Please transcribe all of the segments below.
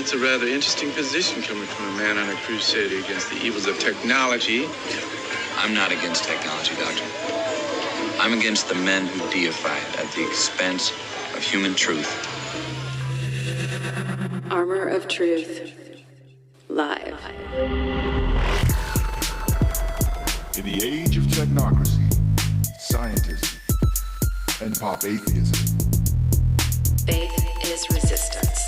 That's a rather interesting position coming from a man on a crusade against the evils of technology. I'm not against technology, Doctor. I'm against the men who deify it at the expense of human truth. Armor of Truth. Live. In the age of technocracy, scientism, and pop atheism, Faith is resistance.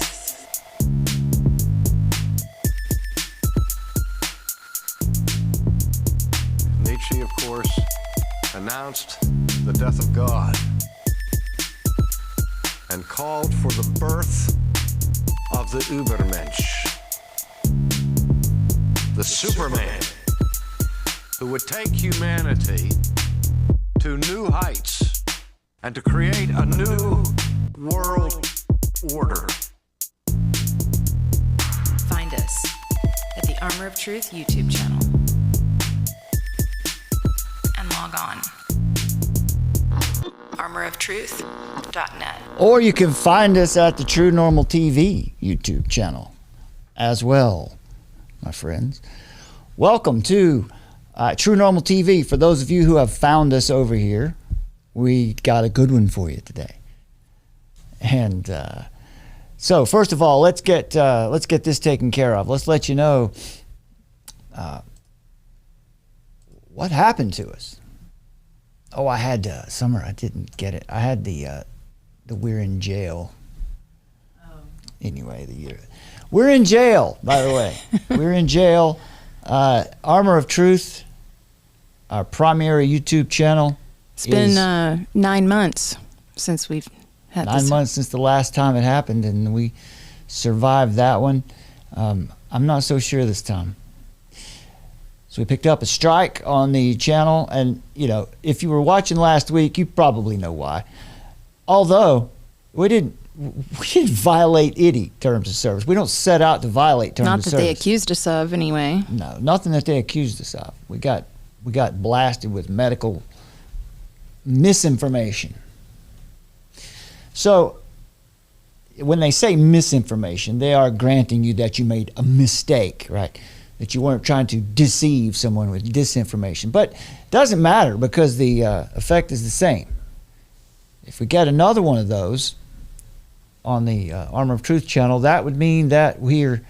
Nietzsche, of course, announced the death of God and called for the birth of the Übermensch, the Superman, who would take humanity to new heights and to create a new world order. Find us at the Armor of Truth YouTube channel and log on armoroftruth.net. Or you can find us at the TrueNormalTV YouTube channel as well, my friends. Welcome to TrueNormalTV. For those of you who have found us over here, we got a good one for you today. And so first of all, let's get this taken care of. Let's let you know what happened to us. Oh, I had Summer. I didn't get it. I had the we're in jail. Oh. Anyway, we're in jail. By the way, we're in jail. Armor of Truth, our primary YouTube channel. It's been 9 months since we've had 9 months since the last time it happened, and we survived that one. I'm not so sure this time. So we picked up a strike on the channel, and you know, if you were watching last week, you probably know why. Although we didn't violate any terms of service. We don't set out to violate terms of service. Not that they accused us of, anyway. No, nothing that they accused us of. We got blasted with medical misinformation. So when they say misinformation, they are granting you that you made a mistake, right? That you weren't trying to deceive someone with disinformation. But it doesn't matter because the effect is the same. If we get another one of those on the Armor of Truth channel, that would mean that we'd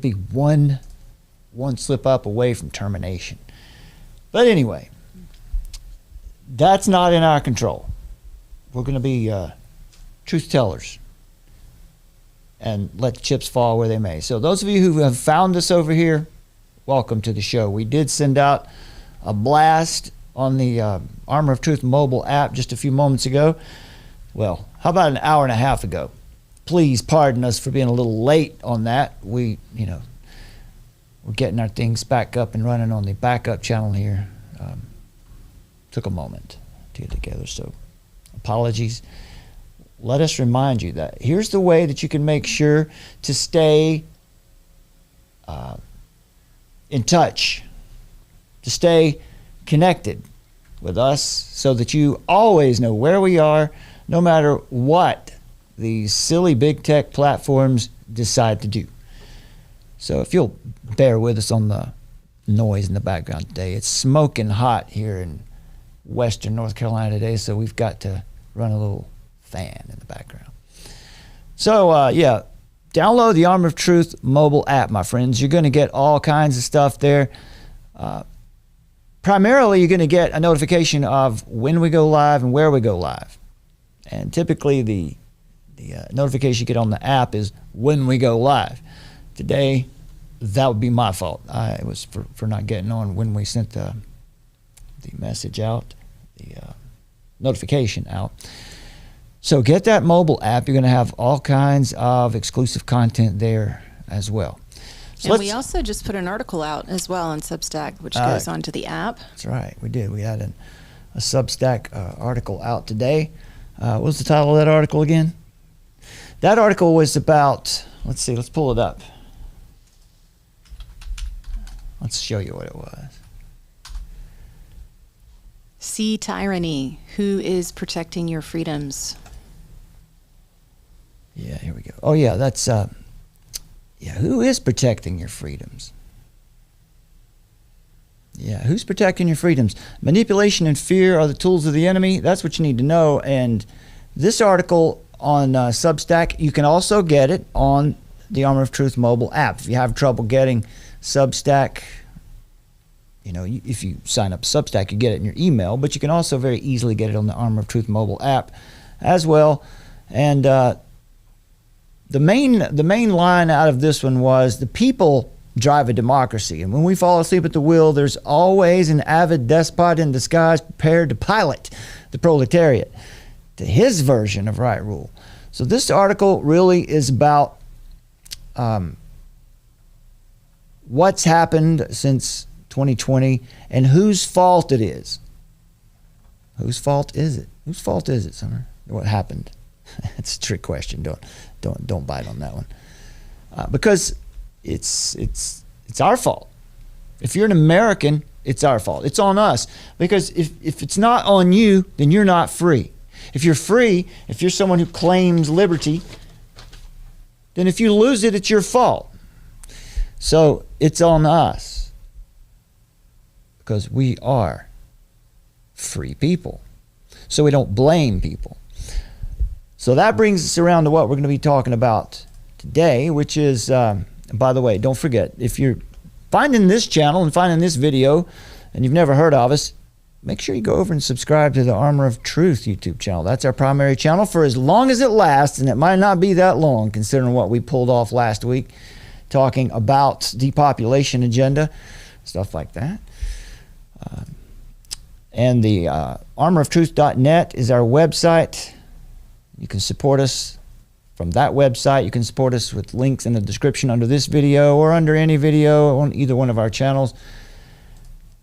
be one slip up away from termination. But anyway, that's not in our control. We're going to be truth tellers and let the chips fall where they may. So those of you who have found us over here, welcome to the show. We did send out a blast on the Armor of Truth mobile app just a few moments ago. Well, how about an hour and a half ago? Please pardon us for being a little late on that. We're getting our things back up and running on the backup channel here. Took a moment to get together, so apologies. Let us remind you that here's the way that you can make sure to stay in touch, to stay connected with us so that you always know where we are, no matter what these silly big tech platforms decide to do. So if you'll bear with us on the noise in the background today, it's smoking hot here in western North Carolina today, so we've got to run a little fan in the background. So yeah, download the Armor of Truth mobile app, my friends. You're going to get all kinds of stuff there. Primarily, you're going to get a notification of when we go live and where we go live. And typically, the notification you get on the app is when we go live. Today, that would be my fault. It was for not getting on when we sent the message out, the notification out. So get that mobile app. You're going to have all kinds of exclusive content there as well. So and we also just put an article out as well on Substack, which goes onto the app. That's right. We did. We had a Substack article out today. What was the title of that article again? That article was about, let's see, let's pull it up. Let's show you what it was. See tyranny. Who is protecting your freedoms? Yeah, here we go. Oh, yeah, that's, who is protecting your freedoms? Yeah, who's protecting your freedoms? Manipulation and fear are the tools of the enemy. That's what you need to know. And this article on Substack, you can also get it on the Armor of Truth mobile app. If you have trouble getting Substack, if you sign up Substack, you get it in your email, but you can also very easily get it on the Armor of Truth mobile app as well. And the main line out of this one was, the people drive a democracy, and when we fall asleep at the wheel, there's always an avid despot in disguise prepared to pilot the proletariat to his version of right rule. So this article really is about what's happened since 2020 and whose fault it is. Whose fault is it? Whose fault is it, Summer? What happened? It's a trick question. Don't bite on that one, because it's our fault. If you're an American, it's our fault. It's on us, because if it's not on you, then you're not free. If you're free, if you're someone who claims liberty, then if you lose it, it's your fault. So it's on us, because we are free people. So we don't blame people. So that brings us around to what we're going to be talking about today, which is, by the way, don't forget, if you're finding this channel and finding this video and you've never heard of us, make sure you go over and subscribe to the Armor of Truth YouTube channel. That's our primary channel for as long as it lasts, and it might not be that long considering what we pulled off last week, talking about depopulation agenda, stuff like that. And the armoroftruth.net is our website. You can support us from that website. You can support us with links in the description under this video or under any video on either one of our channels.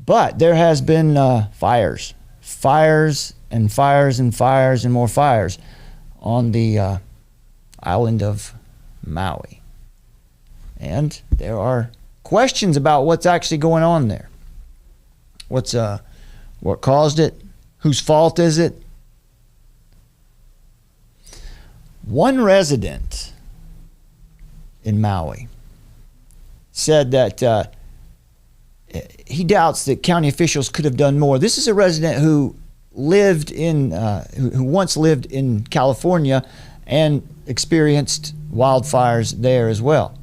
But there has been fires and more fires on the island of Maui. And there are questions about what's actually going on there. What caused it? Whose fault is it? One resident in Maui said that he doubts that county officials could have done more. This is a resident who who once lived in California and experienced wildfires there as well.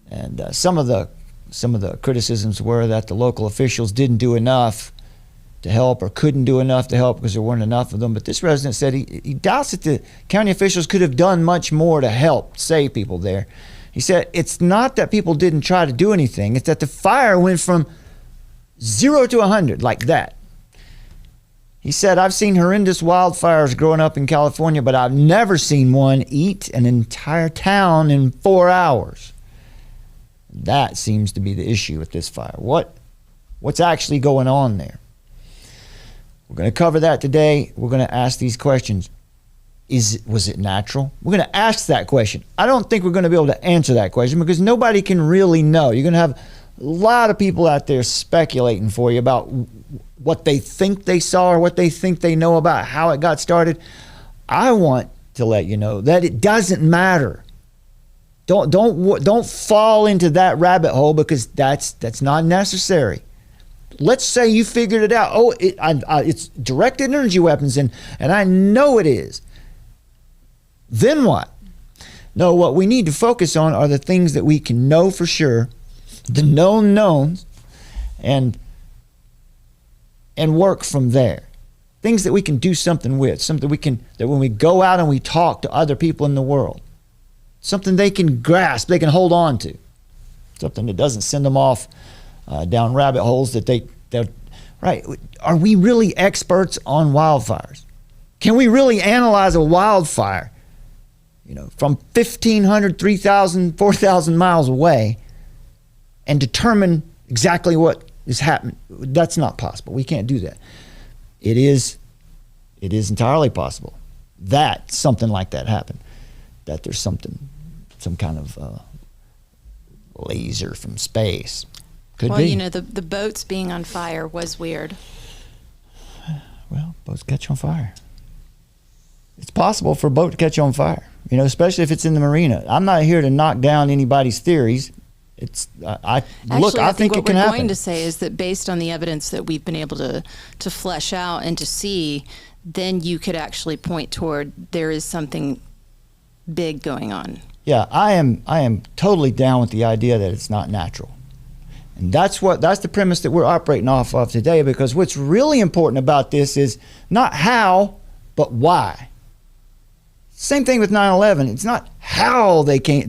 And some of the criticisms were that the local officials didn't do enough to help, or couldn't do enough to help because there weren't enough of them. But this resident said he doubts that the county officials could have done much more to help save people there. He said it's not that people didn't try to do anything, it's that the fire went from 0 to 100 like that. He said, I've seen horrendous wildfires growing up in California, but I've never seen one eat an entire town in 4 hours. That seems to be the issue with this fire. What's actually going on there? We're going to cover that today. We're going to ask these questions. Was it natural? We're going to ask that question. I don't think we're going to be able to answer that question because nobody can really know. You're going to have a lot of people out there speculating for you about what they think they saw or what they think they know about how it got started. I want to let you know that it doesn't matter. Don't fall into that rabbit hole because that's not necessary. Let's say you figured it out. Oh, it's directed energy weapons, and I know it is. Then what? No, what we need to focus on are the things that we can know for sure, the known knowns, and work from there. Things that we can do something with, something that when we go out and we talk to other people in the world, something they can grasp, they can hold on to, something that doesn't send them off down rabbit holes that they're right. Are we really experts on wildfires? Can we really analyze a wildfire, from 1,500, 3,000, 4,000 miles away and determine exactly what is happening? That's not possible. We can't do that. It is entirely possible that something like that happened, that there's some kind of laser from space. Could be. The boats being on fire was weird. Well, boats catch on fire. It's possible for a boat to catch on fire. especially if it's in the marina. I'm not here to knock down anybody's theories. I think it can happen. What we're going to say is that based on the evidence that we've been able to flesh out and to see, then you could actually point toward there is something big going on. Yeah, I am totally down with the idea that it's not natural. And that's the premise that we're operating off of today, because what's really important about this is not how, but why. Same thing with 9/11. It's not how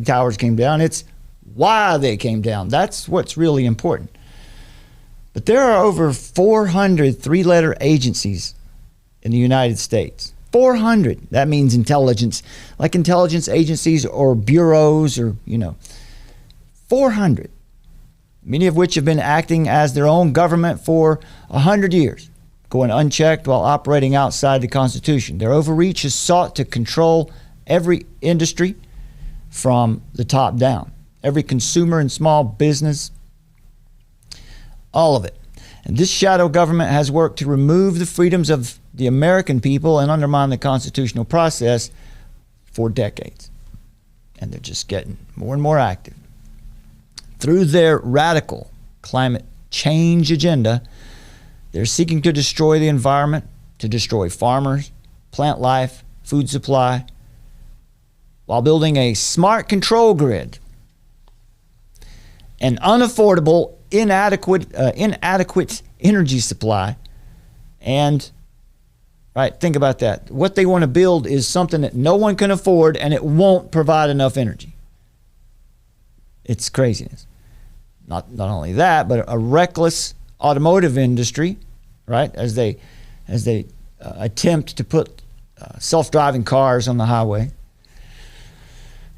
towers came down, it's why they came down. That's what's really important. But there are over 400 three-letter agencies in the United States. 400. That means intelligence, like intelligence agencies or bureaus or, 400. Many of which have been acting as their own government for 100 years, going unchecked while operating outside the Constitution. Their overreach has sought to control every industry from the top down. Every consumer and small business, all of it. And this shadow government has worked to remove the freedoms of the American people and undermine the constitutional process for decades. And they're just getting more and more active. Through their radical climate change agenda, they're seeking to destroy the environment, to destroy farmers, plant life, food supply, while building a smart control grid, an unaffordable, inadequate energy supply, and think about that. What they want to build is something that no one can afford, and it won't provide enough energy. It's craziness. Not only that, but a reckless automotive industry, right? As they attempt to put self-driving cars on the highway,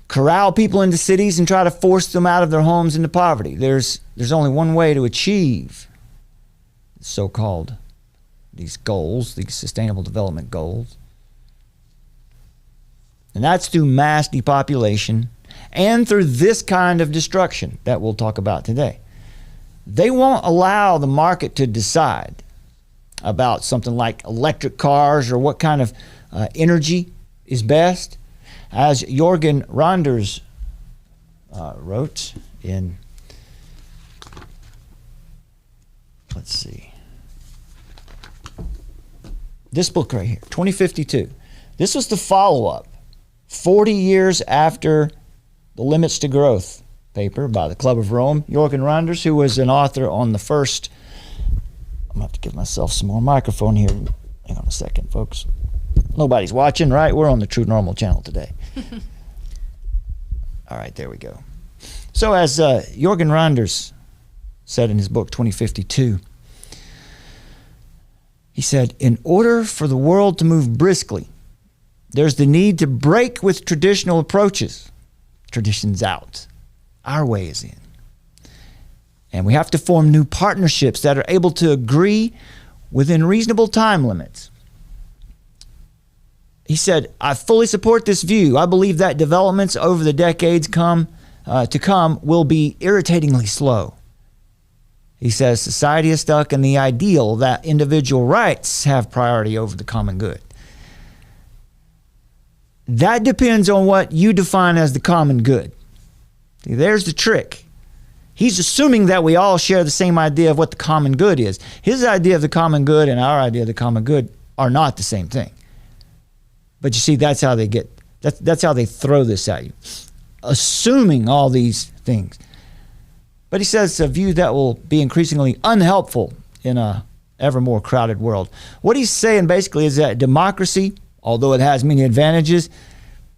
corral people into cities and try to force them out of their homes into poverty. There's only one way to achieve so-called these goals, these sustainable development goals. And that's through mass depopulation and through this kind of destruction that we'll talk about today. They won't allow the market to decide about something like electric cars or what kind of energy is best. As Jorgen Randers wrote in, this book right here, 2052. This was the follow-up, 40 years after the Limits to Growth paper by the Club of Rome. Jorgen Randers, who was an author on the first, I'm going to have to give myself some more microphone here. Hang on a second, folks. Nobody's watching, right? We're on the True Normal channel today. All right, there we go. So as Jorgen Randers said in his book, 2052, he said, in order for the world to move briskly, there's the need to break with traditional approaches. Tradition's out. Our way is in. And we have to form new partnerships that are able to agree within reasonable time limits. He said, I fully support this view. I believe that developments over the decades to come will be irritatingly slow. He says, society is stuck in the ideal that individual rights have priority over the common good. That depends on what you define as the common good. See, there's the trick. He's assuming that we all share the same idea of what the common good is. His idea of the common good and our idea of the common good are not the same thing. But you see, that's how they throw this at you, assuming all these things. But he says it's a view that will be increasingly unhelpful in a ever more crowded world. What he's saying basically is that democracy, although it has many advantages,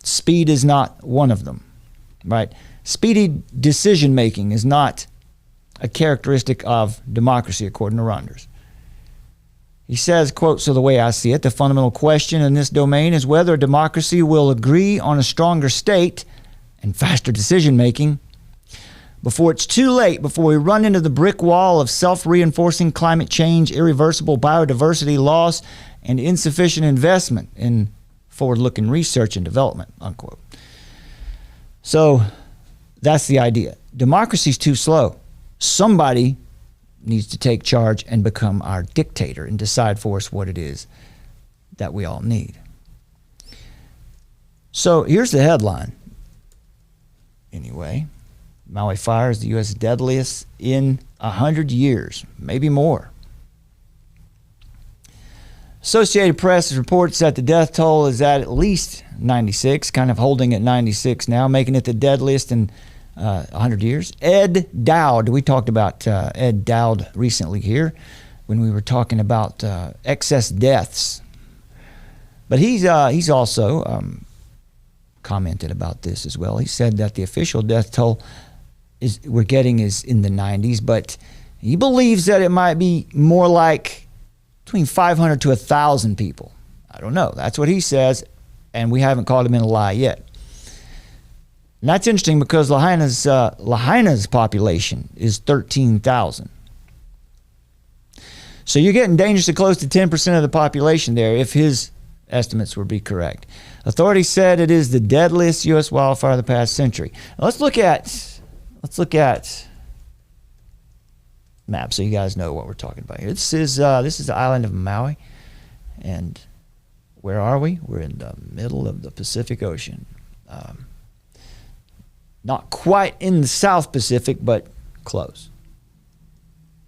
speed is not one of them, right? Speedy decision making is not a characteristic of democracy, according to Randers. He says, quote, so the way I see it, the fundamental question in this domain is whether a democracy will agree on a stronger state and faster decision making before it's too late, before we run into the brick wall of self-reinforcing climate change, irreversible biodiversity loss, and insufficient investment in forward-looking research and development, unquote. So that's the idea. Democracy's too slow. Somebody needs to take charge and become our dictator and decide for us what it is that we all need. So here's the headline. Anyway, Maui fire is the U.S. deadliest in 100 years, maybe more. Associated Press reports that the death toll is at least 96, kind of holding at 96 now, making it the deadliest in 100 years. Ed Dowd, we talked about Ed Dowd recently here when we were talking about excess deaths. But he's also commented about this as well. He said that the official death toll we're getting is in the 90s, but he believes that it might be more like between 500 to 1,000 people. I don't know. That's what he says, and we haven't caught him in a lie yet. And that's interesting because Lahaina's population is 13,000. So you're getting dangerously close to 10% of the population there if his estimates would be correct. Authorities said it is the deadliest U.S. wildfire of the past century. Now let's look at map so you guys know what we're talking about here. This is the island of Maui, and where are we? We're in the middle of the Pacific Ocean. Not quite in the South Pacific, but close.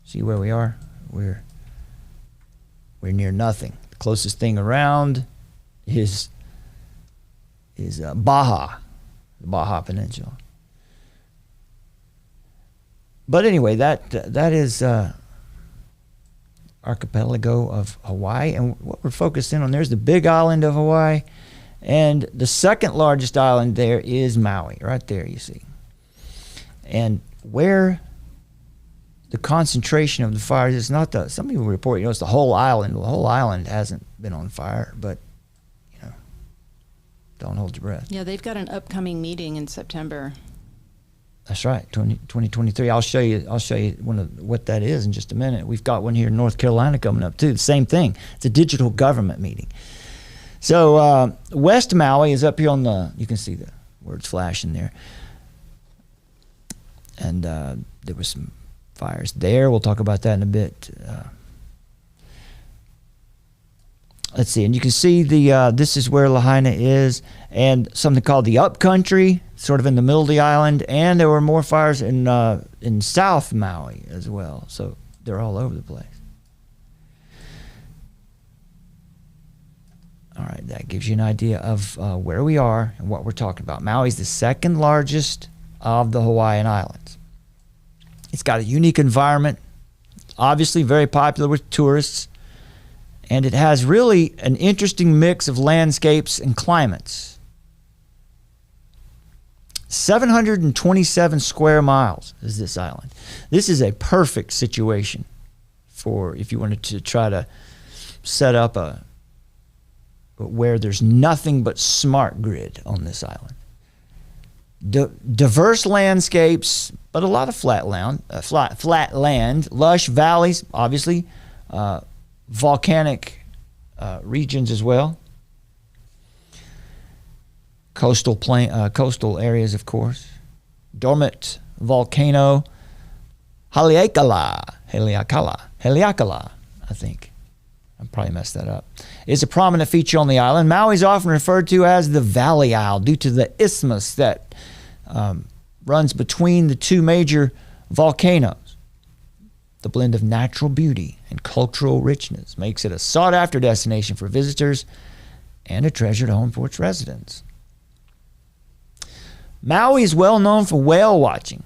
See where we are? We're near nothing. The closest thing around is Baja, the Baja Peninsula. But anyway, that is archipelago of Hawaii, and what we're focused in on there is the big island of Hawaii, and the second largest island there is Maui, right there you see. And where the concentration of the fires is not some people report, it's the whole island. Well, the whole island hasn't been on fire, but don't hold your breath. Yeah, they've got an upcoming meeting in September. That's right, 2023. I'll show you what that is in just a minute. We've got one here in North Carolina coming up too. The same thing. It's a digital government meeting. So West Maui is up here on you can see the words flashing there. And there was some fires there. We'll talk about that in a bit. Let's see, and you can see this is where Lahaina is, and something called the Upcountry, sort of in the middle of the island, and there were more fires in South Maui as well. So they're all over the place. All right, that gives you an idea of where we are and what we're talking about. Maui's the second largest of the Hawaiian Islands. It's got a unique environment, obviously very popular with tourists, and it has really an interesting mix of landscapes and climates. 727 square miles is this island. This is a perfect situation for if you wanted to try to set up where there's nothing but smart grid on this island. Diverse landscapes, but a lot of flat land, lush valleys, obviously, volcanic regions as well. Coastal areas, of course. Dormant volcano, Haleakala, I think. I probably messed that up. Is a prominent feature on the island. Maui is often referred to as the Valley Isle due to the isthmus that runs between the two major volcanoes. The blend of natural beauty and cultural richness makes it a sought-after destination for visitors and a treasured home for its residents. Maui is well known for whale watching.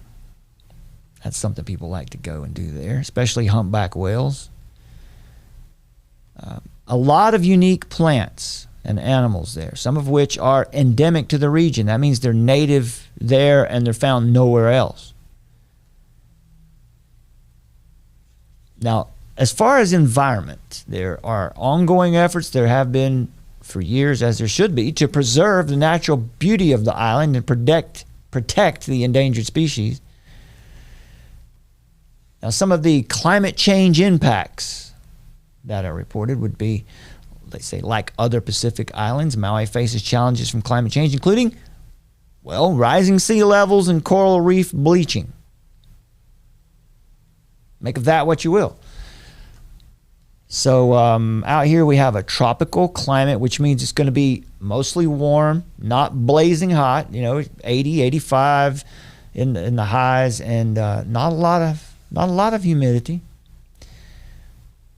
That's something people like to go and do there, especially humpback whales. A lot of unique plants and animals there, some of which are endemic to the region. That means they're native there and they're found nowhere else. Now, as far as environment, there are ongoing efforts, there have been for years, as there should be, to preserve the natural beauty of the island and protect the endangered species. Now, some of the climate change impacts that are reported would be, they say, like other Pacific islands, Maui faces challenges from climate change, including, well, rising sea levels and coral reef bleaching. Make of that what you will. So out here we have a tropical climate, which means it's going to be mostly warm, not blazing hot, 80, 85 in the highs, and not a lot of humidity.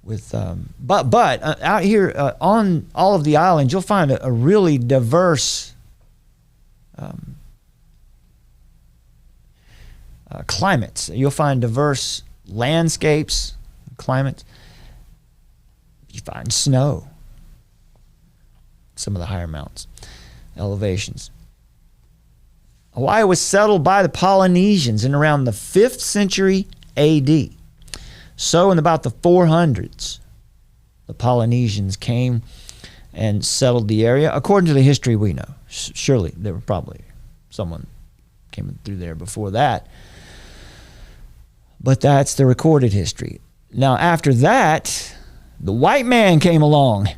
With but out here on all of the islands, you'll find a really diverse climates. You'll find diverse landscapes, climates. You find snow, some of the higher mountains, elevations. Hawaii was settled by the Polynesians in around the 5th century AD. So in about the 400s, the Polynesians came and settled the area, according to the history we know. Surely there were probably someone came through there before that. But that's the recorded history. Now, after that, the white man came along.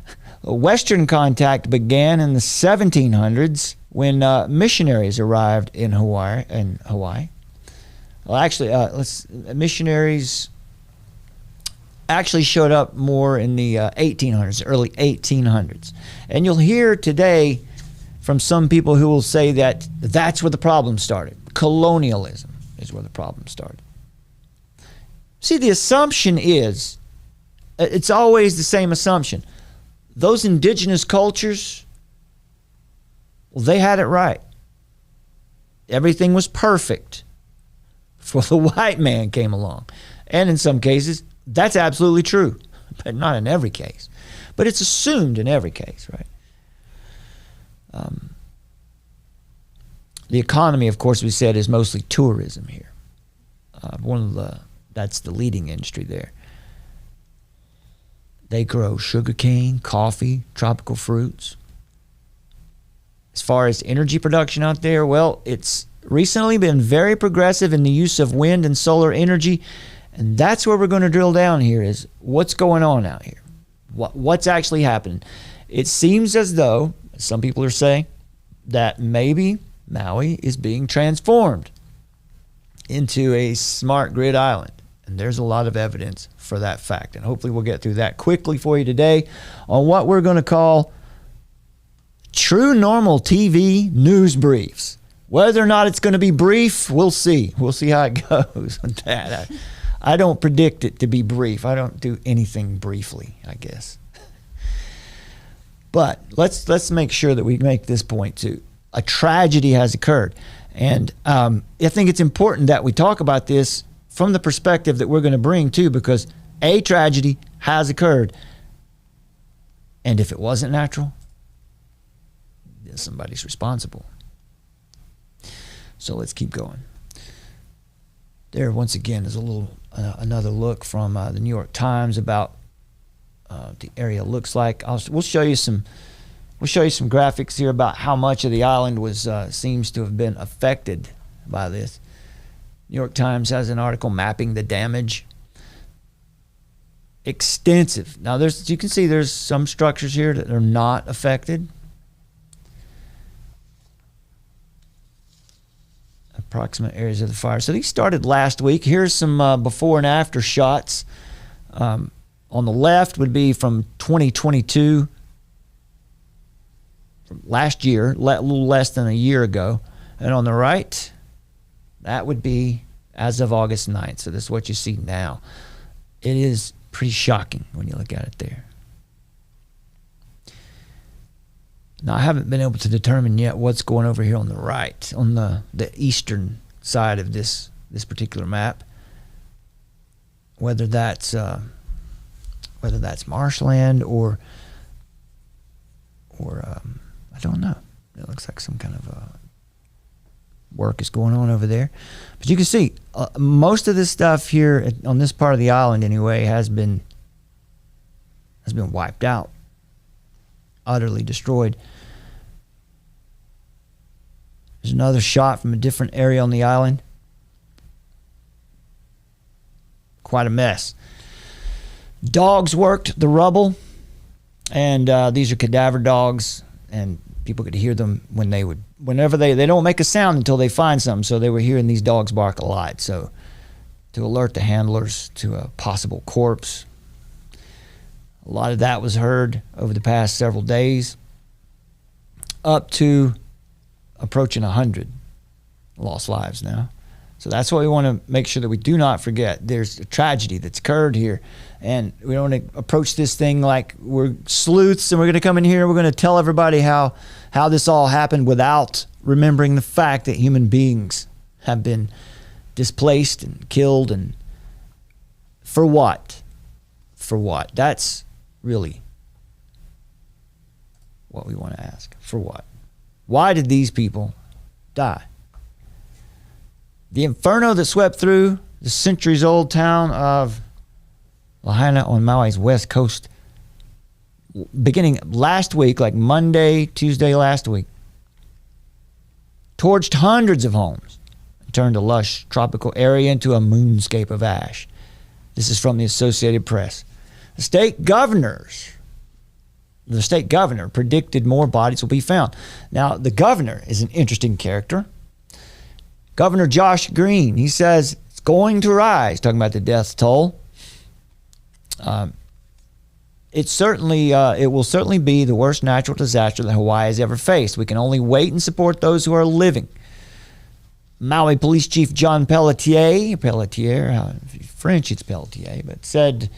Western contact began in the 1700s when missionaries arrived in Hawaii. Well, actually, missionaries actually showed up more in the 1800s, early 1800s. And you'll hear today from some people who will say that that's where the problem started. Colonialism is where the problem started. See, the assumption is, it's always the same assumption. Those indigenous cultures, well, they had it right. Everything was perfect before the white man came along. And in some cases, that's absolutely true, but not in every case. But it's assumed in every case, right? The economy, of course, we said, is mostly tourism here. That's the leading industry there. They grow sugarcane, coffee, tropical fruits. As far as energy production out there, well, it's recently been very progressive in the use of wind and solar energy. And that's where we're going to drill down here, is what's going on out here. What's actually happening. It seems as though, some people are saying, that maybe Maui is being transformed into a smart grid island. And there's a lot of evidence for that fact. And hopefully we'll get through that quickly for you today on what we're going to call TrueNormalTV news briefs. Whether or not it's going to be brief, we'll see. We'll see how it goes with that. I don't predict it to be brief. I don't do anything briefly, I guess. But let's make sure that we make this point too. A tragedy has occurred. And I think it's important that we talk about this from the perspective that we're going to bring too, because a tragedy has occurred. And if it wasn't natural, then somebody's responsible. So let's keep going. There, once again, is a little another look from the New York Times about the area looks like. We'll show you some graphics here about how much of the island was seems to have been affected by this. New York Times has an article mapping the damage. Extensive. Now, you can see there's some structures here that are not affected. Approximate areas of the fire. So these started last week. Here's some before and after shots. On the left would be from 2022, from last year, a little less than a year ago. And on the right, that would be as of August 9th. So this is what you see now. It is pretty shocking when you look at it there. Now, I haven't been able to determine yet what's going over here on the right, on the eastern side of this particular map. Whether that's marshland or I don't know. It looks like some kind of work is going on over there. But you can see most of this stuff here on this part of the island anyway has been wiped out, utterly destroyed. There's another shot from a different area on the island. Quite a mess. Dogs worked the rubble, and these are cadaver dogs, and people could hear them whenever they don't make a sound until they find something. So they were hearing these dogs bark a lot. So to alert the handlers to a possible corpse. A lot of that was heard over the past several days, up to approaching 100 lost lives now. So that's what we want to make sure that we do not forget. There's a tragedy that's occurred here, and we don't want to approach this thing like we're sleuths and we're going to come in here and we're going to tell everybody how this all happened without remembering the fact that human beings have been displaced and killed. And for what? For what? That's really what we want to ask. For what? Why did these people die? The inferno that swept through the centuries-old town of Lahaina on Maui's west coast, beginning last week, like Monday, Tuesday last week, torched hundreds of homes and turned a lush tropical area into a moonscape of ash. This is from the Associated Press. The state governor predicted more bodies will be found. Now, the governor is an interesting character. Governor Josh Green, he says it's going to rise, talking about the death toll. It will certainly be the worst natural disaster that Hawaii has ever faced. We can only wait and support those who are living. Maui Police Chief John Pelletier, French it's Pelletier, but said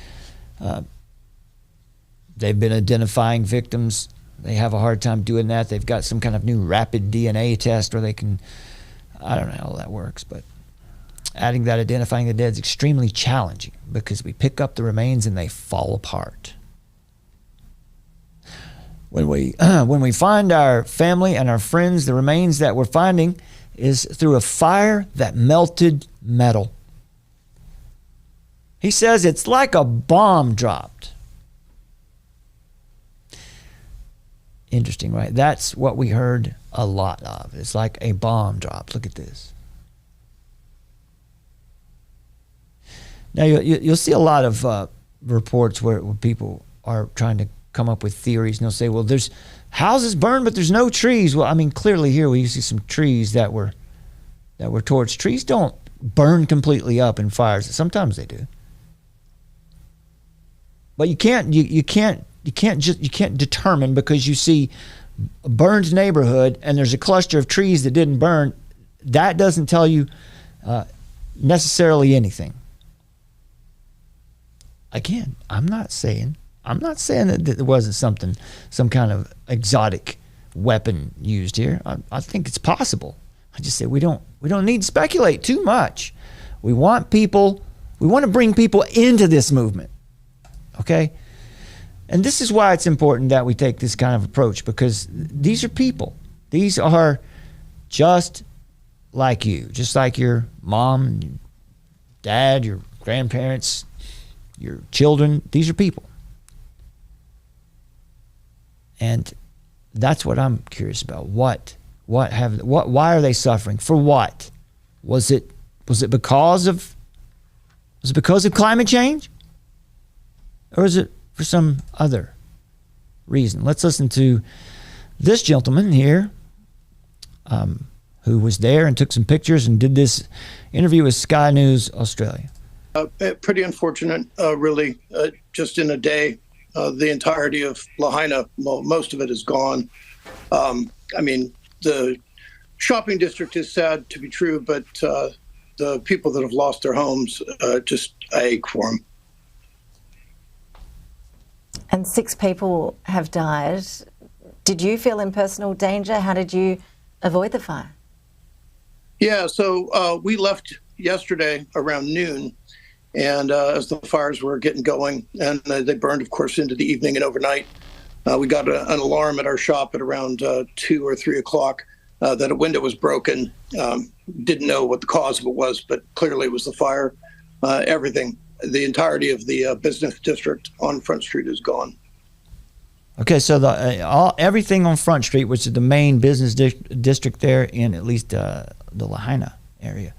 they've been identifying victims. They have a hard time doing that. They've got some kind of new rapid DNA test where they can, I don't know how that works, but adding that identifying the dead is extremely challenging because we pick up the remains and they fall apart. When we find our family and our friends, the remains that we're finding is through a fire that melted metal. He says it's like a bomb dropped. Interesting, right? That's what we heard a lot of. It's like a bomb dropped. Look at this. Now, you'll see a lot of reports where people are trying to come up with theories, and they'll say, well, there's houses burned, but there's no trees. Well, I mean, clearly here we see some trees that were torched. Trees don't burn completely up in fires. Sometimes they do. But you can't determine because you see a burned neighborhood and there's a cluster of trees that didn't burn. That doesn't tell you necessarily anything. Again, I'm not saying that there wasn't some kind of exotic weapon used here. I think it's possible. I just say we don't need to speculate too much. We want to bring people into this movement. Okay? And this is why it's important that we take this kind of approach, because these are people. These are just like you, just like your mom, your dad, your grandparents, your children. These are people. And that's what I'm curious about. Why are they suffering? For what? Was it because of climate change? Or is it for some other reason? Let's listen to this gentleman here who was there and took some pictures and did this interview with Sky News Australia. Pretty unfortunate, really. Just in a day, the entirety of Lahaina, most of it is gone. I mean, the shopping district is sad to be true, but the people that have lost their homes, just I ache for them. And 6 people have died. Did you feel in personal danger? How did you avoid the fire? Yeah, so we left yesterday around noon, and as the fires were getting going, and they burned, of course, into the evening and overnight, we got an alarm at our shop at around 2 or 3 o'clock that a window was broken. Didn't know what the cause of it was, but clearly it was the fire. Everything. The entirety of the business district on Front Street is gone. Okay, so everything on Front Street, which is the main business district there in at least the Lahaina area,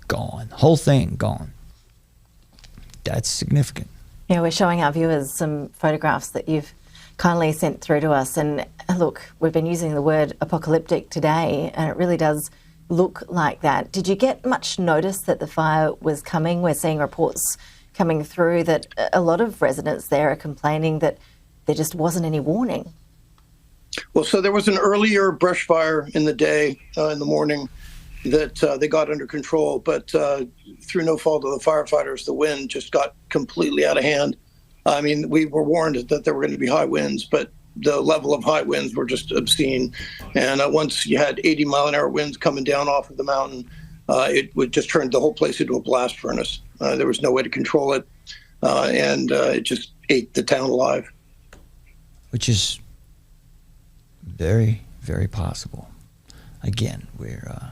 gone. Whole thing gone. That's significant. Yeah, we're showing our viewers some photographs that you've kindly sent through to us. And look, we've been using the word apocalyptic today, and it really does look like that. Did you get much notice that the fire was coming? We're seeing reports coming through that a lot of residents there are complaining that there just wasn't any warning. Well, so there was an earlier brush fire in the day, in the morning, that they got under control, but through no fault of the firefighters, the wind just got completely out of hand. I mean, we were warned that there were going to be high winds, but the level of high winds were just obscene. And once you had 80-mile-an-hour winds coming down off of the mountain, it would just turn the whole place into a blast furnace. There was no way to control it, and it just ate the town alive. Which is very, very possible. Again, we're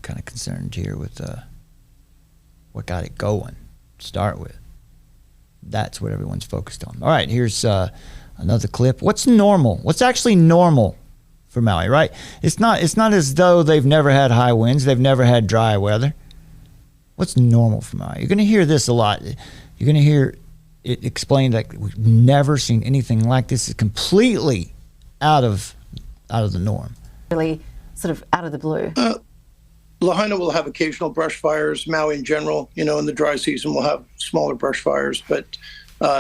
kind of concerned here with what got it going to start with. That's what everyone's focused on. All right, here's another clip. What's normal? What's actually normal for Maui, right? It's not as though they've never had high winds, they've never had dry weather. What's normal for Maui? You're going to hear this a lot. You're going to hear it explained that we've never seen anything like this. It's completely out of the norm. Really sort of out of the blue. Lahaina will have occasional brush fires. Maui in general, in the dry season will have smaller brush fires. But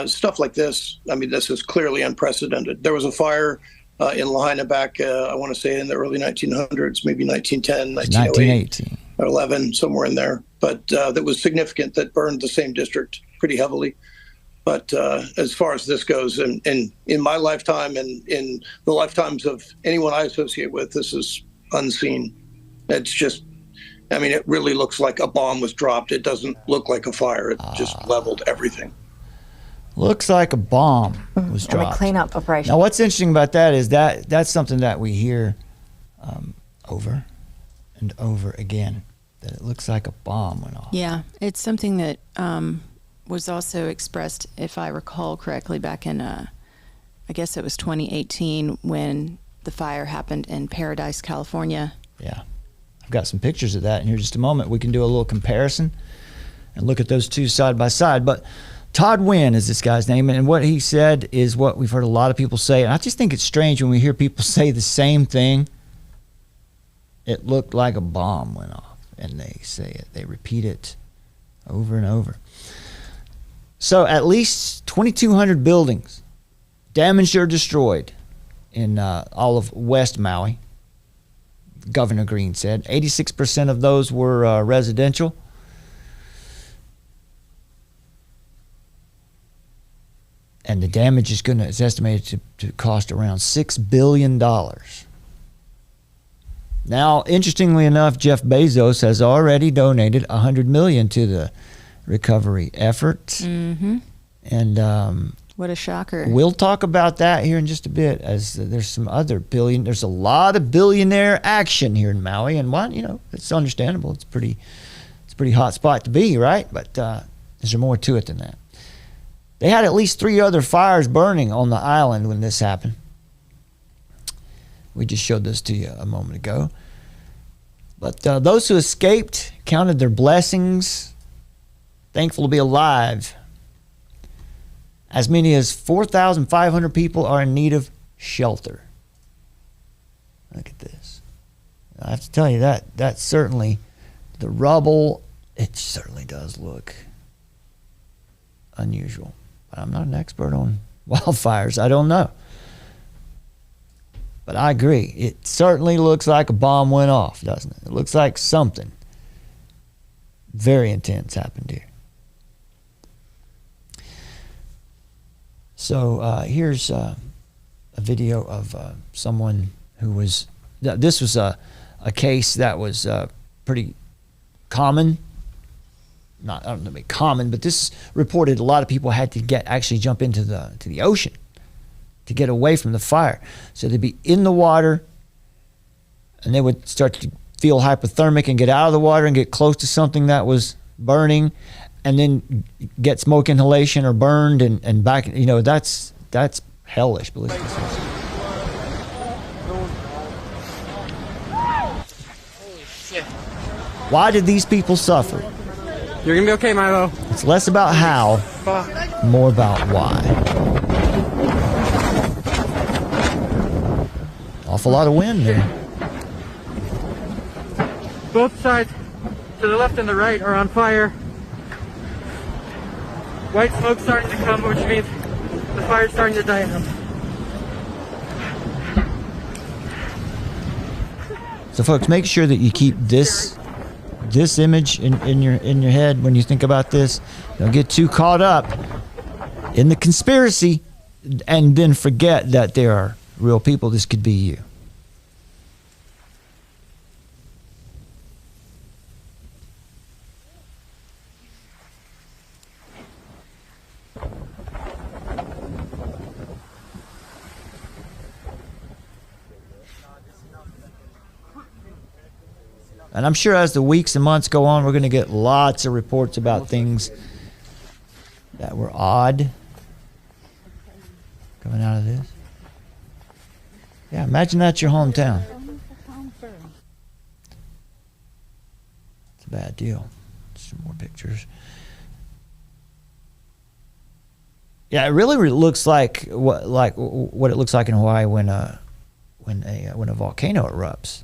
stuff like this, I mean, this is clearly unprecedented. There was a fire in Lahaina back, I want to say in the early 1900s, maybe 1910, 1918, or 11, somewhere in there. But that was significant, that burned the same district pretty heavily. But as far as this goes, and in my lifetime and in the lifetimes of anyone I associate with, this is unseen. It's just, I mean, it really looks like a bomb was dropped. It doesn't look like a fire. It just leveled everything. Looks like a bomb was dropped. And a cleanup operation. Now, what's interesting about that is that's something that we hear over and over again, that it looks like a bomb went off. Yeah, it's something that was also expressed, if I recall correctly, back in, I guess it was 2018 when the fire happened in Paradise, California. Yeah. I've got some pictures of that in here just a moment. We can do a little comparison and look at those two side by side. But Todd Wynn is this guy's name, and what he said is what we've heard a lot of people say. And I just think it's strange when we hear people say the same thing. It looked like a bomb went off, and they say it. They repeat it over and over. So at least 2,200 buildings damaged or destroyed in all of West Maui, Governor Green said. 86% of those were residential. And the damage is estimated to cost around $6 billion. Now, interestingly enough, Jeff Bezos has already donated $100 million to the recovery effort. Mm-hmm. And what a shocker. We'll talk about that here in just a bit, as there's some other there's a lot of billionaire action here in Maui, and it's understandable. It's a pretty hot spot to be, right? But is there more to it than that? They had at least 3 other fires burning on the island when this happened. We just showed this to you a moment ago. But those who escaped counted their blessings, thankful to be alive. As many as 4,500 people are in need of shelter. Look at this. I have to tell you that's certainly the rubble. It certainly does look unusual. But I'm not an expert on wildfires. I don't know. But I agree. It certainly looks like a bomb went off, doesn't it? It looks like something very intense happened here. So here's a video of someone who was, this was a case that was pretty common. I don't know if common, but this reported a lot of people had to actually jump into the ocean to get away from the fire. So they'd be in the water, and they would start to feel hypothermic and get out of the water and get close to something that was burning, and then get smoke inhalation or burned and back. That's hellish, believe me. Why did these people suffer? You're gonna be okay, Milo. It's less about how, more about why. Awful lot of wind there. Both sides, to the left and the right, are on fire. White smoke starting to come, which means the fire's starting to die out. So, folks, make sure that you keep this image in your head when you think about this. Don't get too caught up in the conspiracy and then forget that there are real people. This could be you. And I'm sure as the weeks and months go on, we're going to get lots of reports about things that were odd coming out of this. Yeah, imagine that's your hometown. It's a bad deal. Some more pictures. Yeah, it really looks like what it looks like in Hawaii when a volcano erupts.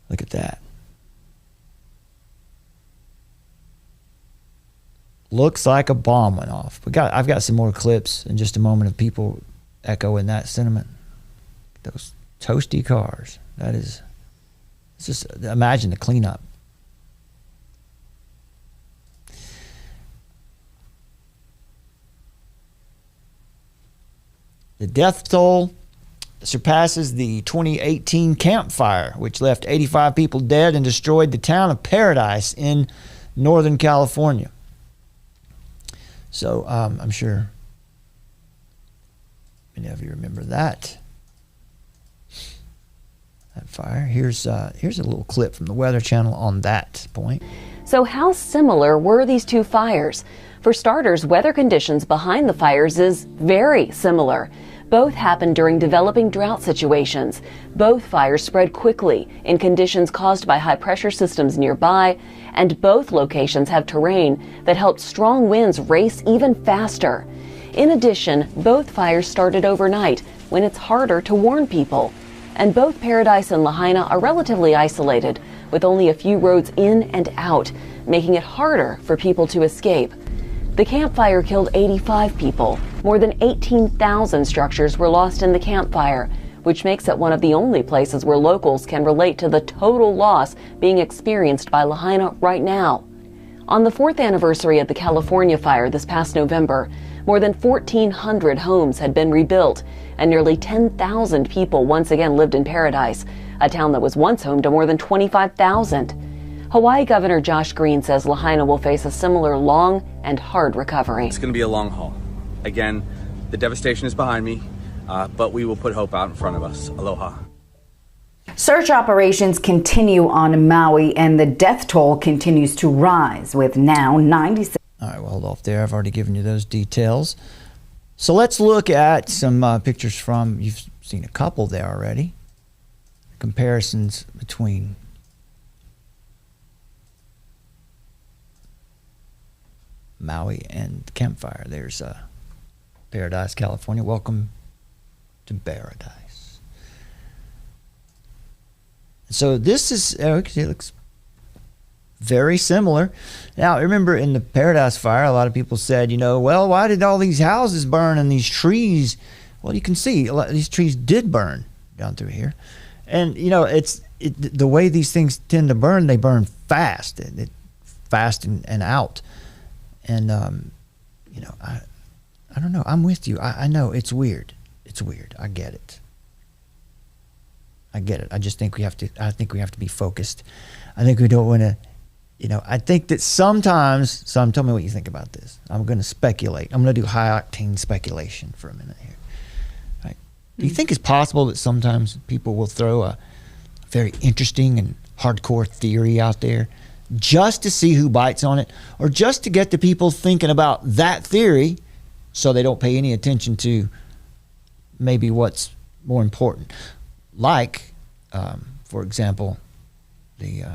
Look at that. Looks like a bomb went off. I've got some more clips in just a moment of people echoing that sentiment. Those toasty cars. It's just imagine the cleanup. The death toll surpasses the 2018 Camp Fire, which left 85 people dead and destroyed the town of Paradise in Northern California. So I'm sure many of you remember that fire. Here's a little clip from the Weather Channel on that point. So how similar were these two fires? For starters, weather conditions behind the fires is very similar. Both happened during developing drought situations. Both fires spread quickly in conditions caused by high pressure systems nearby, and both locations have terrain that helped strong winds race even faster. In addition, both fires started overnight when it's harder to warn people. And both Paradise and Lahaina are relatively isolated, with only a few roads in and out, making it harder for people to escape. The Camp Fire killed 85 people. More than 18,000 structures were lost in the Camp Fire, which makes it one of the only places where locals can relate to the total loss being experienced by Lahaina right now. On the 4th anniversary of the California fire this past November, more than 1,400 homes had been rebuilt, and nearly 10,000 people once again lived in Paradise, a town that was once home to more than 25,000. Hawaii Governor Josh Green says Lahaina will face a similar long and hard recovery. It's going to be a long haul. Again, the devastation is behind me, but we will put hope out in front of us. Aloha. Search operations continue on Maui, and the death toll continues to rise, with now 96. All right, well, hold off there. I've already given you those details. So let's look at some pictures from, you've seen a couple there already. Comparisons between Maui and Camp Fire. There's Paradise, California. Welcome to Paradise. So this is, it looks very similar. Now, remember in the Paradise Fire, a lot of people said, well, why did all these houses burn and these trees? Well, you can see a lot of these trees did burn down through here. And, the way these things tend to burn, they burn fast. Fast and out. And, I don't know. I'm with you. I know it's weird. It's weird. I get it. I just think we have to be focused. I think we don't want to, I think that sometimes, tell me what you think about this. I'm going to speculate. I'm going to do high octane speculation for a minute here. Right. Do you think it's possible that sometimes people will throw a very interesting and hardcore theory out there just to see who bites on it, or just to get the people thinking about that theory so they don't pay any attention to maybe what's more important? Like, for example, the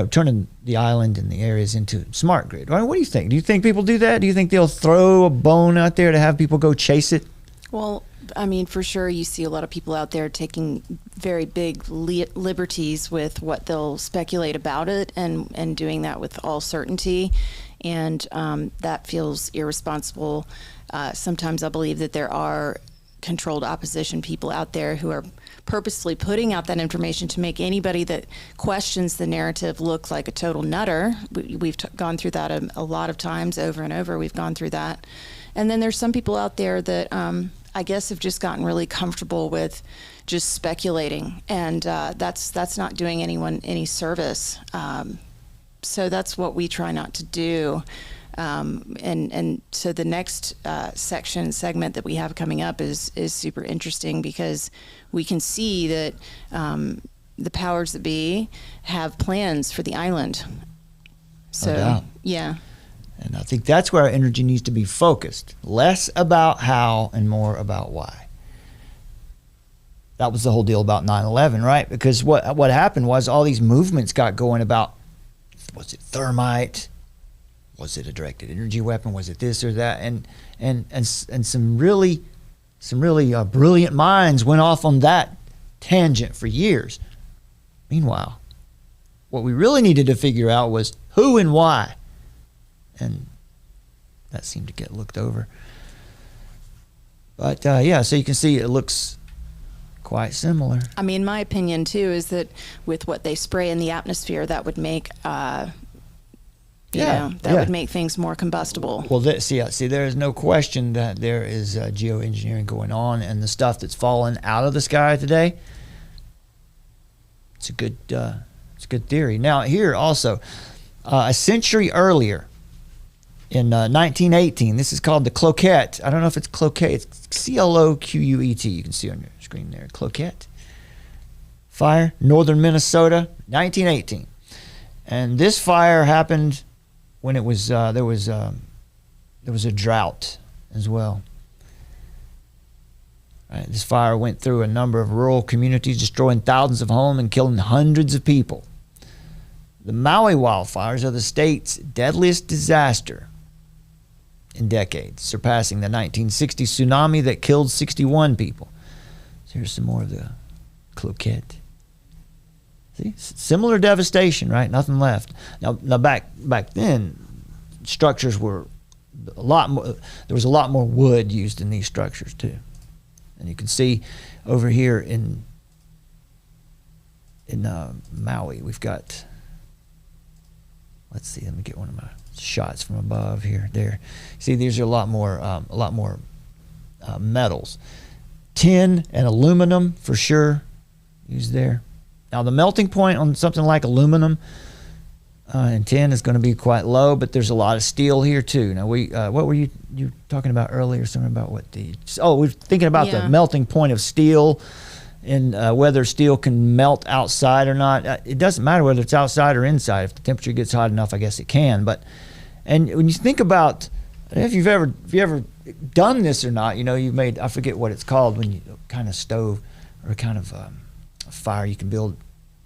turning the island and the areas into smart grid. Right? What do you think? Do you think people do that? Do you think they'll throw a bone out there to have people go chase it? Well, I mean, for sure, you see a lot of people out there taking very big liberties with what they'll speculate about it, and doing that with all certainty. And that feels irresponsible. Sometimes I believe that there are controlled opposition people out there who are purposely putting out that information to make anybody that questions the narrative look like a total nutter. We've gone through that a lot of times, over and over. We've gone through that. And then there's some people out there that I guess have just gotten really comfortable with just speculating, and that's not doing anyone any service. So that's what we try not to do. And so the next segment that we have coming up is super interesting, because we can see that the powers that be have plans for the island. So, no doubt. Yeah. And I think that's where our energy needs to be focused. Less about how and more about why. That was the whole deal about 9/11, right? Because what happened was all these movements got going about, was it thermite? Was it a directed energy weapon? Was it this or that? And some really brilliant minds went off on that tangent for years. Meanwhile, what we really needed to figure out was who and why. And that seemed to get looked over. But yeah, so you can see it looks quite similar. I mean, my opinion too is that with what they spray in the atmosphere, that would make would make things more combustible. Well, see, there is no question that there is geoengineering going on, and the stuff that's fallen out of the sky today. It's a good theory. Now here also, a century earlier, in 1918, this is called the Cloquet. I don't know if it's Cloquet. It's Cloquet. You can see on your screen there. Cloquet fire, northern Minnesota, 1918. And this fire happened when it was there was a drought as well. Right, this fire went through a number of rural communities, destroying thousands of homes and killing hundreds of people. The Maui wildfires are the state's deadliest disaster in decades, surpassing the 1960 tsunami that killed 61 people. So here's some more of the Cloquet. See, similar devastation, right? Nothing left. Now back then, structures were a lot more. There was a lot more wood used in these structures too, and you can see over here in Maui, we've got. Let's see. Let me get one of my shots from above here. There, see, these are a lot more metals, tin and aluminum for sure used there. Now the melting point on something like aluminum and tin is going to be quite low, but there's a lot of steel here too. Now what were you talking about earlier? Something about we're thinking about the melting point of steel. And whether steel can melt outside or not. It doesn't matter whether it's outside or inside. If the temperature gets hot enough, I guess it can. And when you think about, if you've ever done this or not, you've made, I forget what it's called, when you kind of stove or kind of a fire you can build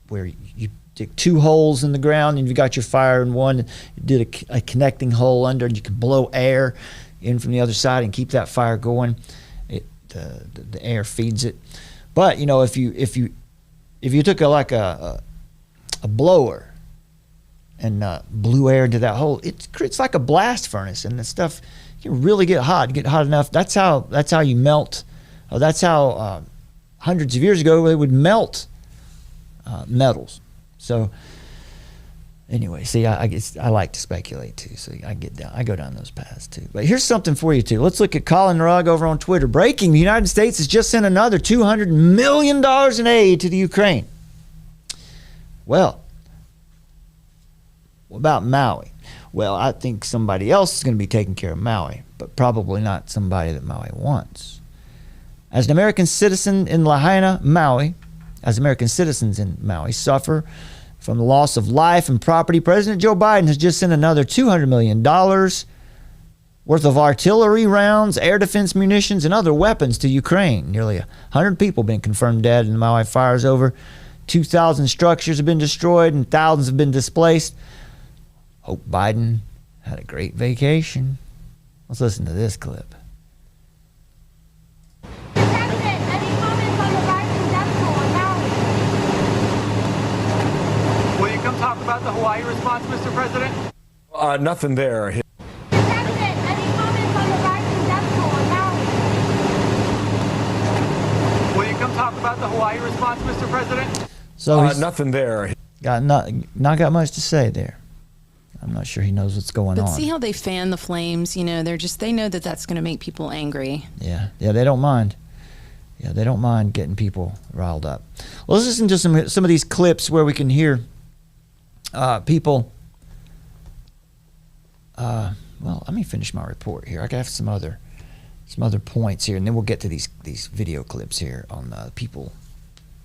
where you dig 2 holes in the ground and you've got your fire in one, you did a connecting hole under, and you can blow air in from the other side and keep that fire going. The air feeds it. But if you took a blower and blew air into that hole, it's like a blast furnace, and the stuff can really get hot enough. That's how you melt. That's how hundreds of years ago they would melt metals. So anyway, see, I guess I like to speculate too, so I go down those paths too. But here's something for you too. Let's look at Colin Rugg over on Twitter. Breaking: the United States has just sent another $200 million in aid to the Ukraine. Well, what about Maui? Well, I think somebody else is going to be taking care of Maui, but probably not somebody that Maui wants. As an American citizen in Lahaina, Maui, Americans in Maui suffer from the loss of life and property, President Joe Biden has just sent another $200 million worth of artillery rounds, air defense munitions, and other weapons to Ukraine. Nearly 100 people have been confirmed dead in the Maui fires. Over 2,000 structures have been destroyed and thousands have been displaced. Hope Biden had a great vacation. Let's listen to this clip. the Hawaii response, Mr. President? Nothing there. President, any comments on the rising death toll in Maui? Will you come talk about the Hawaii response, Mr. President? So he's nothing there. Got not got much to say there. I'm not sure he knows what's going on. But see how they fan the flames? You know, they know that that's going to make people angry. Yeah, they don't mind. Yeah, they don't mind getting people riled up. Well, let's listen to some of these clips where we can hear people. Well, let me finish my report here. I have some other points here, and then we'll get to these video clips here on people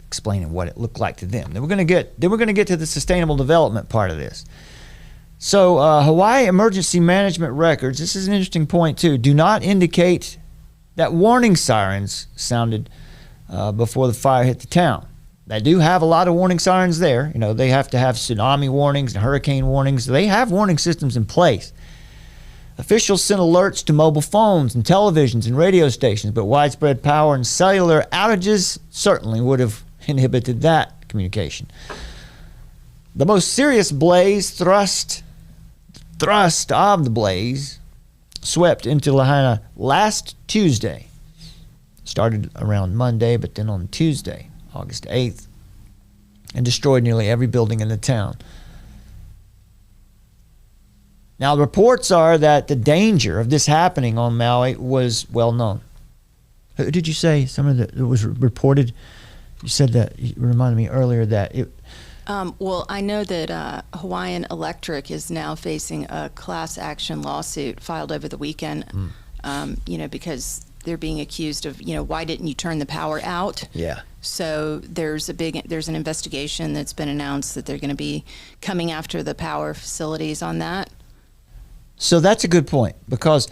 explaining what it looked like to them. Then we're going to get to the sustainable development part of this. So Hawaii emergency management records, this is an interesting point too, do not indicate that warning sirens sounded before the fire hit the town. They do have a lot of warning sirens there. You know, they have to have tsunami warnings and hurricane warnings. They have warning systems in place. Officials sent alerts to mobile phones and televisions and radio stations, but widespread power and cellular outages certainly would have inhibited that communication. The most serious blaze thrust of the blaze swept into Lahaina last Tuesday. Started around Monday, but then on Tuesday, August 8th, and destroyed nearly every building in the town. Now, the reports are that the danger of this happening on Maui was well known. Who did you say? It was reported. You said that. You reminded me earlier that it. Well, I know that Hawaiian Electric is now facing a class action lawsuit filed over the weekend. You know, because they're being accused of, you know, why didn't you turn the power out? Yeah. So there's an investigation that's been announced that they're going to be coming after the power facilities on that. So that's a good point, because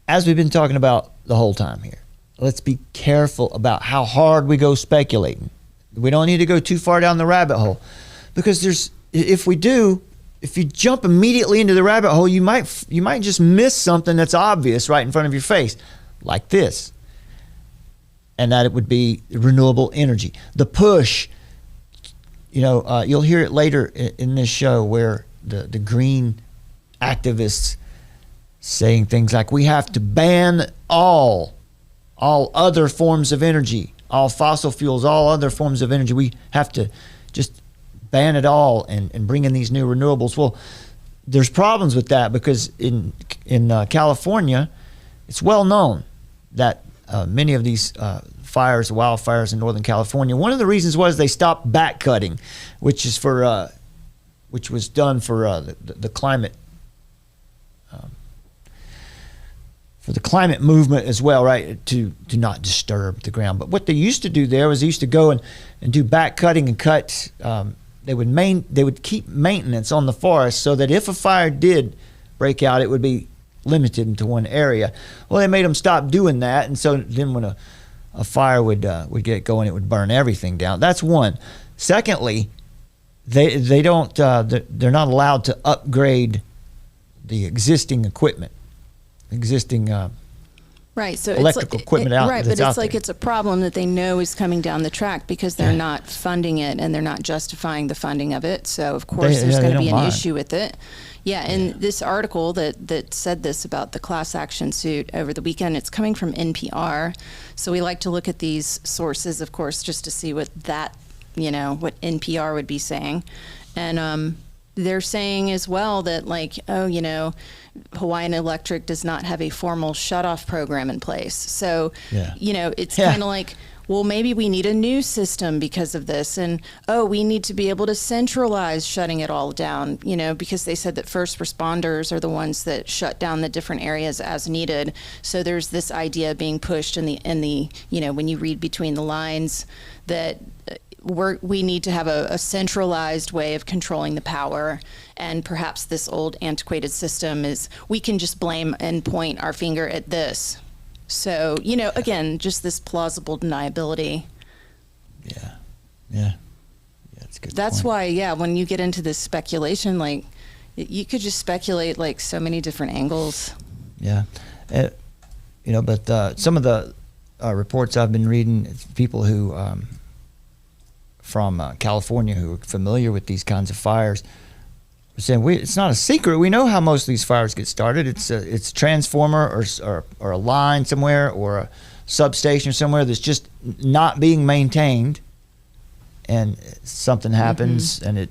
as we've been talking about the whole time here, let's be careful about how hard we go speculating. We don't need to go too far down the rabbit hole, because if you jump immediately into the rabbit hole, you might just miss something that's obvious right in front of your face, like this. And that it would be renewable energy. The push, you know, you'll hear it later in this show where the green activists saying things like, we have to ban all other forms of energy, all fossil fuels, all other forms of energy. We have to just ban it all and bring in these new renewables. Well, there's problems with that, because in California, it's well known that many of these wildfires in Northern California, one of the reasons was they stopped back cutting, which was done for the climate. For the climate movement as well, right, to not disturb the ground. But what they used to do there was they used to go and do back cutting and cut. They would keep maintenance on the forest so that if a fire did break out, it would be limited into one area. Well, they made them stop doing that, and so then when a fire would get going, it would burn everything down. That's one. Secondly, they're not allowed to upgrade the existing equipment. Right, so electrical equipment out. Right, but it's like it's a problem that they know is coming down the track because they're not funding it and they're not justifying the funding of it. So of course there's going to be an issue with it. Yeah, and this article that said this about the class action suit over the weekend, it's coming from NPR. So we like to look at these sources, of course, just to see what what NPR would be saying, and they're saying as well that, like, Hawaiian Electric does not have a formal shutoff program in place. So, it's kind of like, well, maybe we need a new system because of this. And, we need to be able to centralize shutting it all down, because they said that first responders are the ones that shut down the different areas as needed. So there's this idea being pushed in the when you read between the lines that we need to have a centralized way of controlling the power, and perhaps this old antiquated system is we can just blame and point our finger at this. So, again, just this plausible deniability. Yeah, that's good. That's why, when you get into this speculation, like, you could just speculate like so many different angles. Yeah, but some of the reports I've been reading, it's people who from California who are familiar with these kinds of fires saying it's not a secret. We know how most of these fires get started. It's a transformer or a line somewhere or a substation somewhere that's just not being maintained, and something happens and it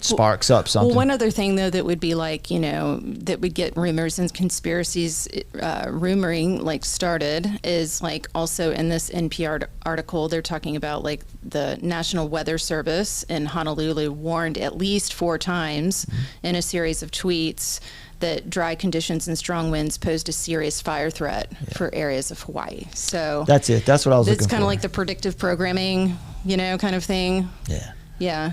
sparks up something. Well, one other thing, though, that would be like, that would get rumors and conspiracies rumoring started is also in this NPR article, they're talking about the National Weather Service in Honolulu warned at least 4 times in a series of tweets that dry conditions and strong winds posed a serious fire threat for areas of Hawaii. So that's it. That's what I was looking for. It's kind of like the predictive programming, kind of thing. Yeah. Yeah.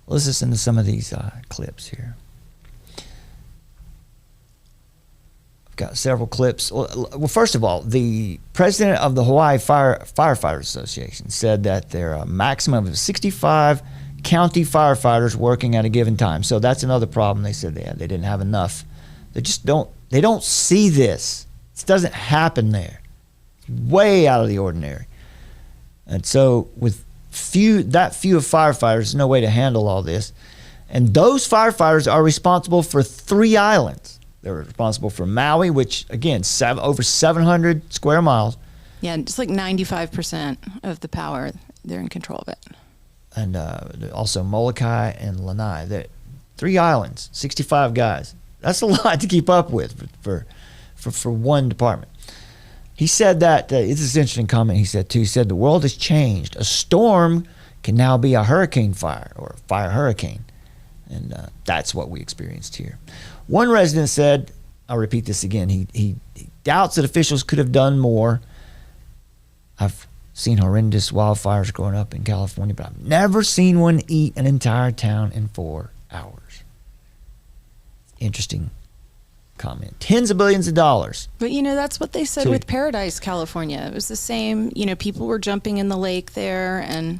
Let's listen to some of these clips here. I've got several clips. Well, first of all, the president of the Hawaii Firefighters Association said that there are a maximum of 65 county firefighters working at a given time. So that's another problem. They said they didn't have enough. They just don't see this. This doesn't happen there. It's way out of the ordinary. And so with few of firefighters, there's no way to handle all this. And those firefighters are responsible for 3 islands. They're responsible for Maui, which again, over 700 square miles. Yeah, just 95% of the power, they're in control of it. And also Molokai and Lanai. They're 3 islands, 65 guys. That's a lot to keep up with for one department. He said that, it's an interesting comment he said too. He said the world has changed. A storm can now be a hurricane fire or a fire hurricane. And that's what we experienced here. One resident said, I'll repeat this again, he doubts that officials could have done more. I've seen horrendous wildfires growing up in California, but I've never seen one eat an entire town in 4 hours. Interesting comment. Tens of billions of dollars. But that's what they said with Paradise, California. It was the same. People were jumping in the lake there, and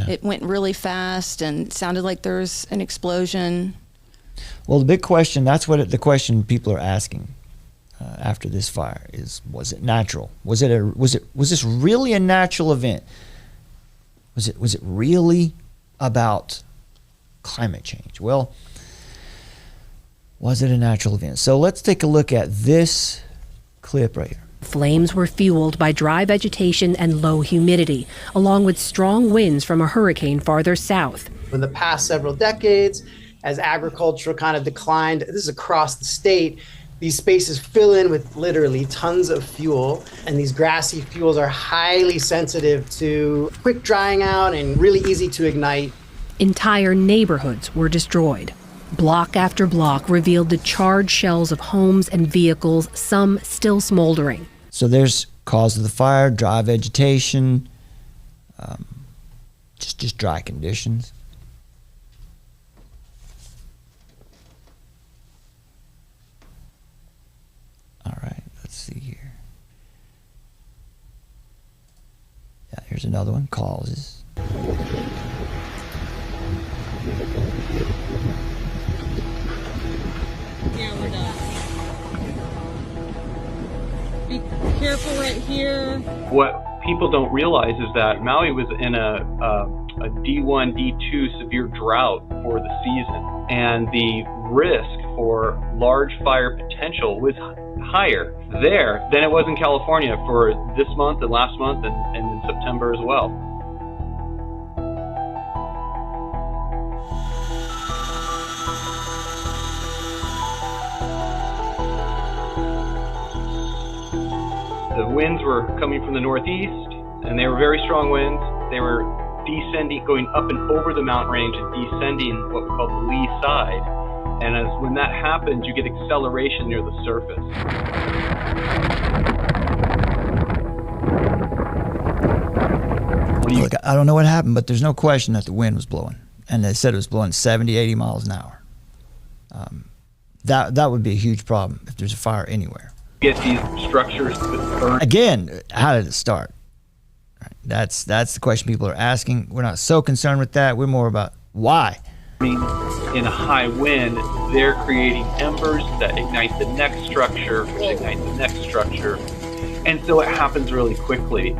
it went really fast, and it sounded like there was an explosion. Well, the big question, that's what the question people are asking after this fire is: was it natural? Was this really a natural event? Was it really about climate change? Well, was it a natural event? So let's take a look at this clip right here. Flames were fueled by dry vegetation and low humidity, along with strong winds from a hurricane farther south. In the past several decades, as agriculture kind of declined, this is across the state, these spaces fill in with literally tons of fuel, and these grassy fuels are highly sensitive to quick drying out and really easy to ignite. Entire neighborhoods were destroyed. Block after block revealed the charred shells of homes and vehicles, some still smoldering. So there's cause of the fire: dry vegetation, just dry conditions. All right, let's see here. Yeah, here's another one, causes. Yeah, we're done. Be careful right here. What people don't realize is that Maui was in a D1, D2 severe drought for the season, and the risk for large fire potential was higher there than it was in California for this month and last month and in September as well. The winds were coming from the northeast, and they were very strong winds. They were descending, going up and over the mountain range and descending what we call the lee side. And when that happens, you get acceleration near the surface. Look, I don't know what happened, but there's no question that the wind was blowing. And they said it was blowing 70, 80 miles an hour. That would be a huge problem if there's a fire anywhere. Get these structures burned. Again, how did it start? Right. That's the question people are asking. We're not so concerned with that. We're more about why. In a high wind, they're creating embers that ignite the next structure, which ignite the next structure. And so it happens really quickly.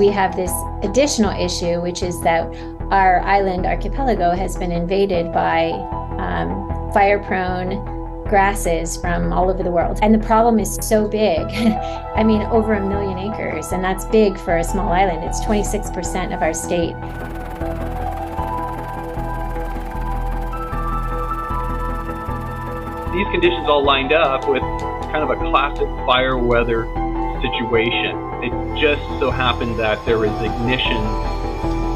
we have this additional issue, which is that our island archipelago has been invaded by fire-prone grasses from all over the world. And the problem is so big. I mean, over 1 million acres, and that's big for a small island. It's 26% of our state. These conditions all lined up with kind of a classic fire weather situation. It just so happened that there was ignition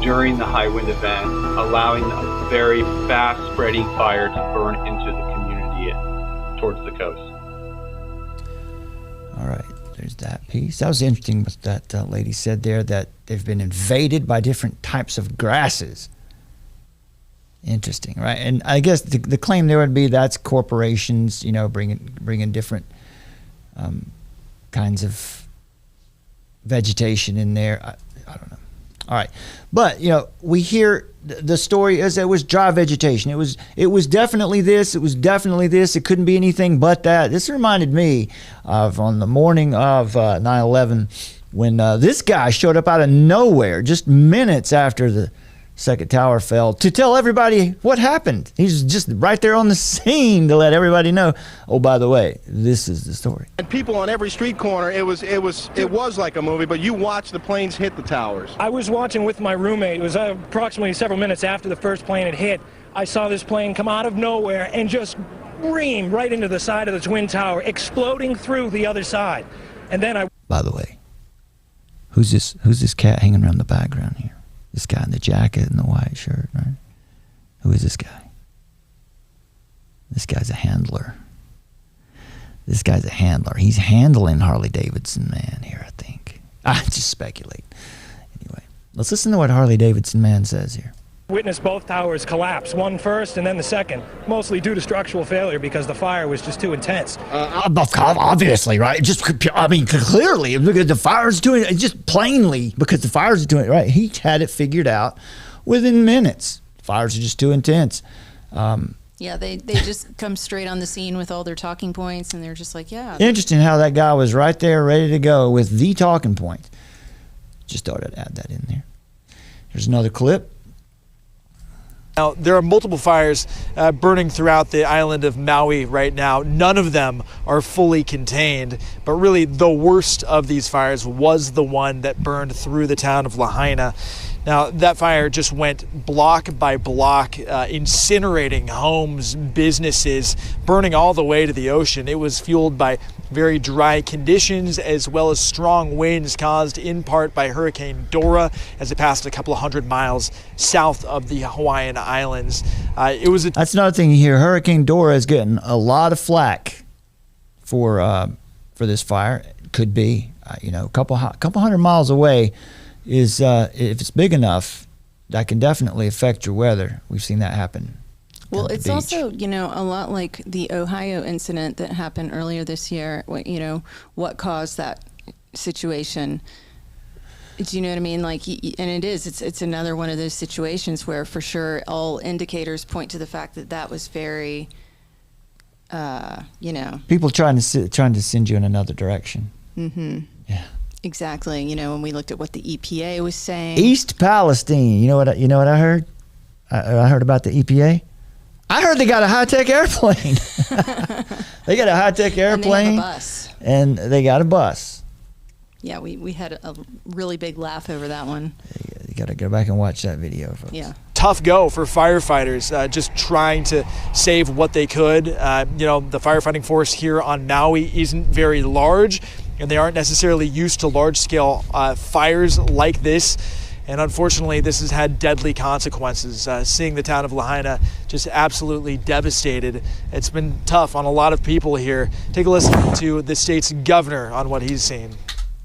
during the high wind event, allowing a very fast spreading fire to burn into the community towards the coast. All right, there's that piece. That was interesting what that lady said there, that they've been invaded by different types of grasses. Interesting, right? And I guess the claim there would be that's corporations, you know, bringing different kinds of vegetation in there. I don't know. All right, but you know, we hear the story is it was dry vegetation. It was definitely this. It was definitely this. It couldn't be anything but that. This reminded me of on the morning of 9/11 when this guy showed up out of nowhere just minutes after the second tower fell to tell everybody what happened. He's just right there on the scene to let everybody know, oh, by the way, this is the story. And people on every street corner, it was like a movie, but you watched the planes hit the towers. I was watching with my roommate. It was approximately several minutes after the first plane had hit. I saw this plane come out of nowhere and just ream right into the side of the Twin Tower, exploding through the other side. And then By the way, who's this cat hanging around the background here? This guy in the jacket and the white shirt, right? Who is this guy? This guy's a handler. This guy's a handler. He's handling Harley Davidson Man here, I think. I just speculate. Anyway, let's listen to what Harley Davidson Man says here. witnessed both towers collapse, one first and then the second, mostly due to structural failure because the fire was just too intense. Obviously, right? Clearly, because the fire's doing it, just plainly, because the fire's doing it, right? He had it figured out within minutes. Fires are just too intense. Yeah, they just come straight on the scene with all their talking points, and they're just like, yeah. Interesting how that guy was right there ready to go with the talking point. Just thought I'd add that in there. Here's another clip. Now, there are multiple fires burning throughout the island of Maui right now. None of them are fully contained, but really the worst of these fires was the one that burned through the town of Lahaina. Now, that fire just went block by block, incinerating homes, businesses, burning all the way to the ocean. It was fueled by very dry conditions as well as strong winds caused in part by Hurricane Dora as it passed a couple of 100 miles south of the Hawaiian Islands. That's another thing you hear. Hurricane Dora is getting a lot of flack for this fire. It could be, a couple 100 miles away. Is if it's big enough, that can definitely affect your weather. We've seen that happen. Well, it's also, a lot like the Ohio incident that happened earlier this year. What caused that situation? Do you know what I mean? And it's another one of those situations where, for sure, all indicators point to the fact that was very, people trying to send you in another direction. Mm-hmm. Yeah. Exactly. When we looked at what the EPA was saying. East Palestine. You know what I heard? I heard about the EPA. I heard they got a high-tech airplane. They got a high-tech airplane. And they have a bus. And they got a bus. Yeah, we had a really big laugh over that one. You got to go back and watch that video, folks. Yeah. Tough go for firefighters, just trying to save what they could. The firefighting force here on Maui isn't very large, and they aren't necessarily used to large-scale fires like this. And unfortunately, this has had deadly consequences. Seeing the town of Lahaina just absolutely devastated. It's been tough on a lot of people here. Take a listen to the state's governor on what he's seen.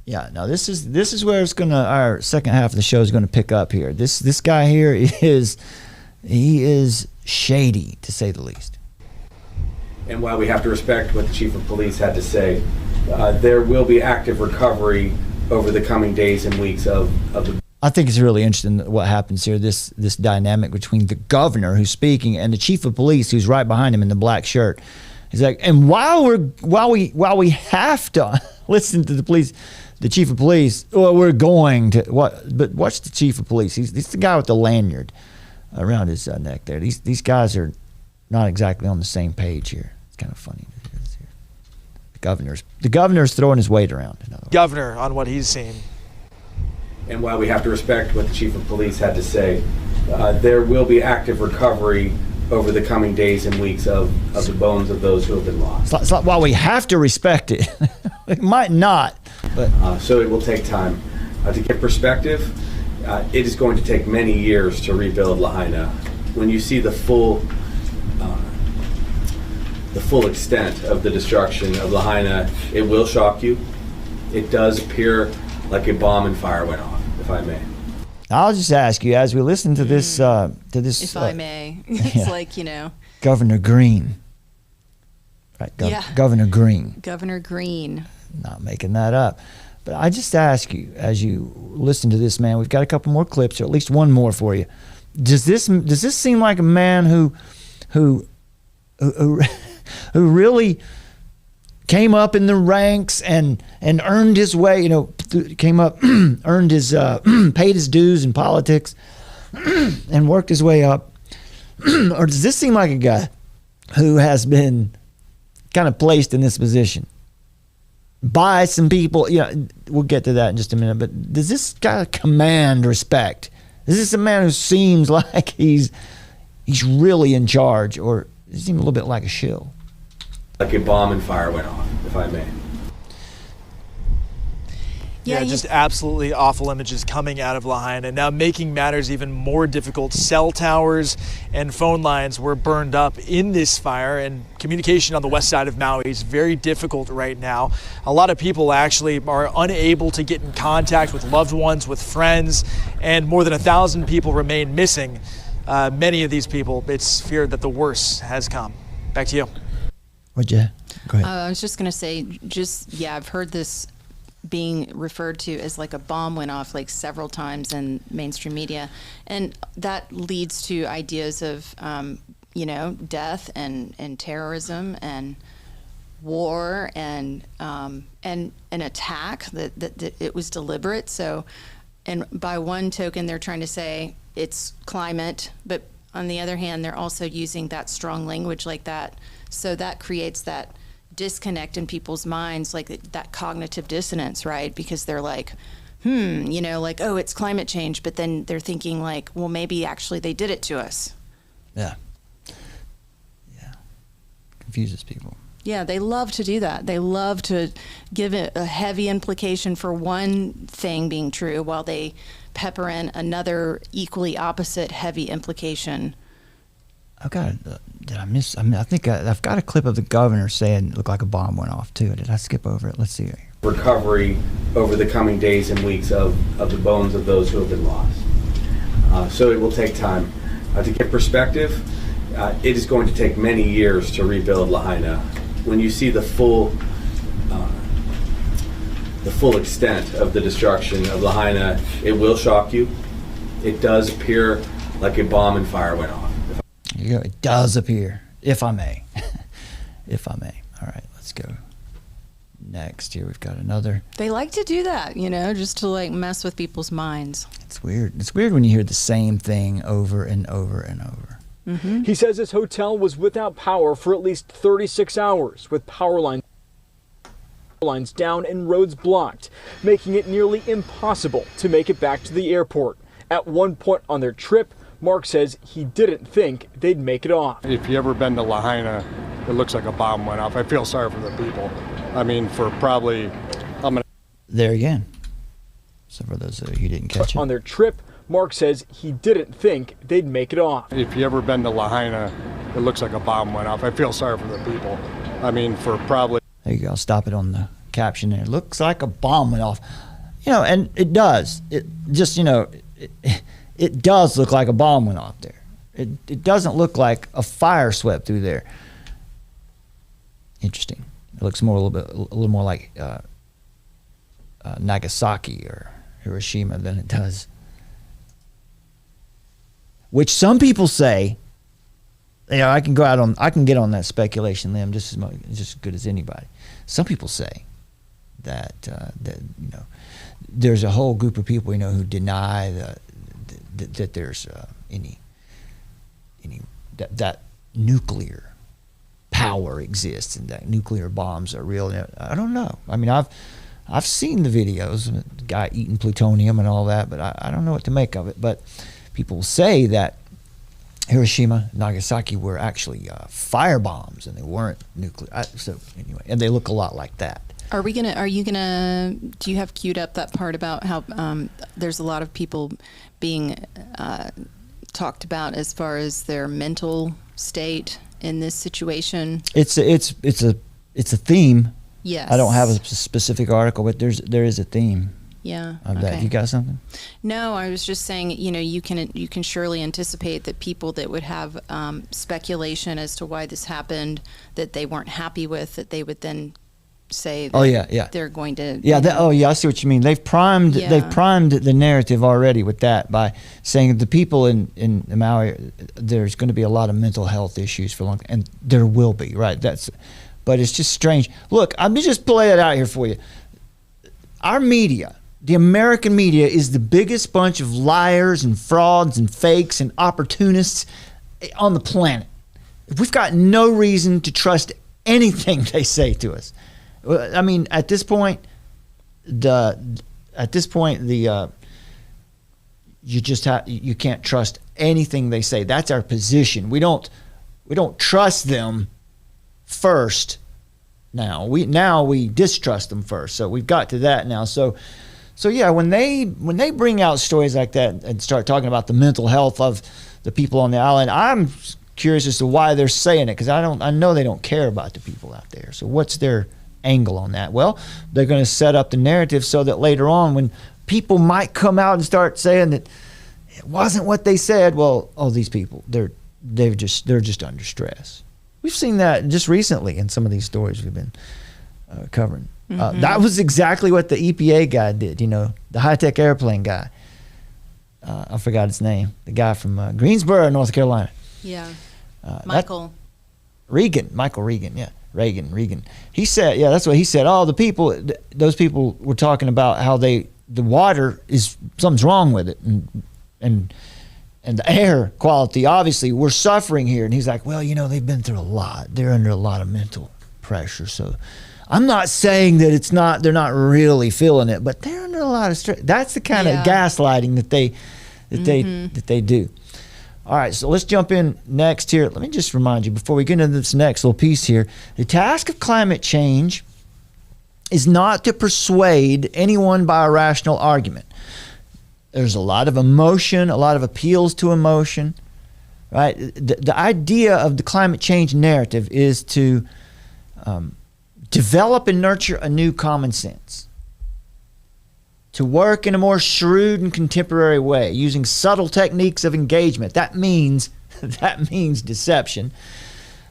Yeah, now this is where our second half of the show is gonna pick up here. This guy here is shady, to say the least. And while we have to respect what the chief of police had to say, there will be active recovery over the coming days and weeks of the. I think it's really interesting what happens here. This dynamic between the governor who's speaking and the chief of police who's right behind him in the black shirt. He's like, and while we have to listen to the police, the chief of police, well, we're going to what? But watch the chief of police. He's the guy with the lanyard around his neck there. These guys are not exactly on the same page here. It's kind of funny. The governor's throwing his weight around. Governor on what he's seen. And while we have to respect what the chief of police had to say, there will be active recovery over the coming days and weeks of the bones of those who have been lost. It's like, while we have to respect it, it might not. But so it will take time. To give perspective, it is going to take many years to rebuild Lahaina. When you see the full extent of the destruction of Lahaina, it will shock you. It does appear like a bomb and fire went off, if I may. I'll just ask you, as we listen to this, if I may, it's like, Governor Green, right? Governor Green. Governor Green. Not making that up, but I just ask you, as you listen to this man, we've got a couple more clips, or at least one more for you. Does this seem like a man who really came up in the ranks and earned his way, came up, earned his, paid his dues in politics and worked his way up? Or does this seem like a guy who has been kind of placed in this position by some people? We'll get to that in just a minute, but does this guy command respect? Is this a man who seems like he's really in charge, or does he seem a little bit like a shill? Like a bomb and fire went off, if I may. Yeah, just absolutely awful images coming out of Lahaina. Now, making matters even more difficult, cell towers and phone lines were burned up in this fire, and communication on the west side of Maui is very difficult right now. A lot of people actually are unable to get in contact with loved ones, with friends, and more than 1,000 people remain missing. Many of these people, it's feared that the worst has come. Back to you. Go ahead. I was just going to say, I've heard this being referred to as like a bomb went off like several times in mainstream media. And that leads to ideas of, death and terrorism and war and an attack that it was deliberate. So, and by one token, they're trying to say it's climate, but on the other hand, they're also using that strong language like that. So that creates that disconnect in people's minds, like that cognitive dissonance, right? Because they're like, oh, it's climate change, but then they're thinking like, well, maybe actually they did it to us. Yeah. Confuses people. Yeah, they love to do that. They love to give it a heavy implication for one thing being true while they pepper in another equally opposite heavy implication. Did I miss? I think I've got a clip of the governor saying it looked like a bomb went off too. Did I skip over it? Let's see. Recovery over the coming days and weeks of the bones of those who have been lost. So it will take time. To give perspective, it is going to take many years to rebuild Lahaina. When you see the full extent of the destruction of Lahaina, it will shock you. It does appear like a bomb and fire went off. It does appear, if I may. If I may. All right, let's go next. Here we've got another. They like to do that, just to like mess with people's minds. It's weird. It's weird when you hear the same thing over and over and over. Mm-hmm. He says his hotel was without power for at least 36 hours, with power lines down and roads blocked, making it nearly impossible to make it back to the airport. At one point on their trip, Mark says he didn't think they'd make it off. If you ever been to Lahaina, it looks like a bomb went off. I feel sorry for the people. I mean, there again. So for those of you who didn't catch it. On their trip, Mark says he didn't think they'd make it off. If you ever been to Lahaina, it looks like a bomb went off. I feel sorry for the people. I mean, There you go. I'll stop it on the caption there. It looks like a bomb went off. And it does. It just, it does look like a bomb went off there. It doesn't look like a fire swept through there. Interesting. It looks a little more like Nagasaki or Hiroshima than it does. Which some people say, I can get on that speculation limb just as good as anybody. Some people say that there's a whole group of people who deny that there's that nuclear power exists and that nuclear bombs are real. I don't know. I mean, I've seen the videos of the guy eating plutonium and all that, but I don't know what to make of it. But people say that Hiroshima, Nagasaki were actually fire bombs and they weren't nuclear. So anyway, and they look a lot like that. Do you have queued up that part about how there's a lot of people being talked about as far as their mental state in this situation? It's a theme. Yes. I don't have a specific article, but there is a theme. Yeah. Of that. You got something? No, I was just saying, you can surely anticipate that people that would have speculation as to why this happened, that they weren't happy with, that they would then say that they're going to I see what you mean. They've primed the narrative already with that by saying the people in Maui, there's going to be a lot of mental health issues for long, and there will be, right? But it's just strange. Look, I'm just play it out here for you. Our media, the American media, is the biggest bunch of liars and frauds and fakes and opportunists on the planet. We've got no reason to trust anything they say to us. I mean, at this point, you can't trust anything they say. That's our position. We don't trust them first. Now we distrust them first. So we've got to that now. So yeah, when they bring out stories like that and start talking about the mental health of the people on the island, I'm curious as to why they're saying it, because I know they don't care about the people out there. So what's their angle on that? Well, they're going to set up the narrative so that later on, when people might come out and start saying that it wasn't what they said, well, these people, they're just under stress. We've seen that just recently in some of these stories we've been covering. That was exactly what the EPA guy did, the high-tech airplane guy. I forgot his name. The guy from Greensboro, North Carolina. Yeah. Michael Regan, yeah. Regan. He said, that's what he said. Those people were talking about how the water something's wrong with it. And the air quality, obviously, we're suffering here. And he's like, well, they've been through a lot. They're under a lot of mental pressure. So I'm not saying that they're not really feeling it, but they're under a lot of stress. That's the kind of gaslighting that they do. All right, so let's jump in next here. Let me just remind you, before we get into this next little piece here, the task of climate change is not to persuade anyone by a rational argument. There's a lot of emotion, a lot of appeals to emotion, right? The idea of the climate change narrative is to develop and nurture a new common sense, to work in a more shrewd and contemporary way, using subtle techniques of engagement. That means deception.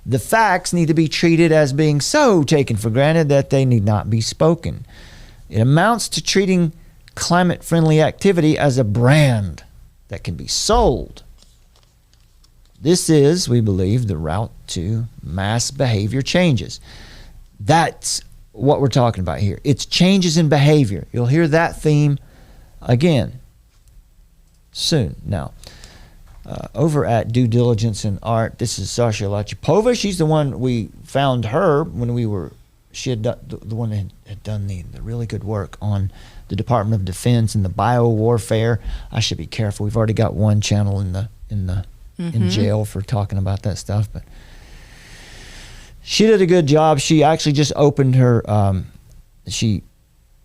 The facts need to be treated as being so taken for granted that they need not be spoken. It amounts to treating climate-friendly activity as a brand that can be sold. This is, we believe, the route to mass behavior changes. That's what we're talking about here. It's changes in behavior. You'll hear that theme again soon. Now, over at Due Diligence and Art, this is Sasha Lachipova. She's the one we found her when she had done, the one that had done the really good work on the Department of Defense and the biowarfare. I should be careful. We've already got one channel in jail for talking about that stuff, but she did a good job. She actually just opened her. She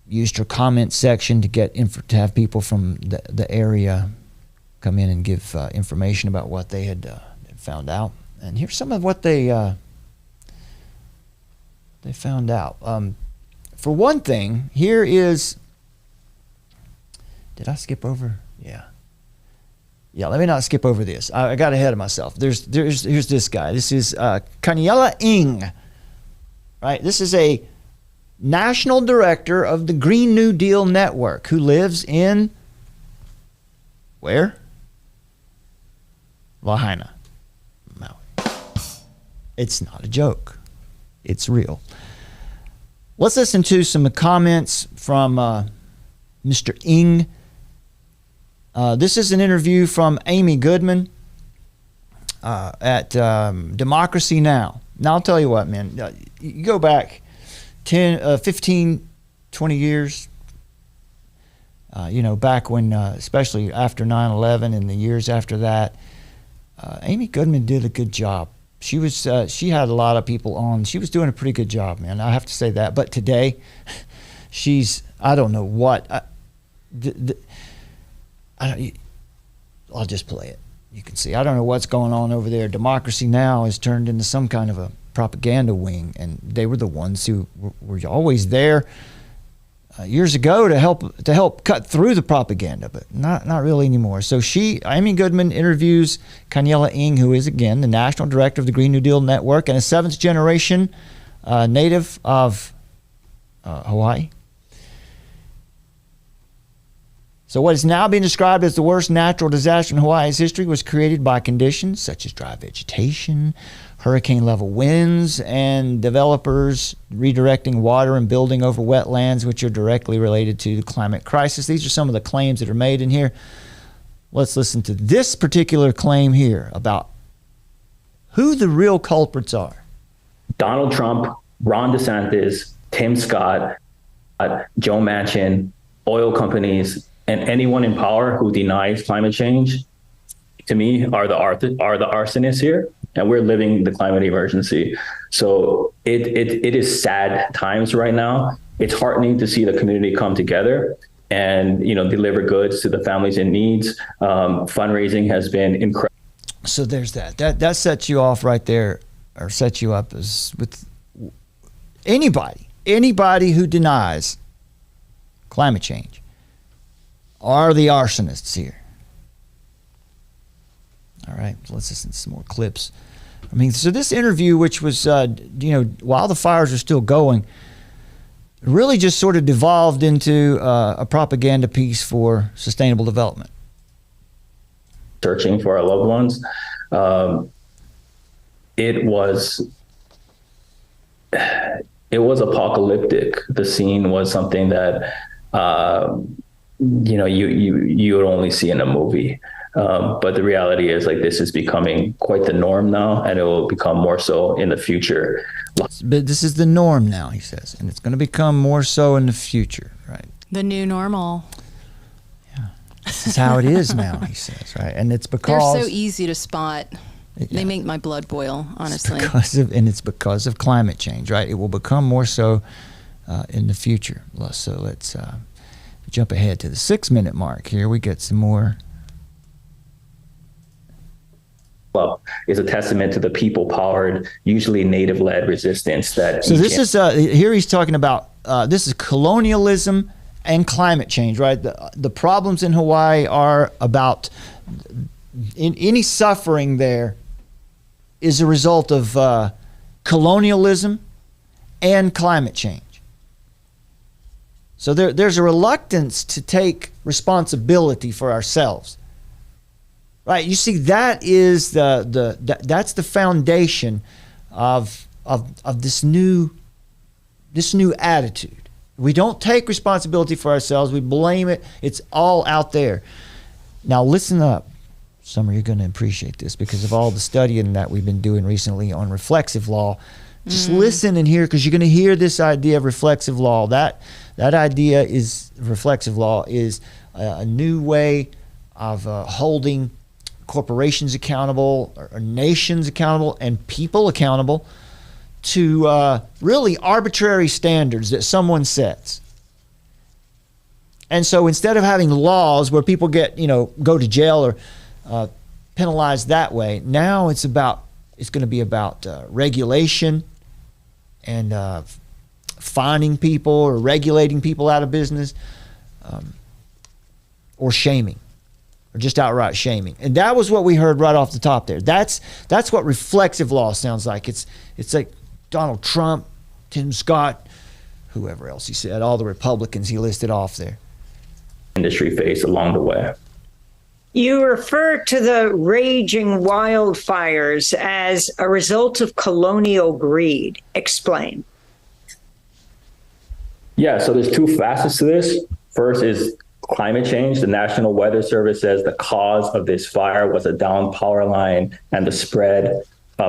used her comment section to have people from the area come in and give information about what they had found out. And here's some of what they found out. For one thing, here is. Did I skip over? Yeah. Let me not skip over this. I got ahead of myself. Here's this guy. This is Kaniela Ng. Right? This is a national director of the Green New Deal Network who lives in where? Lahaina, Maui. It's not a joke. It's real. Let's listen to some comments from Mr. Ng. This is an interview from Amy Goodman at Democracy Now! Now, I'll tell you what, man. You go back 10, 15, 20 years, back when, especially after 9/11 and the years after that, Amy Goodman did a good job. She had a lot of people on. She was doing a pretty good job, man. I have to say that. But today, I don't know what. I'll just play it. You can see. I don't know what's going on over there. Democracy Now! Has turned into some kind of a propaganda wing, and they were the ones who were always there years ago to help cut through the propaganda, but not really anymore. So Amy Goodman interviews Kanyela Ng, who is again the national director of the Green New Deal Network and a 7th generation native of Hawaii. So what is now being described as the worst natural disaster in Hawaii's history was created by conditions such as dry vegetation, hurricane-level winds, and developers redirecting water and building over wetlands, which are directly related to the climate crisis. These are some of the claims that are made in here. Let's listen to this particular claim here about who the real culprits are. Donald Trump, Ron DeSantis, Tim Scott, Joe Manchin, oil companies, and anyone in power who denies climate change, to me, are the arsonists here, and we're living the climate emergency. So it is sad times right now. It's heartening to see the community come together and deliver goods to the families in needs. Fundraising has been incredible. So there's that. That sets you off right there, or sets you up as with anybody who denies climate change are the arsonists here. All right, let's listen to some more clips. So this interview, which was, while the fires are still going, really just sort of devolved into a propaganda piece for sustainable development. Searching for our loved ones. It was apocalyptic. The scene was something that, you would only see in a movie. But the reality is, this is becoming quite the norm now, and it will become more so in the future. But this is the norm now, he says, and it's going to become more so in the future, right? The new normal. Yeah, this is how it is now, he says, right? And it's because they're so easy to spot. Yeah. They make my blood boil, honestly. It's because of climate change, right? It will become more so in the future. So let's jump ahead to the 6-minute mark here. We get some more. Well, is a testament to the people-powered, usually native-led resistance that. So this is here he's talking about. This is colonialism and climate change, right? The problems in Hawaii are about any suffering there is a result of colonialism and climate change. So there's a reluctance to take responsibility for ourselves. Right, you see, that is that's the foundation of this new attitude. We don't take responsibility for ourselves. We blame it. It's all out there. Now listen up. Some of you are going to appreciate this because of all the studying that we've been doing recently on reflexive law. Just listen and hear, because you're going to hear this idea of reflexive law. That idea is reflexive law is a new way of holding corporations accountable, or nations accountable, and people accountable to really arbitrary standards that someone sets. And so instead of having laws where people get, go to jail or penalized that way, now it's going to be about regulation and fining people or regulating people out of business, or shaming. Or just outright shaming. And that was what we heard right off the top there. That's what reflexive law sounds like. It's like Donald Trump, Tim Scott, whoever else he said, all the Republicans he listed off there. Industry face along the way. You refer to the raging wildfires as a result of colonial greed. Explain. Yeah, so there's two facets to this. First is climate change. The National Weather Service says the cause of this fire was a downed power line and the spread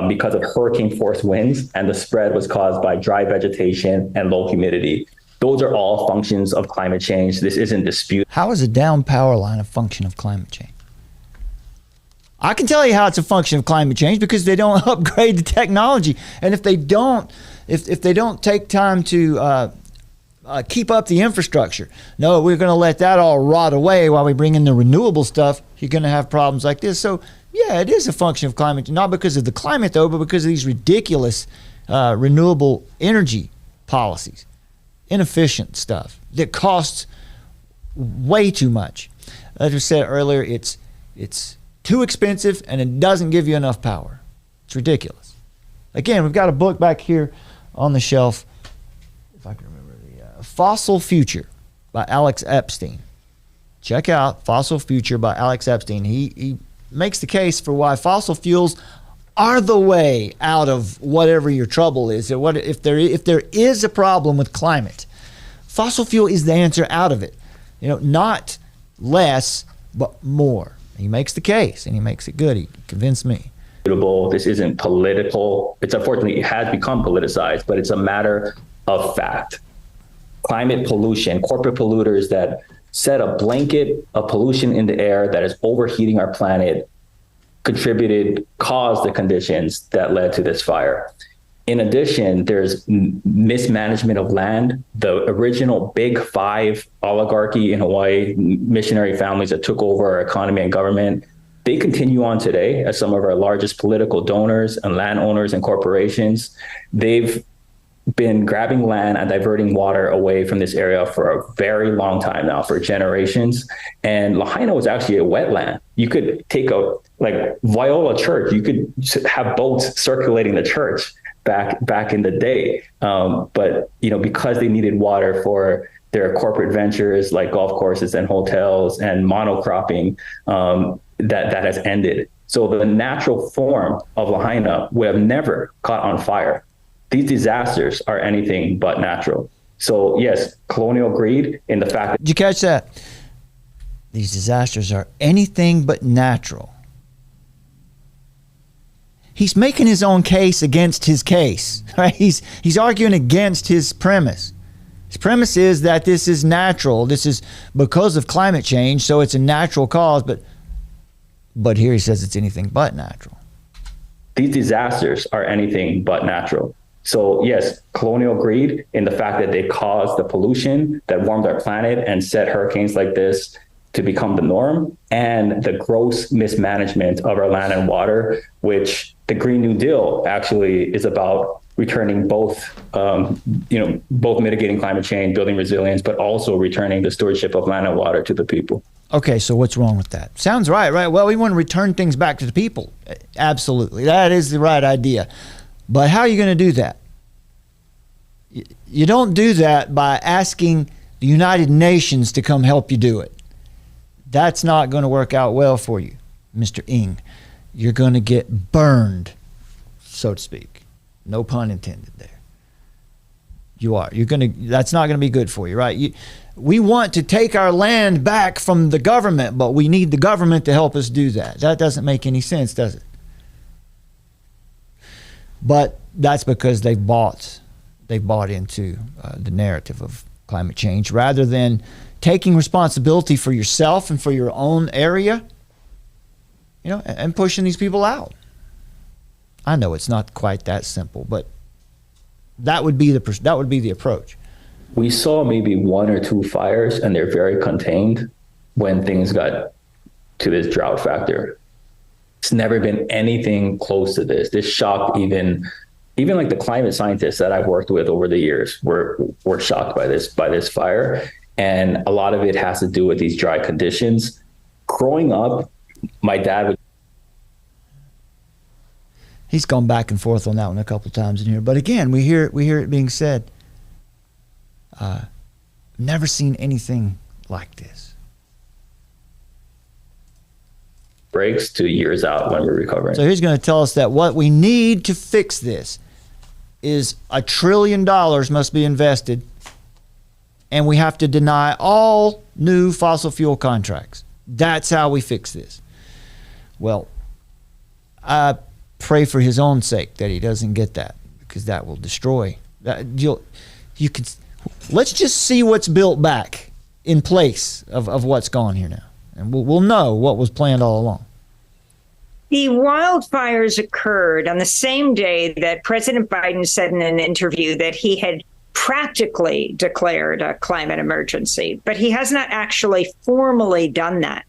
because of hurricane force winds, and the spread was caused by dry vegetation and low humidity. Those are all functions of climate change. This isn't disputed. How is a down power line a function of climate change? I can tell you how it's a function of climate change, because they don't upgrade the technology. And if they don't, if they don't take time to keep up the infrastructure, no, we're going to let that all rot away while we bring in the renewable stuff, you're going to have problems like this. So yeah, it is a function of climate, not because of the climate though, but because of these ridiculous renewable energy policies, inefficient stuff that costs way too much. As I said earlier, it's too expensive and it doesn't give you enough power. It's ridiculous. Again, we've got a book back here on the shelf, if I can remember, the Fossil Future by Alex Epstein. Check out Fossil Future by Alex Epstein. He makes the case for why fossil fuels are the way out of whatever your trouble is. If there is a problem with climate, fossil fuel is the answer out of it. You know, not less, but more. He makes the case, and he makes it good. He convinced me. This isn't political. It's unfortunately, it has become politicized, but it's a matter of fact. Climate pollution, corporate polluters that set a blanket of pollution in the air that is overheating our planet, caused the conditions that led to this fire. In addition, there's mismanagement of land. The original big five oligarchy in Hawaii, missionary families that took over our economy and government, they continue on today as some of our largest political donors and landowners and corporations. They've been grabbing land and diverting water away from this area for a very long time now, for generations. And Lahaina was actually a wetland. You could take like Viola Church, you could have boats circulating the church back in the day. But, you know, because they needed water for their corporate ventures like golf courses and hotels and monocropping, that has ended. So the natural form of Lahaina would have never caught on fire. These disasters are anything but natural. So yes, colonial greed in the fact that... Did you catch that? These disasters are anything but natural. He's making his own case against his case, right? He's arguing against his premise. His premise is that this is natural. This is because of climate change, so it's a natural cause. But here he says it's anything but natural. These disasters are anything but natural. So yes, colonial greed in the fact that they caused the pollution that warmed our planet and set hurricanes like this to become the norm, and the gross mismanagement of our land and water, which the Green New Deal actually is about returning both mitigating climate change, building resilience, but also returning the stewardship of land and water to the people. Okay, so what's wrong with that? Sounds right? Well, we want to return things back to the people. Absolutely. That is the right idea. But how are you going to do that? You don't do that by asking the United Nations to come help you do it. That's not going to work out well for you, Mr. Ng. You're going to get burned, so to speak. No pun intended there. You are. That's not going to be good for you, right? We want to take our land back from the government, but we need the government to help us do that. That doesn't make any sense, does it? But that's because they've bought into the narrative of climate change rather than taking responsibility for yourself and for your own area, you know, and pushing these people out. I know it's not quite that simple, but that would be the approach. We saw maybe one or two fires, and they're very contained when things got to this drought factor. It's never been anything close to this. This shocked even like the climate scientists that I've worked with over the years were shocked by this fire. And a lot of it has to do with these dry conditions. Growing up, my dad would... He's gone back and forth on that one a couple times in here. But again, we hear it being said, never seen anything like this. Breaks to years out when we're recovering. So he's going to tell us that what we need to fix this is $1 trillion must be invested and we have to deny all new fossil fuel contracts. That's how we fix this. Well, I pray for his own sake that he doesn't get that, because that will destroy. Let's just see what's built back in place of what's gone here now, and we'll know what was planned all along. The wildfires occurred on the same day that President Biden said in an interview that he had practically declared a climate emergency, but he has not actually formally done that.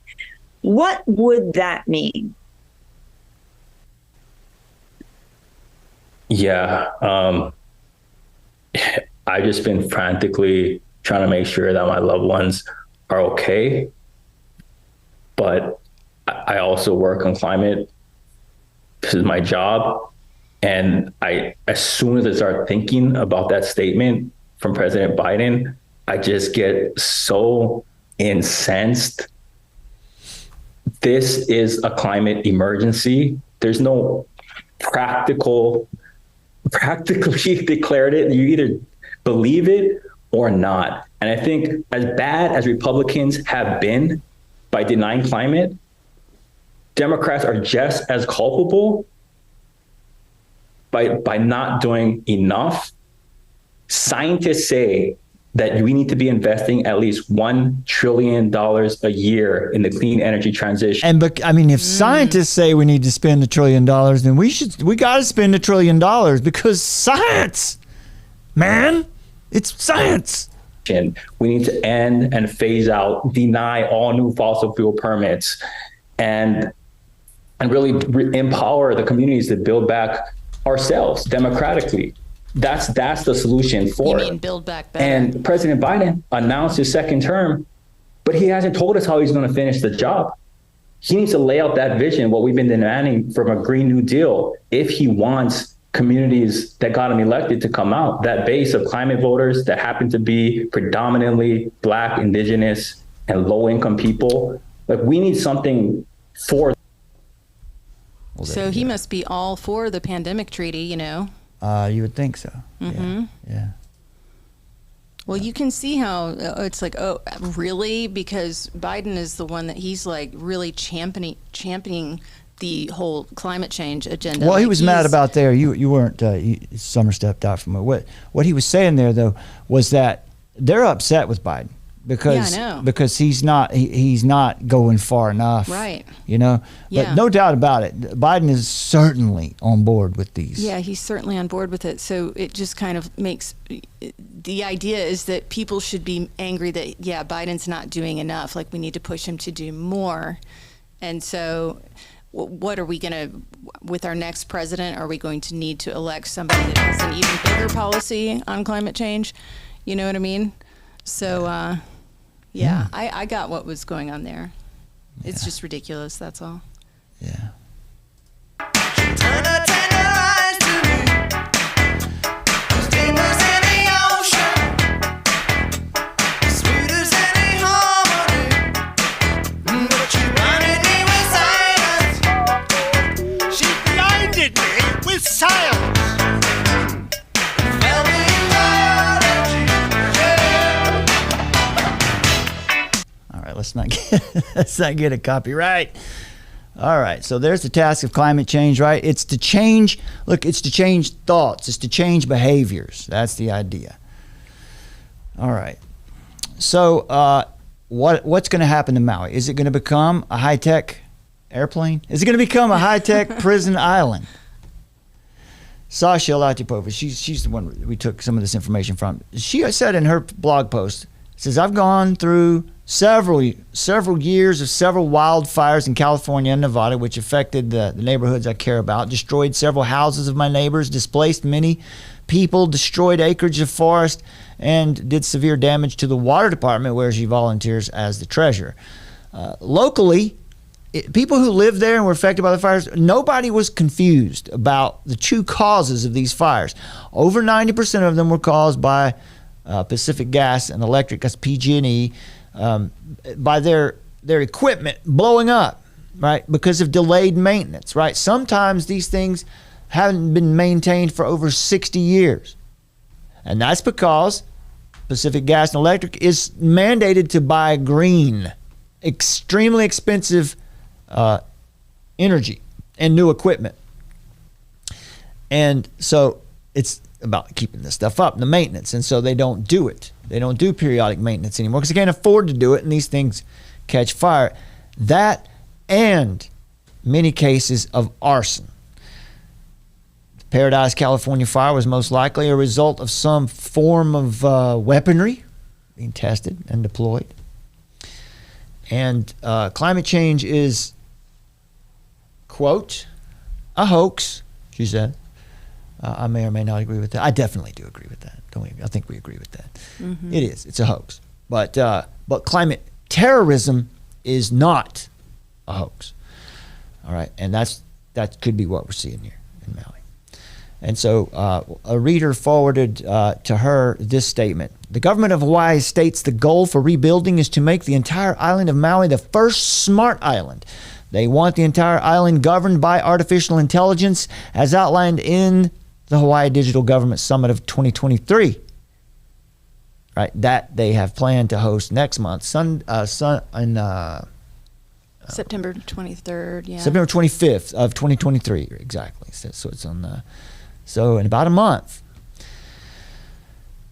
What would that mean? Yeah, I've just been frantically trying to make sure that my loved ones are okay. But I also work on climate. This is my job. And as soon as I start thinking about that statement from President Biden, I just get so incensed. This is a climate emergency. There's no practically declared it. You either believe it or not. And I think as bad as Republicans have been by denying climate, Democrats are just as culpable by not doing enough. Scientists say that we need to be investing at least $1 trillion a year in the clean energy transition. And if scientists say we need to spend $1 trillion, then we got to spend $1 trillion, because science, man, it's science. We need to end and phase out, deny all new fossil fuel permits, and really empower the communities to build back ourselves democratically. That's the solution for it. You mean build back better? And President Biden announced his second term, but he hasn't told us how he's going to finish the job. He needs to lay out that vision, what we've been demanding from a Green New Deal, if he wants communities that got him elected to come out, that base of climate voters that happen to be predominantly Black, Indigenous, and low-income people. Like, we need something for. So he must be all for the pandemic treaty, you know. You would think so. Mm-hmm. Yeah. Well, you can see how it's like, oh, really? Because Biden is the one that he's like really championing the whole climate change agenda. Well, like he was mad about there. You weren't. Summer stepped out from it. What he was saying there, though, was that they're upset with Biden because he's not going far enough. Right. You know. Yeah. But no doubt about it, Biden is certainly on board with these. Yeah, he's certainly on board with it. So it just kind of makes the idea is that people should be angry that Biden's not doing enough. Like, we need to push him to do more. And so, what are we going to, with our next president, are we going to need to elect somebody that has an even bigger policy on climate change? You know what I mean? So, I got what was going on there. It's just ridiculous, that's all. Yeah. Let's not get a copyright. All right, so there's the task of climate change, right? It's to change thoughts. It's to change behaviors. That's the idea. All right. So what's going to happen to Maui? Is it going to become a high-tech airplane? Is it going to become a high-tech prison island? Sasha Latipova, she's the one we took some of this information from. She said in her blog post, says, I've gone through several years of several wildfires in California and Nevada, which affected the neighborhoods I care about, destroyed several houses of my neighbors, displaced many people, destroyed acreage of forest, and did severe damage to the water department, where she volunteers as the treasurer. Locally, people who lived there and were affected by the fires, nobody was confused about the true causes of these fires. Over 90% of them were caused by Pacific Gas and Electric, that's PG&E, by their equipment blowing up, right, because of delayed maintenance, right? Sometimes these things haven't been maintained for over 60 years. And that's because Pacific Gas and Electric, is mandated to buy green, extremely expensive energy and new equipment. And so it's about keeping this stuff up, the maintenance. And so they don't do it. They don't do periodic maintenance anymore because they can't afford to do it, and these things catch fire. That and many cases of arson. The Paradise, California fire was most likely a result of some form of weaponry being tested and deployed. And climate change is, quote, a hoax, she said. I may or may not agree with that. I definitely do agree with that. Don't we? I think we agree with that. Mm-hmm. It is. It's a hoax. But climate terrorism is not a hoax. All right, and that could be what we're seeing here in Maui. And so a reader forwarded to her this statement. The government of Hawaii states the goal for rebuilding is to make the entire island of Maui the first smart island. They want the entire island governed by artificial intelligence as outlined in the Hawaii Digital Government Summit of 2023. Right, that they have planned to host next month, September 23rd, yeah. September 25th of 2023, exactly. So it's on so in about a month.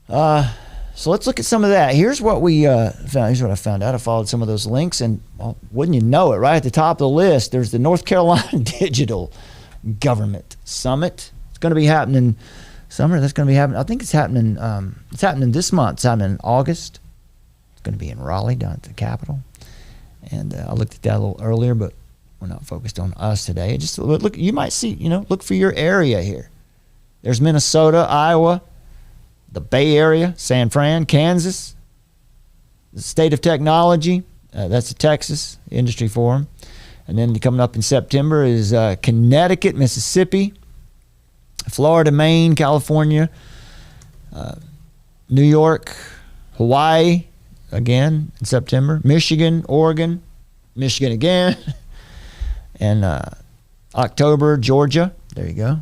So let's look at some of that. Here's what we found. Here's what I found out. I followed some of those links, and well, wouldn't you know it, right at the top of the list, there's the North Carolina Digital Government Summit. It's going to be happening summer. That's going to be happening. I think it's happening. It's happening this month. It's happening in August. It's going to be in Raleigh, down at the Capitol. And I looked at that a little earlier, but we're not focused on us today. Just look. You might see. Look for your area here. There's Minnesota, Iowa, the Bay Area, San Fran, Kansas, the State of Technology. That's the Texas Industry Forum. And then coming up in September is Connecticut, Mississippi, Florida, Maine, California, New York, Hawaii, again in September, Michigan, Oregon, Michigan again, and October, Georgia. There you go.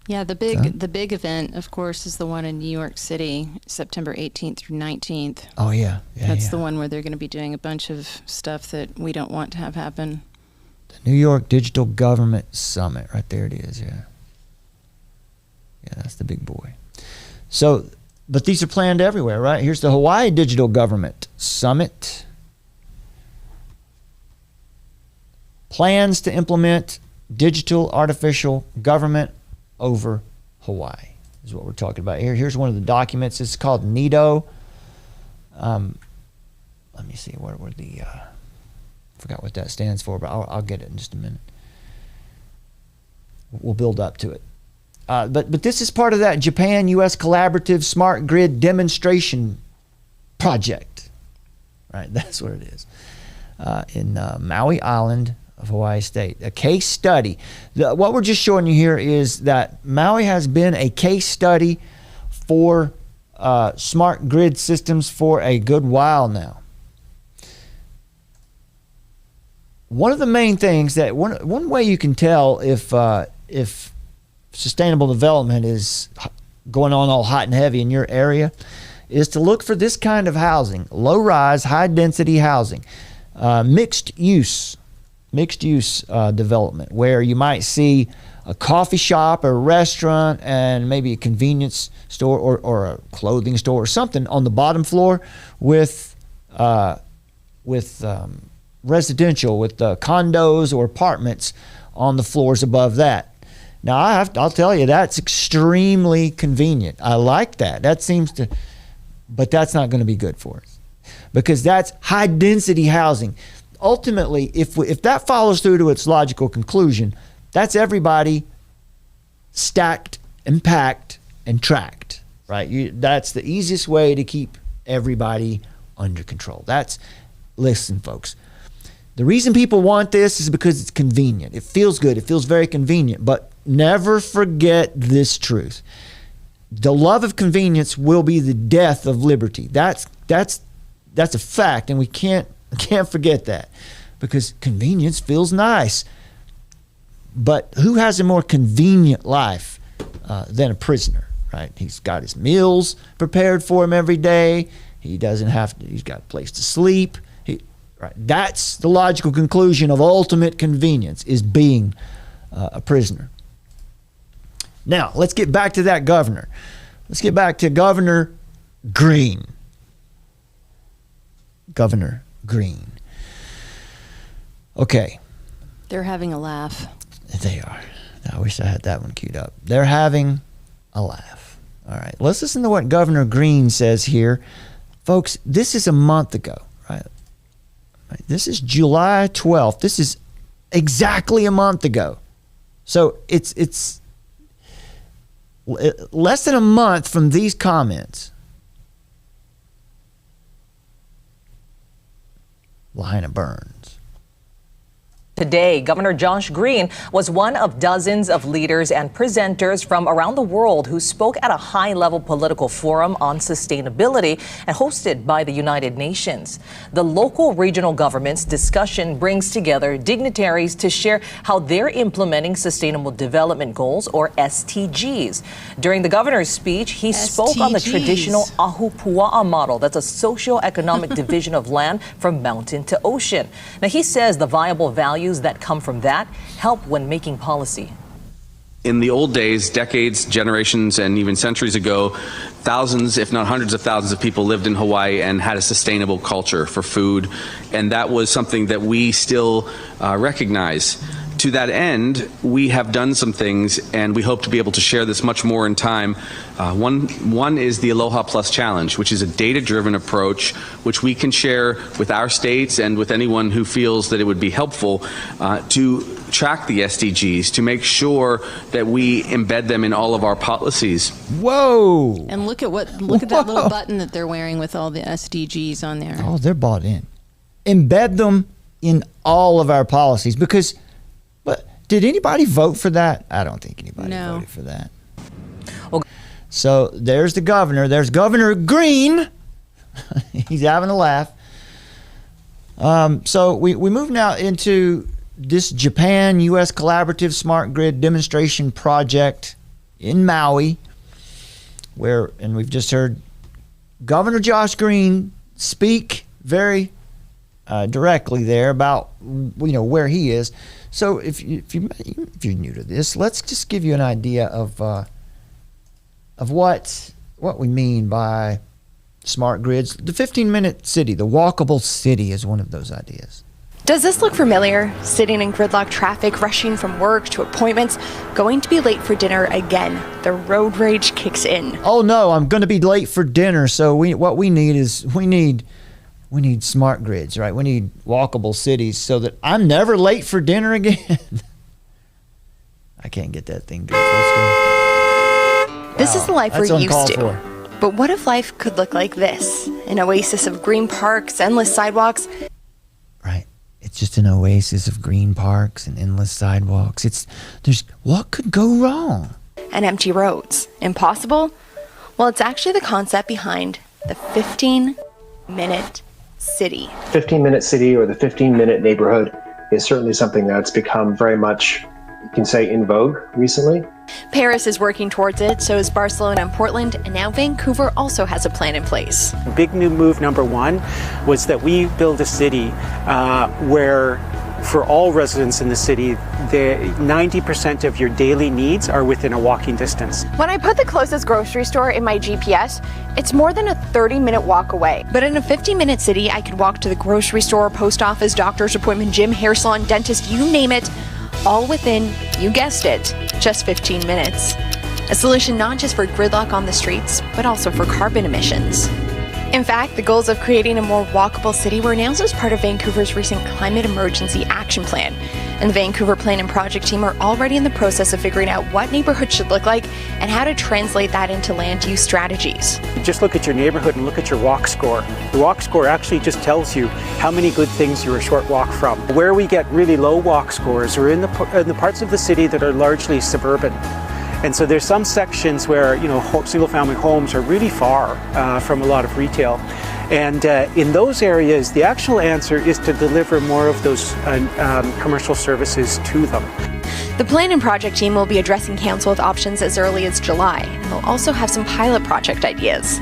Yeah, the big event, of course, is the one in New York City, September 18th through 19th. Oh, yeah. That's the one where they're going to be doing a bunch of stuff that we don't want to have happen. The New York Digital Government Summit. Right there it is, yeah. Yeah, that's the big boy. So, but these are planned everywhere, right? Here's the Hawaii Digital Government Summit. Plans to implement digital artificial government over Hawaii is what we're talking about here. Here's one of the documents. It's called NIDO. Let me see where the forgot what that stands for, but I'll get it in just a minute. We'll build up to it. But this is part of that Japan-U.S. collaborative smart grid demonstration project. Right, that's what it is. In Maui Island of Hawaii State. A case study. What we're just showing you here is that Maui has been a case study for smart grid systems for a good while now. One of the main things that one way you can tell if sustainable development is going on all hot and heavy in your area is to look for this kind of housing, low-rise, high-density housing, mixed-use development, where you might see a coffee shop or a restaurant and maybe a convenience store or a clothing store or something on the bottom floor with residential, with condos or apartments on the floors above that. Now, I'll tell you, that's extremely convenient. I like that. That seems to, but that's not going to be good for us because that's high density housing. Ultimately, if that follows through to its logical conclusion, that's everybody stacked and packed and tracked, right? That's the easiest way to keep everybody under control. Listen, folks, the reason people want this is because it's convenient. It feels good. It feels very convenient, but never forget this truth. The love of convenience will be the death of liberty. That's a fact, and we can't forget that because convenience feels nice. But who has a more convenient life than a prisoner, right? He's got his meals prepared for him every day. He doesn't have to, he's got a place to sleep. Right. That's the logical conclusion of ultimate convenience, is being a prisoner. Now, let's get back to that governor. Let's get back to Governor Green. Governor Green. Okay. They're having a laugh. They are. I wish I had that one queued up. They're having a laugh. All right. Let's listen to what Governor Green says here. Folks, this is a month ago, right? This is July 12th. This is exactly a month ago. So it's less than a month from these comments. Lahaina burns. Today, Governor Josh Green was one of dozens of leaders and presenters from around the world who spoke at a high-level political forum on sustainability and hosted by the United Nations. The local regional government's discussion brings together dignitaries to share how they're implementing Sustainable Development Goals, or SDGs. During the governor's speech, he spoke on the traditional Ahupua'a model. That's a socio-economic division of land from mountain to ocean. Now, he says the viable values that come from that help when making policy. In the old days, decades, generations, and even centuries ago, thousands, if not hundreds of thousands of people lived in Hawaii and had a sustainable culture for food. And that was something that we still recognize. To that end, we have done some things, and we hope to be able to share this much more in time. One is the Aloha Plus Challenge, which is a data-driven approach which we can share with our states and with anyone who feels that it would be helpful to track the SDGs, to make sure that we embed them in all of our policies. Whoa! And look at that little button that they're wearing with all the SDGs on there. Oh, they're bought in. Embed them in all of our policies, because did anybody vote for that? I don't think anybody voted for that. Well, so there's the governor. There's Governor Green. He's having a laugh. So we move now into this Japan-U.S. collaborative smart grid demonstration project in Maui, and we've just heard Governor Josh Green speak very directly there about where he is. So if you're new to this, let's just give you an idea of what we mean by smart grids. The 15-minute city, the walkable city, is one of those ideas. Does this look familiar? Sitting in gridlock traffic, rushing from work to appointments, going to be late for dinner again. The road rage kicks in. Oh no, I'm going to be late for dinner. So what we need smart grids, right? We need walkable cities so that I'm never late for dinner again. I can't get that thing going. This is the life we're used to. But what if life could look like this? An oasis of green parks, endless sidewalks. Right. It's just an oasis of green parks and endless sidewalks. What could go wrong? And empty roads. Impossible? Well, it's actually the concept behind the 15-minute city. 15-minute city, or the 15-minute neighborhood, is certainly something that's become very much, you can say, in vogue recently. Paris is working towards it, so is Barcelona and Portland, and now Vancouver also has a plan in place. Big new move number one was that we build a city where, for all residents in the city, 90% of your daily needs are within a walking distance. When I put the closest grocery store in my GPS, it's more than a 30-minute walk away. But in a 15-minute city, I could walk to the grocery store, post office, doctor's appointment, gym, hair salon, dentist, you name it, all within, you guessed it, just 15 minutes. A solution not just for gridlock on the streets, but also for carbon emissions. In fact, the goals of creating a more walkable city were announced as part of Vancouver's recent Climate Emergency Action Plan. And the Vancouver Plan and Project team are already in the process of figuring out what neighborhoods should look like and how to translate that into land use strategies. Just look at your neighborhood and look at your walk score. The walk score actually just tells you how many good things you're a short walk from. Where we get really low walk scores are in the parts of the city that are largely suburban. And so there's some sections where, single-family homes are really far from a lot of retail. And in those areas, the actual answer is to deliver more of those commercial services to them. The plan and project team will be addressing council with options as early as July, and they'll also have some pilot project ideas.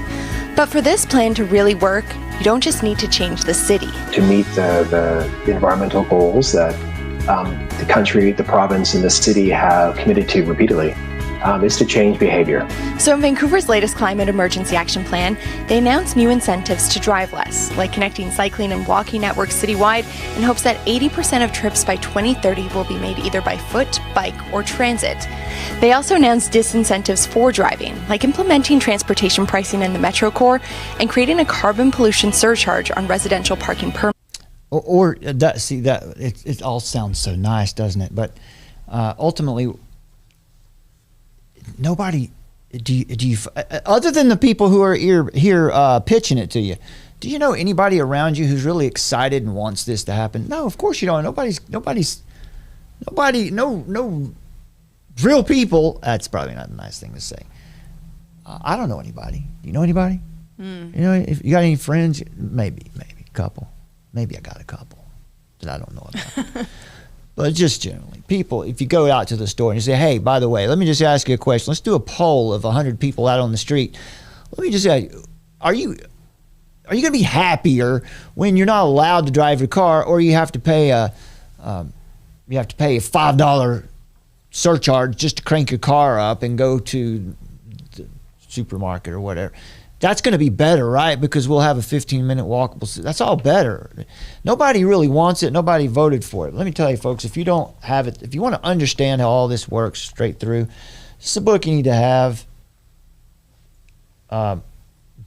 But for this plan to really work, you don't just need to change the city. To meet the environmental goals that the country, the province, and the city have committed to repeatedly, is to change behavior. So in Vancouver's latest climate emergency action plan, they announced new incentives to drive less, like connecting cycling and walking networks citywide in hopes that 80% of trips by 2030 will be made either by foot, bike, or transit. They also announced disincentives for driving, like implementing transportation pricing in the Metro Core and creating a carbon pollution surcharge on residential parking permits. It all sounds so nice, doesn't it? But ultimately, nobody, do you other than the people who are here pitching it to you, do you know anybody around you who's really excited and wants this to happen? No, of course you don't. No real people. That's probably not a nice thing to say. I don't know anybody. Do you know anybody? You know, if you got any friends, maybe a couple. Maybe I got a couple that I don't know about. But just generally, people, if you go out to the store and you say, hey, by the way, let me just ask you a question. Let's do a poll of 100 people out on the street. Let me just say, are you going to be happier when you're not allowed to drive your car, or you have to pay a $5 surcharge just to crank your car up and go to the supermarket or whatever? That's going to be better, right? Because we'll have a 15-minute walkable. That's all better. Nobody really wants it. Nobody voted for it. Let me tell you, folks, if you don't have it, if you want to understand how all this works straight through, this is a book you need to have.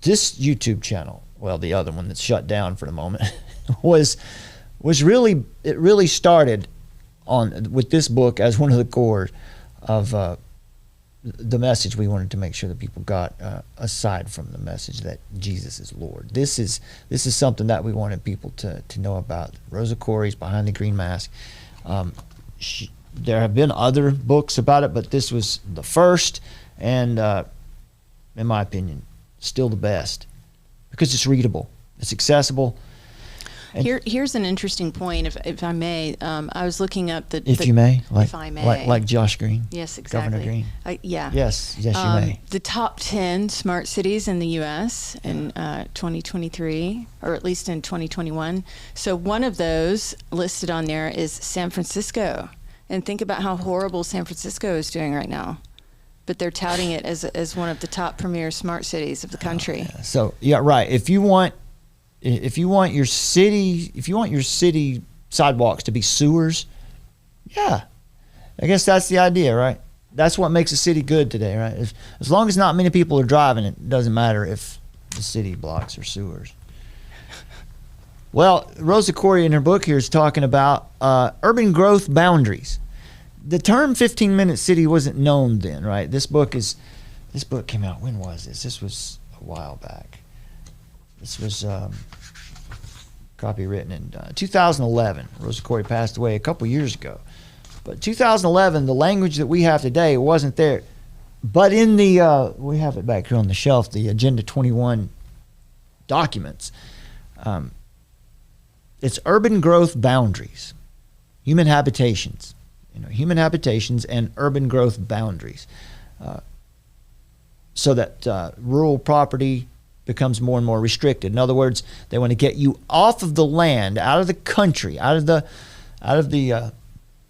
This YouTube channel, well, the other one that's shut down for the moment, was really started with this book as one of the core of the message we wanted to make sure that people got, aside from the message that Jesus is Lord. This is something that we wanted people to know about. Rosa Koire's Behind the Green Mask. There have been other books about it, but this was the first, and in my opinion, still the best, because it's readable, it's accessible. Here's an interesting point, if I may. I was looking up if you may, if I may, like Josh Green. Yes, exactly. Governor Green. Yeah. Yes, you may. The top 10 smart cities in the U.S. in 2023, or at least in 2021. So one of those listed on there is San Francisco, and think about how horrible San Francisco is doing right now. But they're touting it as one of the top premier smart cities of the country. Yeah. So yeah, right. If you want your city sidewalks to be sewers, yeah, I guess that's the idea, right? That's what makes a city good today, right? As long as not many people are driving, it doesn't matter if the city blocks are sewers. Well, Rosa Koire in her book here is talking about urban growth boundaries. The term 15-minute city wasn't known then, right? This book came out, when was this? This was a while back. This was copywritten in 2011. Rosa Koire passed away a couple years ago. But 2011, the language that we have today wasn't there. But in the, we have it back here on the shelf, the Agenda 21 documents. It's urban growth boundaries, human habitations. Human habitations and urban growth boundaries. So that rural property becomes more and more restricted. In other words, they want to get you off of the land, out of the country, out of the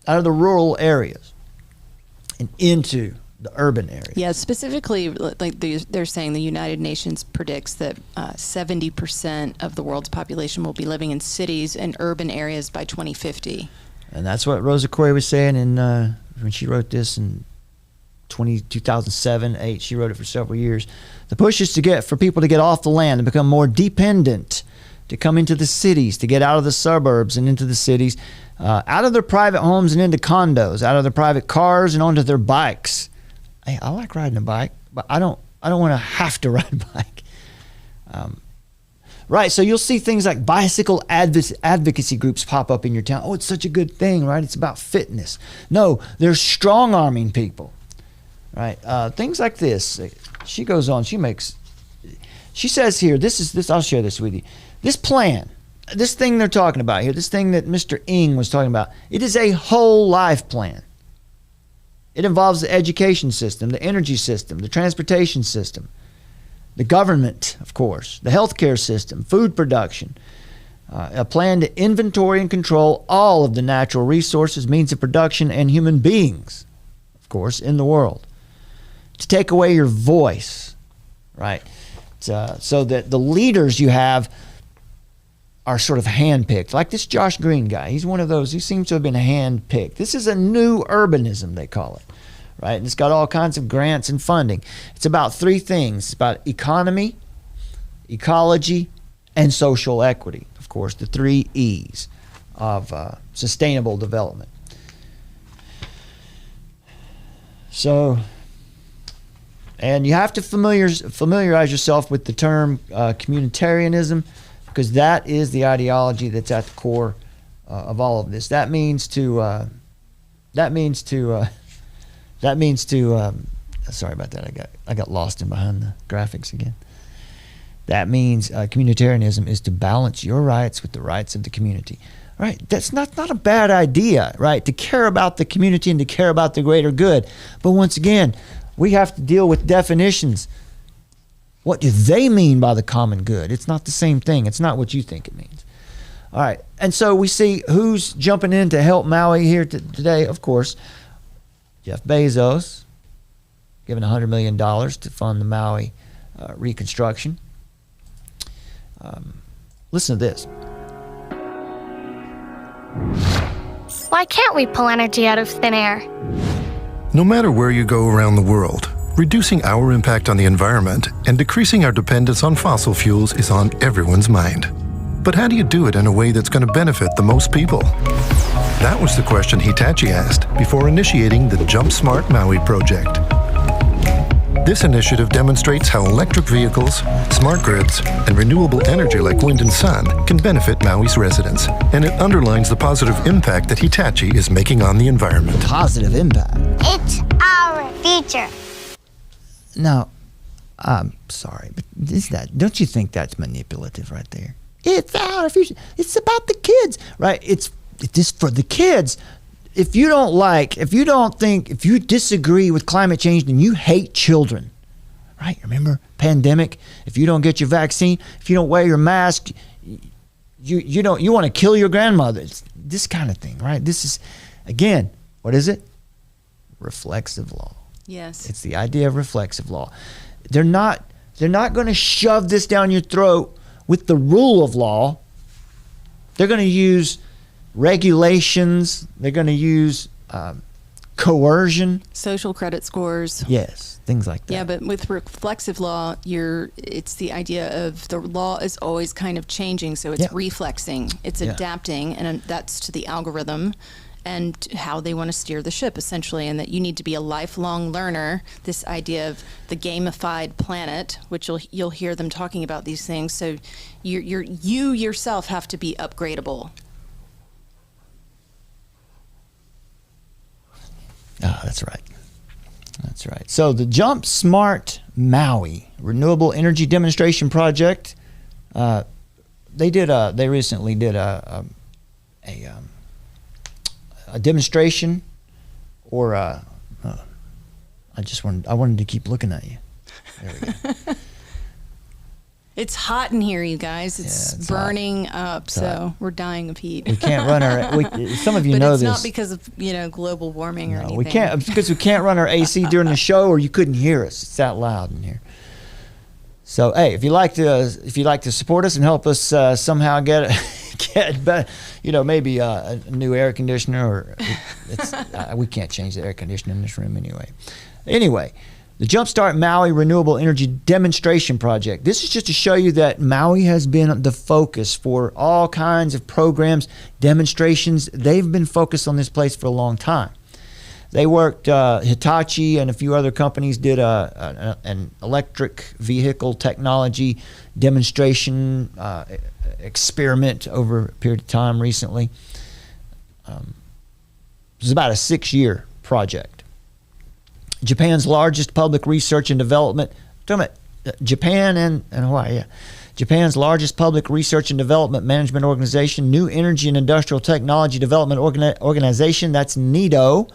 rural areas, and into the urban areas. Yeah, specifically, like they're saying, the United Nations predicts that 70% of the world's population will be living in cities and urban areas by 2050. And that's what Rosa Koire was saying when she wrote this in 2007, 2008. She wrote it for several years. The push is for people to get off the land and become more dependent, to come into the cities, to get out of the suburbs and into the cities, out of their private homes and into condos, out of their private cars and onto their bikes. Hey, I like riding a bike, but I don't want to have to ride a bike. Right, so you'll see things like bicycle advocacy groups pop up in your town. Oh, it's such a good thing, right? It's about fitness. No, they're strong-arming people, right? Things like this. She goes on. She says here, this. I'll share this with you. This plan, this thing they're talking about here, this thing that Mr. Ng was talking about, it is a whole life plan. It involves the education system, the energy system, the transportation system, the government, of course, the healthcare system, food production, a plan to inventory and control all of the natural resources, means of production, and human beings, of course, in the world. To take away your voice, right? So that the leaders you have are sort of handpicked. Like this Josh Green guy, he's one of those who seems to have been handpicked. This is a new urbanism, they call it, right? And it's got all kinds of grants and funding. It's about three things. It's about economy, ecology, and social equity. Of course, the 3 E's of sustainable development. So, and you have to familiarize yourself with the term communitarianism, because that is the ideology that's at the core of all of this. That means to sorry about that. I got lost in behind the graphics again. That means communitarianism is to balance your rights with the rights of the community. Right? That's not a bad idea, right? To care about the community and to care about the greater good. But once again, we have to deal with definitions. What do they mean by the common good? It's not the same thing. It's not what you think it means. All right. And so we see who's jumping in to help Maui here today. Of course, Jeff Bezos, giving $100 million to fund the Maui reconstruction. Listen to this. Why can't we pull energy out of thin air? No matter where you go around the world, reducing our impact on the environment and decreasing our dependence on fossil fuels is on everyone's mind. But how do you do it in a way that's going to benefit the most people? That was the question Hitachi asked before initiating the Jump Smart Maui project. This initiative demonstrates how electric vehicles, smart grids, and renewable energy like wind and sun can benefit Maui's residents. And it underlines the positive impact that Hitachi is making on the environment. Positive impact. It's our future. Now, I'm sorry, but don't you think that's manipulative right there? It's our future. It's about the kids, right? It's just for the kids. If you disagree with climate change, then you hate children, right? Remember, pandemic, if you don't get your vaccine, if you don't wear your mask, you want to kill your grandmother. It's this kind of thing, right? This is, again, what is it? Reflexive law. Yes. It's the idea of reflexive law. They're not going to shove this down your throat with the rule of law. They're going to use regulations. They're going to use coercion. Social credit scores. Yes, things like that. Yeah, but with reflexive law, it's the idea of the law is always kind of changing, so it's reflexing, it's adapting, and that's to the algorithm and how they want to steer the ship, essentially, and that you need to be a lifelong learner. This idea of the gamified planet, which you'll hear them talking about these things. So you yourself have to be upgradable. Oh, that's right. That's right. So the Jump Smart Maui Renewable Energy Demonstration Project, they recently did a demonstration, or I wanted to keep looking at you. There we go. It's hot in here, you guys. It's burning up, so we're dying of heat. We can't run some of you know this. But it's not because of global warming or anything. We can't, because we can't run our AC during the show, or you couldn't hear us. It's that loud in here. So hey, if you like to support us and help us somehow get maybe a new air conditioner, or we can't change the air conditioner in this room anyway. Anyway, the Jumpstart Maui Renewable Energy Demonstration Project. This is just to show you that Maui has been the focus for all kinds of programs, demonstrations. They've been focused on this place for a long time. They worked, Hitachi and a few other companies did an electric vehicle technology demonstration experiment over a period of time recently. It was about a 6-year project. Japan's largest public research and development, Japan and Hawaii, yeah. Japan's largest public research and development management organization, New Energy and Industrial Technology Development Organization, that's NEDO,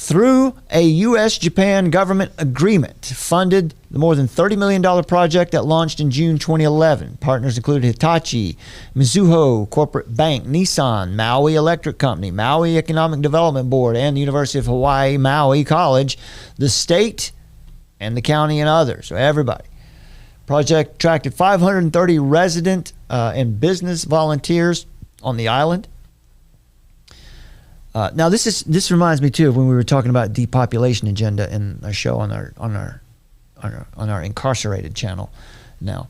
through a U.S.-Japan government agreement, funded the more than $30 million project that launched in June 2011. Partners included Hitachi, Mizuho Corporate Bank, Nissan, Maui Electric Company, Maui Economic Development Board, and the University of Hawaii Maui College, the state, and the county, and others. So everybody. Project attracted 530 resident and business volunteers on the island. Now this reminds me too of when we were talking about depopulation agenda in a show on our incarcerated channel now,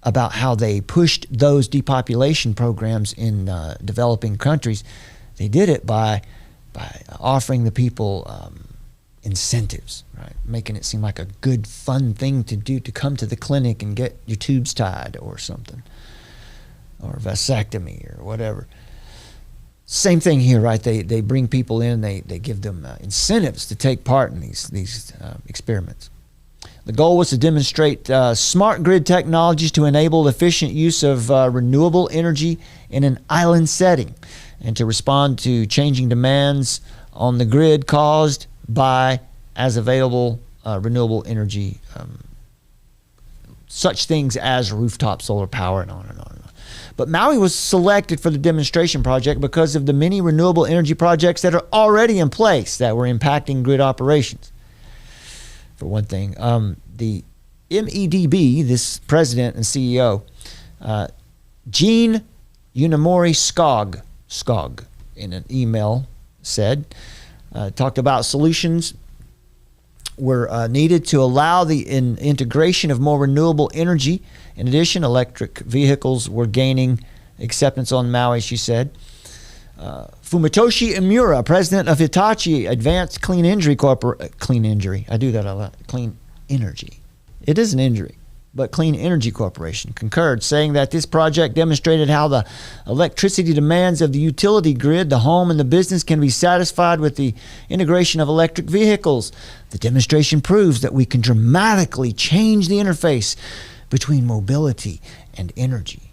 about how they pushed those depopulation programs in developing countries. They did it by offering the people incentives, right? Making it seem like a good, fun thing to do, to come to the clinic and get your tubes tied or something, or vasectomy or whatever. Same thing here, right? They bring people in, they give them incentives to take part in these experiments. The goal was to demonstrate smart grid technologies to enable efficient use of renewable energy in an island setting, and to respond to changing demands on the grid caused by as available renewable energy, such things as rooftop solar power, and on and on and on. But Maui was selected for the demonstration project because of the many renewable energy projects that are already in place that were impacting grid operations. For one thing, the MEDB, this president and CEO, Gene Unimori Skog, in an email said, talked about solutions were needed to allow the integration of more renewable energy. In addition, electric vehicles were gaining acceptance on Maui, she said. Fumitoshi Imura, president of Hitachi Advanced Clean Energy Clean Energy. I do that a lot. Clean Energy. It is an injury, but Clean Energy Corporation concurred, saying that this project demonstrated how the electricity demands of the utility grid, the home, and the business can be satisfied with the integration of electric vehicles. The demonstration proves that we can dramatically change the interface between mobility and energy.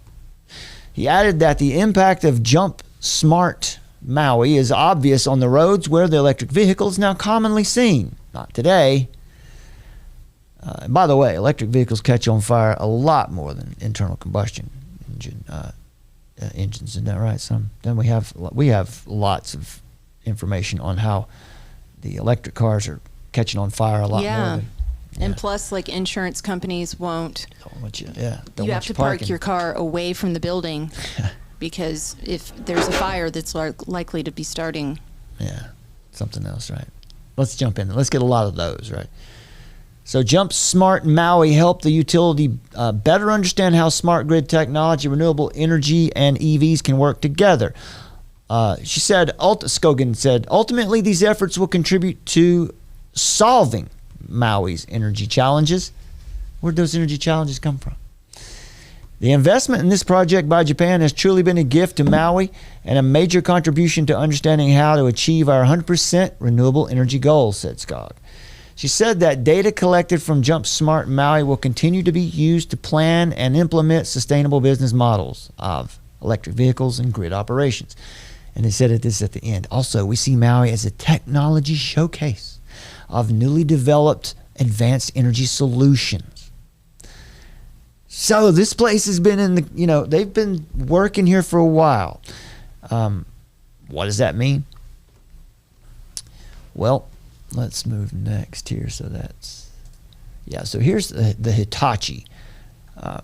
He added that the impact of Jump Smart Maui is obvious on the roads where the electric vehicle is now commonly seen. Not today. And by the way, electric vehicles catch on fire a lot more than internal combustion engines. Isn't that right? Then we have lots of information on how the electric cars are catching on fire a lot more than. And plus, like, insurance companies won't. You have to park your car away from the building because if there's a fire that's likely to be starting. Yeah, something else, right? Let's jump in. Let's get a lot of those, right? So Jump Smart Maui helped the utility better understand how smart grid technology, renewable energy, and EVs can work together. She said, Scogan said, ultimately these efforts will contribute to solving Maui's energy challenges. Where'd those energy challenges come from? The investment in this project by Japan has truly been a gift to Maui and a major contribution to understanding how to achieve our 100% renewable energy goals, said Skog. She said that data collected from Jump Smart Maui will continue to be used to plan and implement sustainable business models of electric vehicles and grid operations. And they said this at the end. Also, we see Maui as a technology showcase of newly developed advanced energy solutions. So this place has been they've been working here for a while. What does that mean? Well, let's move next here. So so here's the Hitachi,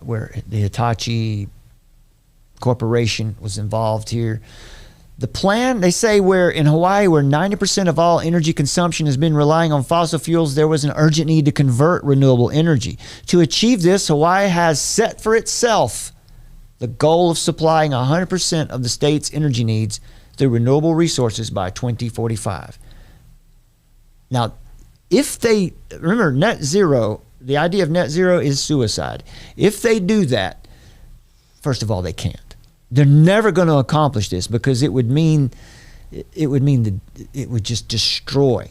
where the Hitachi Corporation was involved here. The plan, they say, where in Hawaii, where 90% of all energy consumption has been relying on fossil fuels, there was an urgent need to convert renewable energy. To achieve this, Hawaii has set for itself the goal of supplying 100% of the state's energy needs through renewable resources by 2045. Now, remember, net zero, the idea of net zero is suicide. If they do that, first of all, they can't. They're never going to accomplish this because it would mean that it would just destroy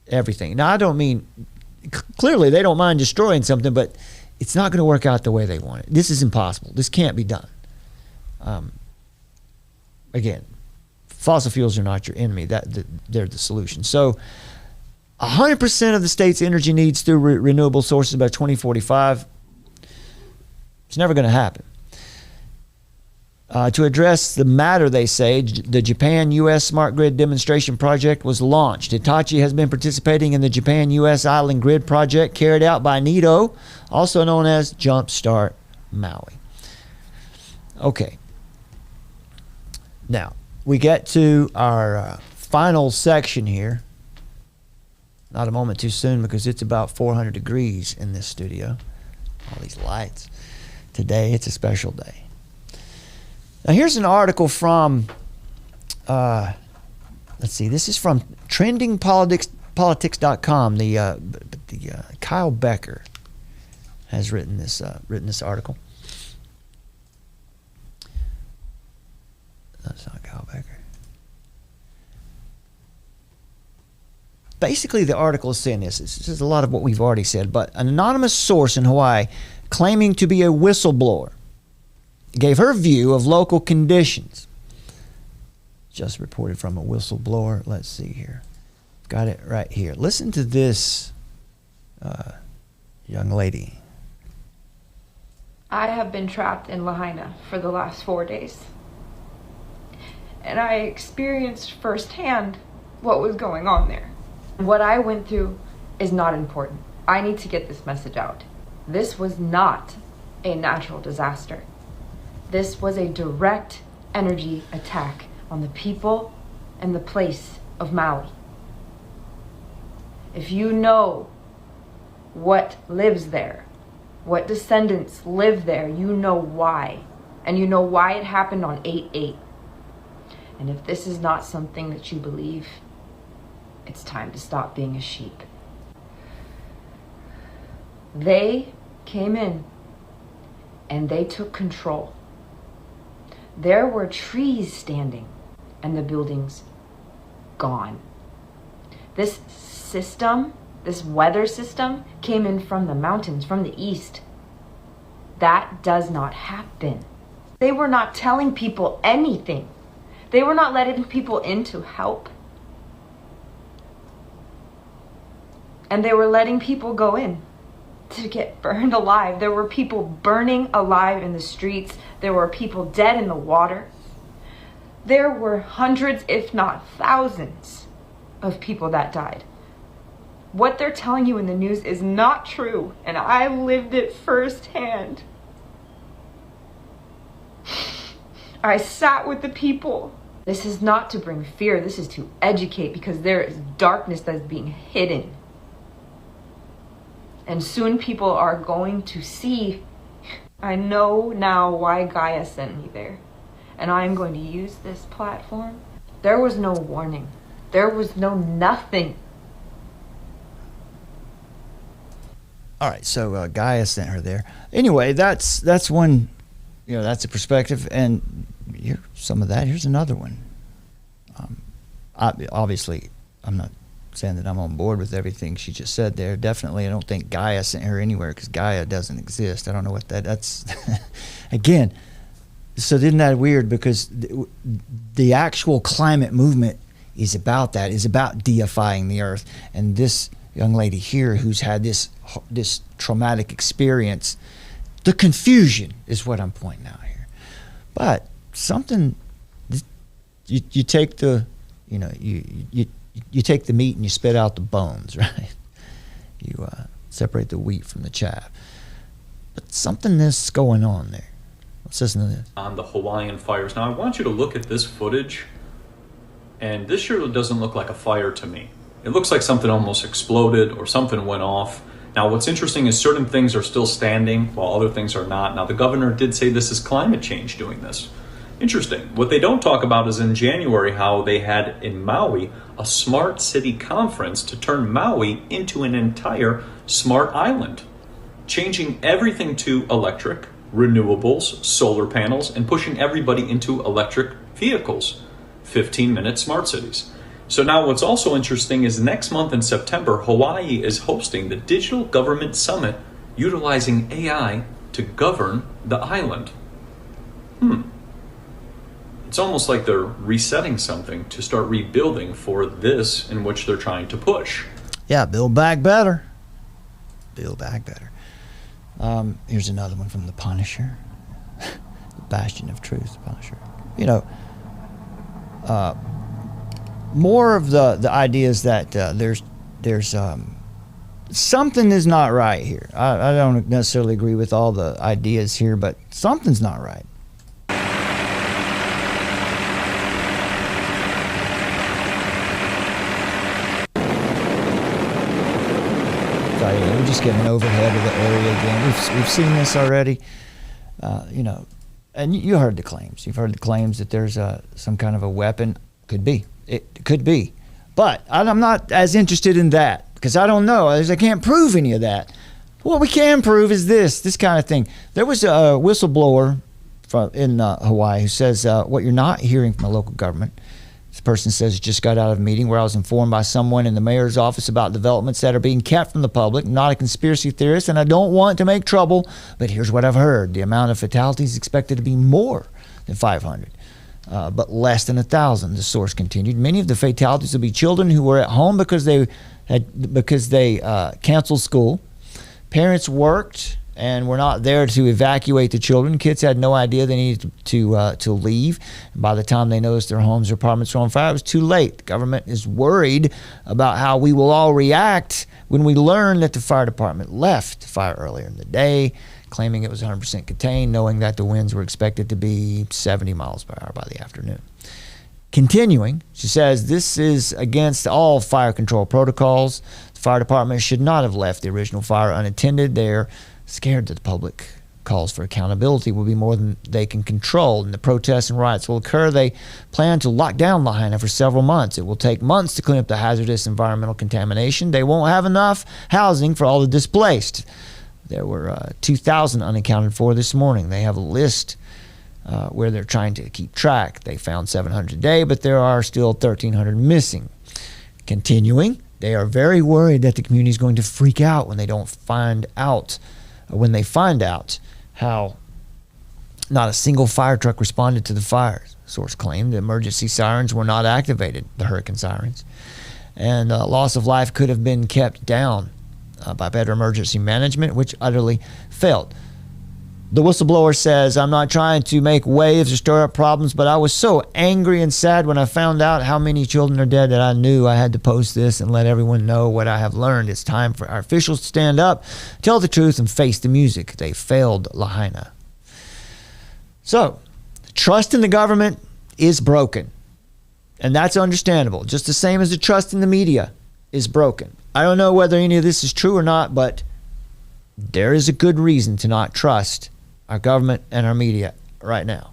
everything. Now, I don't mean, clearly they don't mind destroying something, but it's not going to work out the way they want it. This is impossible. This can't be done. Again, fossil fuels are not your enemy. They're the solution. So 100% of the state's energy needs through renewable sources by 2045. It's never going to happen. To address the matter, they say, the Japan-U.S. Smart Grid Demonstration Project was launched. Hitachi has been participating in the Japan-U.S. Island Grid Project carried out by NITO, also known as Jumpstart Maui. Okay. Now, we get to our final section here. Not a moment too soon because it's about 400 degrees in this studio. All these lights. Today, it's a special day. Now, here's an article from, let's see, this is from trendingpolitics.com. Kyle Becker has written this article. That's not Kyle Becker. Basically, the article is saying this. This is a lot of what we've already said, but an anonymous source in Hawaii claiming to be a whistleblower gave her view of local conditions. Just reported from a whistleblower. Let's see here. Got it right here. Listen to this young lady. I have been trapped in Lahaina for the last 4 days. And I experienced firsthand what was going on there. What I went through is not important. I need to get this message out. This was not a natural disaster. This was a direct energy attack on the people and the place of Maui. If you know what lives there, what descendants live there, you know why. And you know why it happened on 8/8. And if this is not something that you believe, it's time to stop being a sheep. They came in and they took control. There were trees standing and the buildings gone. This system, this weather system, came in from the mountains, from the east. That does not happen. They were not telling people anything. They were not letting people in to help. And they were letting people go in to get burned alive. There were people burning alive in the streets. There were people dead in the water. There were hundreds, if not thousands, of people that died. What they're telling you in the news is not true, and I lived it firsthand. I sat with the people. This is not to bring fear, this is to educate, because there is darkness that is being hidden. And soon people are going to see. I know now why Gaia sent me there. And I'm going to use this platform. There was no warning. There was no nothing. All right, so Gaia sent her there. Anyway, that's one, that's a perspective. And here, some of that, here's another one. Obviously, I'm not saying that I'm on board with everything she just said there. Definitely, I don't think Gaia sent her anywhere because Gaia doesn't exist. I don't know what that's. Again, so isn't that weird? Because the actual climate movement is about that, is about deifying the earth. And this young lady here who's had this traumatic experience, the confusion is what I'm pointing out here. But something, you take the, you take the meat and you spit out the bones, right? You separate the wheat from the chaff. But something is going on there. Let's listen to this. On the Hawaiian fires. Now, I want you to look at this footage, and this sure doesn't look like a fire to me. It looks like something almost exploded or something went off. Now, what's interesting is certain things are still standing while other things are not. Now, the governor did say this is climate change doing this. Interesting. What they don't talk about is in January how they had in Maui a smart city conference to turn Maui into an entire smart island, changing everything to electric, renewables, solar panels, and pushing everybody into electric vehicles. 15-minute smart cities. So now what's also interesting is next month in September, Hawaii is hosting the Digital Government Summit utilizing AI to govern the island. It's It's almost like they're resetting something to start rebuilding for this in which they're trying to push. Yeah, build back better. Build back better. Here's another one from The Punisher. The Bastion of Truth, The Punisher. You know, more of the ideas that there's something is not right here. I don't necessarily agree with all the ideas here, but something's not right. We're just getting an overhead of the area again. We've seen this already, you know, and you heard the claims. You've heard the claims that there's some kind of a weapon. Could be. It could be. But I'm not as interested in that because I don't know. I can't prove any of that. What we can prove is this kind of thing. There was a whistleblower in Hawaii who says what you're not hearing from a local government. This person says, just got out of a meeting where I was informed by someone in the mayor's office about developments that are being kept from the public. I'm not a conspiracy theorist, and I don't want to make trouble, but here's what I've heard. The amount of fatalities is expected to be more than 500, but less than 1,000, the source continued. Many of the fatalities will be children who were at home because they canceled school. Parents worked and were not there to evacuate the children. Kids had no idea they needed to leave. And by the time they noticed their homes or apartments were on fire, it was too late. The government is worried about how we will all react when we learn that the fire department left the fire earlier in the day, claiming it was 100% contained, knowing that the winds were expected to be 70 miles per hour by the afternoon. Continuing, she says, this is against all fire control protocols. The fire department should not have left the original fire unattended. They're scared that the public calls for accountability will be more than they can control, and the protests and riots will occur. They plan to lock down Lahaina for several months. It will take months to clean up the hazardous environmental contamination. They won't have enough housing for all the displaced. There were 2,000 unaccounted for this morning. They have a list where they're trying to keep track. They found 700 today, but there are still 1,300 missing. Continuing, they are very worried that the community is going to freak out when they find out how not a single fire truck responded to the fires. Source claimed the emergency sirens were not activated, the hurricane sirens, and loss of life could have been kept down by better emergency management, which utterly failed. The whistleblower says, I'm not trying to make waves or stir up problems, but I was so angry and sad when I found out how many children are dead that I knew I had to post this and let everyone know what I have learned. It's time for our officials to stand up, tell the truth, and face the music. They failed Lahaina. So, trust in the government is broken. And that's understandable. Just the same as the trust in the media is broken. I don't know whether any of this is true or not, but there is a good reason to not trust our government and our media right now.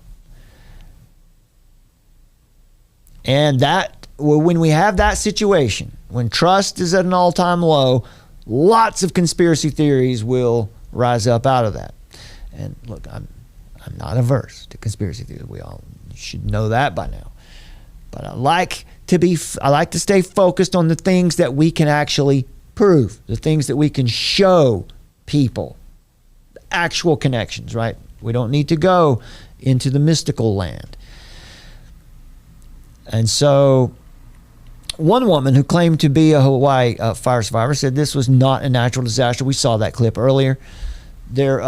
And that, when we have that situation, when trust is at an all-time low, lots of conspiracy theories will rise up out of that. And look, I'm not averse to conspiracy theories. We all should know that by now. But I like to stay focused on the things that we can actually prove, the things that we can show people, actual connections, right? We don't need to go into the mystical land. And so one woman who claimed to be a Hawaii fire survivor said this was not a natural disaster. We saw that clip earlier. There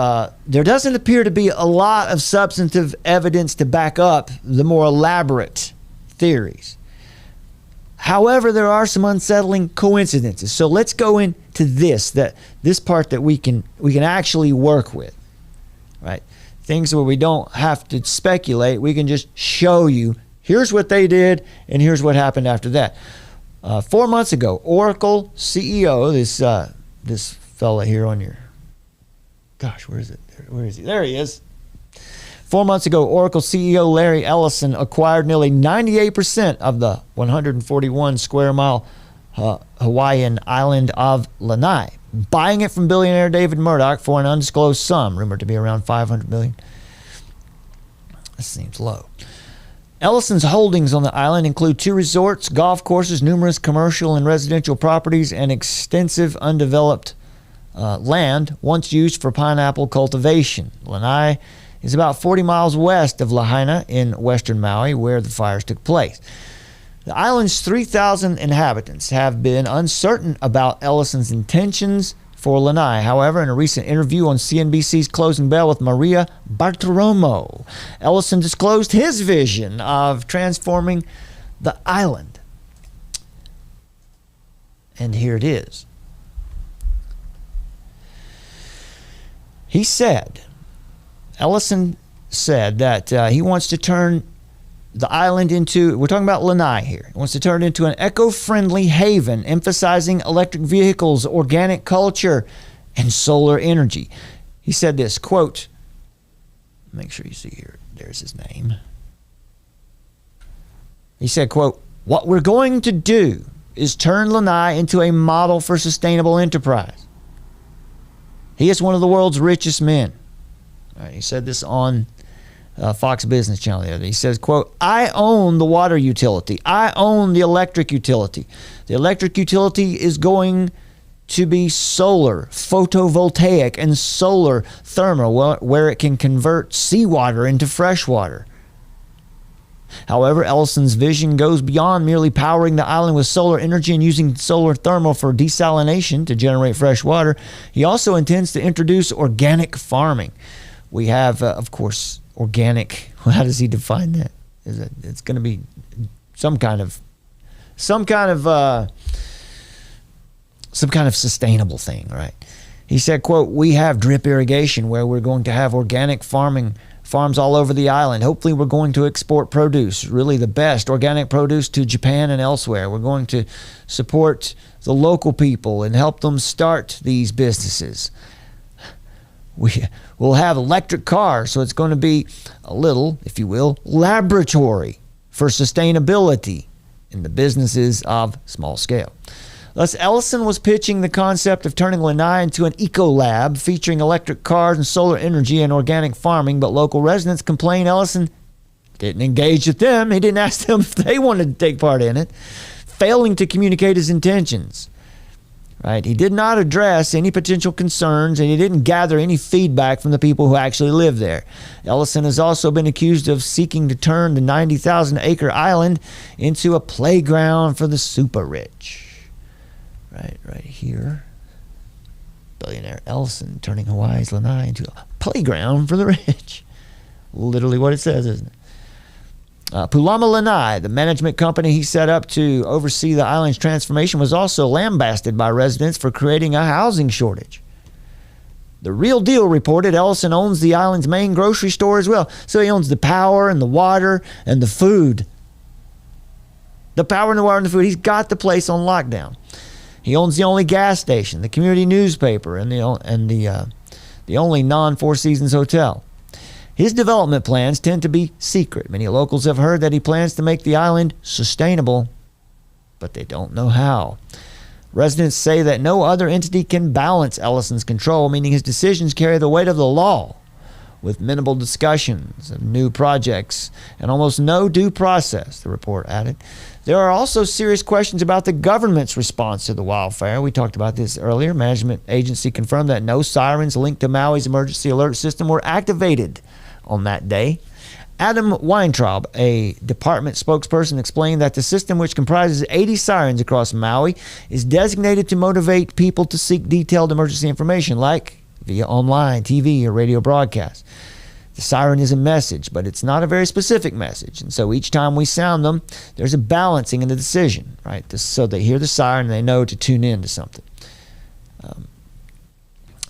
doesn't appear to be a lot of substantive evidence to back up the more elaborate theories. However, there are some unsettling coincidences. So let's go into this part that we can actually work with, right? Things where we don't have to speculate. We can just show you, here's what they did, and here's what happened after that. 4 months ago, Oracle CEO, this fella here on your, gosh, where is it? Where is he? There he is. 4 months ago, Oracle CEO Larry Ellison acquired nearly 98% of the 141 square mile Hawaiian island of Lanai, buying it from billionaire David Murdoch for an undisclosed sum, rumored to be around $500 million. This seems low. Ellison's holdings on the island include 2 resorts, golf courses, numerous commercial and residential properties, and extensive undeveloped land once used for pineapple cultivation. Lanai is about 40 miles west of Lahaina in western Maui, where the fires took place. The island's 3,000 inhabitants have been uncertain about Ellison's intentions for Lanai. However, in a recent interview on CNBC's Closing Bell with Maria Bartiromo, Ellison disclosed his vision of transforming the island. And here it is. Ellison said that he wants to turn the island into, we're talking about Lanai here, he wants to turn it into an eco-friendly haven, emphasizing electric vehicles, organic culture, and solar energy. He said this, quote, make sure you see here, there's his name. He said, quote, "What we're going to do is turn Lanai into a model for sustainable enterprise." He is one of the world's richest men. All right, he said this on Fox Business Channel the other day. He says, quote, "I own the water utility. I own the electric utility. The electric utility is going to be solar, photovoltaic, and solar thermal, where it can convert seawater into fresh water." However, Ellison's vision goes beyond merely powering the island with solar energy and using solar thermal for desalination to generate fresh water. He also intends to introduce organic farming. We have, of course, organic. How does he define that? It's going to be some kind of sustainable thing, right? He said, quote, "We have drip irrigation where we're going to have organic farms all over the island. Hopefully we're going to export produce, really the best organic produce, to Japan and elsewhere. We're going to support the local people and help them start these businesses. We'll have electric cars, so it's going to be a little, if you will, laboratory for sustainability in the businesses of small scale." Thus, Ellison was pitching the concept of turning Lanai into an eco-lab featuring electric cars and solar energy and organic farming, but local residents complained Ellison didn't engage with them. He didn't ask them if they wanted to take part in it, failing to communicate his intentions. Right? He did not address any potential concerns, and he didn't gather any feedback from the people who actually live there. Ellison has also been accused of seeking to turn the 90,000-acre island into a playground for the super rich. Right here. Billionaire Ellison turning Hawaii's Lanai into a playground for the rich. Literally what it says, isn't it? Pulama Lanai, the management company he set up to oversee the island's transformation, was also lambasted by residents for creating a housing shortage. The Real Deal reported Ellison owns the island's main grocery store as well. So he owns the power and the water and the food. The power and the water and the food. He's got the place on lockdown. He owns the only gas station, the community newspaper, and the only non-Four Seasons hotel. His development plans tend to be secret. Many locals have heard that he plans to make the island sustainable, but they don't know how. Residents say that no other entity can balance Ellison's control, meaning his decisions carry the weight of the law, with minimal discussions of new projects and almost no due process, the report added. There are also serious questions about the government's response to the wildfire. We talked about this earlier. Management agency confirmed that no sirens linked to Maui's emergency alert system were activated on that day. Adam Weintraub, a department spokesperson, explained that the system, which comprises 80 sirens across Maui, is designated to motivate people to seek detailed emergency information, like via online, TV, or radio broadcasts. The siren is a message, but it's not a very specific message. And so each time we sound them, there's a balancing in the decision, right? So they hear the siren and they know to tune in to something.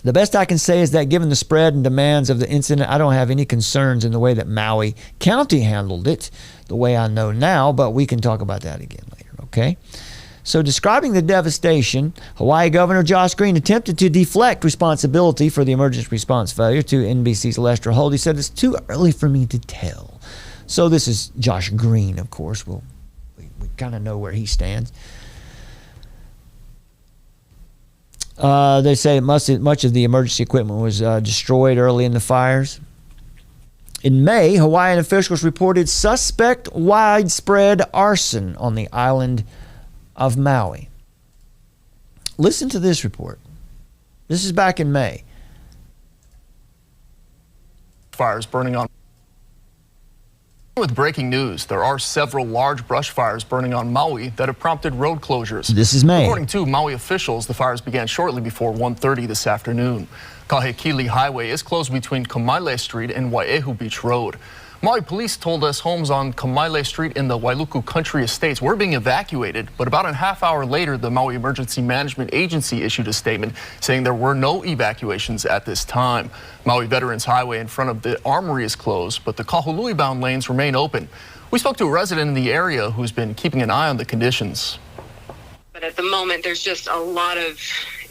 The best I can say is that given the spread and demands of the incident, I don't have any concerns in the way that Maui County handled it, the way I know now, but we can talk about that again later, okay? So describing the devastation, Hawaii Governor Josh Green attempted to deflect responsibility for the emergency response failure to NBC's Lester Holt. He said, "It's too early for me to tell." So this is Josh Green, of course. We kind of know where he stands. They say much of the emergency equipment was destroyed early in the fires. In May, Hawaiian officials reported suspect widespread arson on the island of Maui. Listen to this report. This is back in May. fires burning on. With breaking news, there are several large brush fires burning on Maui that have prompted road closures. This is May. According to Maui officials, the fires began shortly before 1:30 this afternoon. Kahekili Highway is closed between Kamaile Street and Wai'ehu Beach Road. Maui police told us homes on Kamaile Street in the Wailuku Country Estates were being evacuated, but about a half hour later, the Maui Emergency Management Agency issued a statement saying there were no evacuations at this time. Maui Veterans Highway in front of the Armory is closed, but the Kahului-bound lanes remain open. We spoke to a resident in the area who's been keeping an eye on the conditions. But at the moment, there's just a lot of,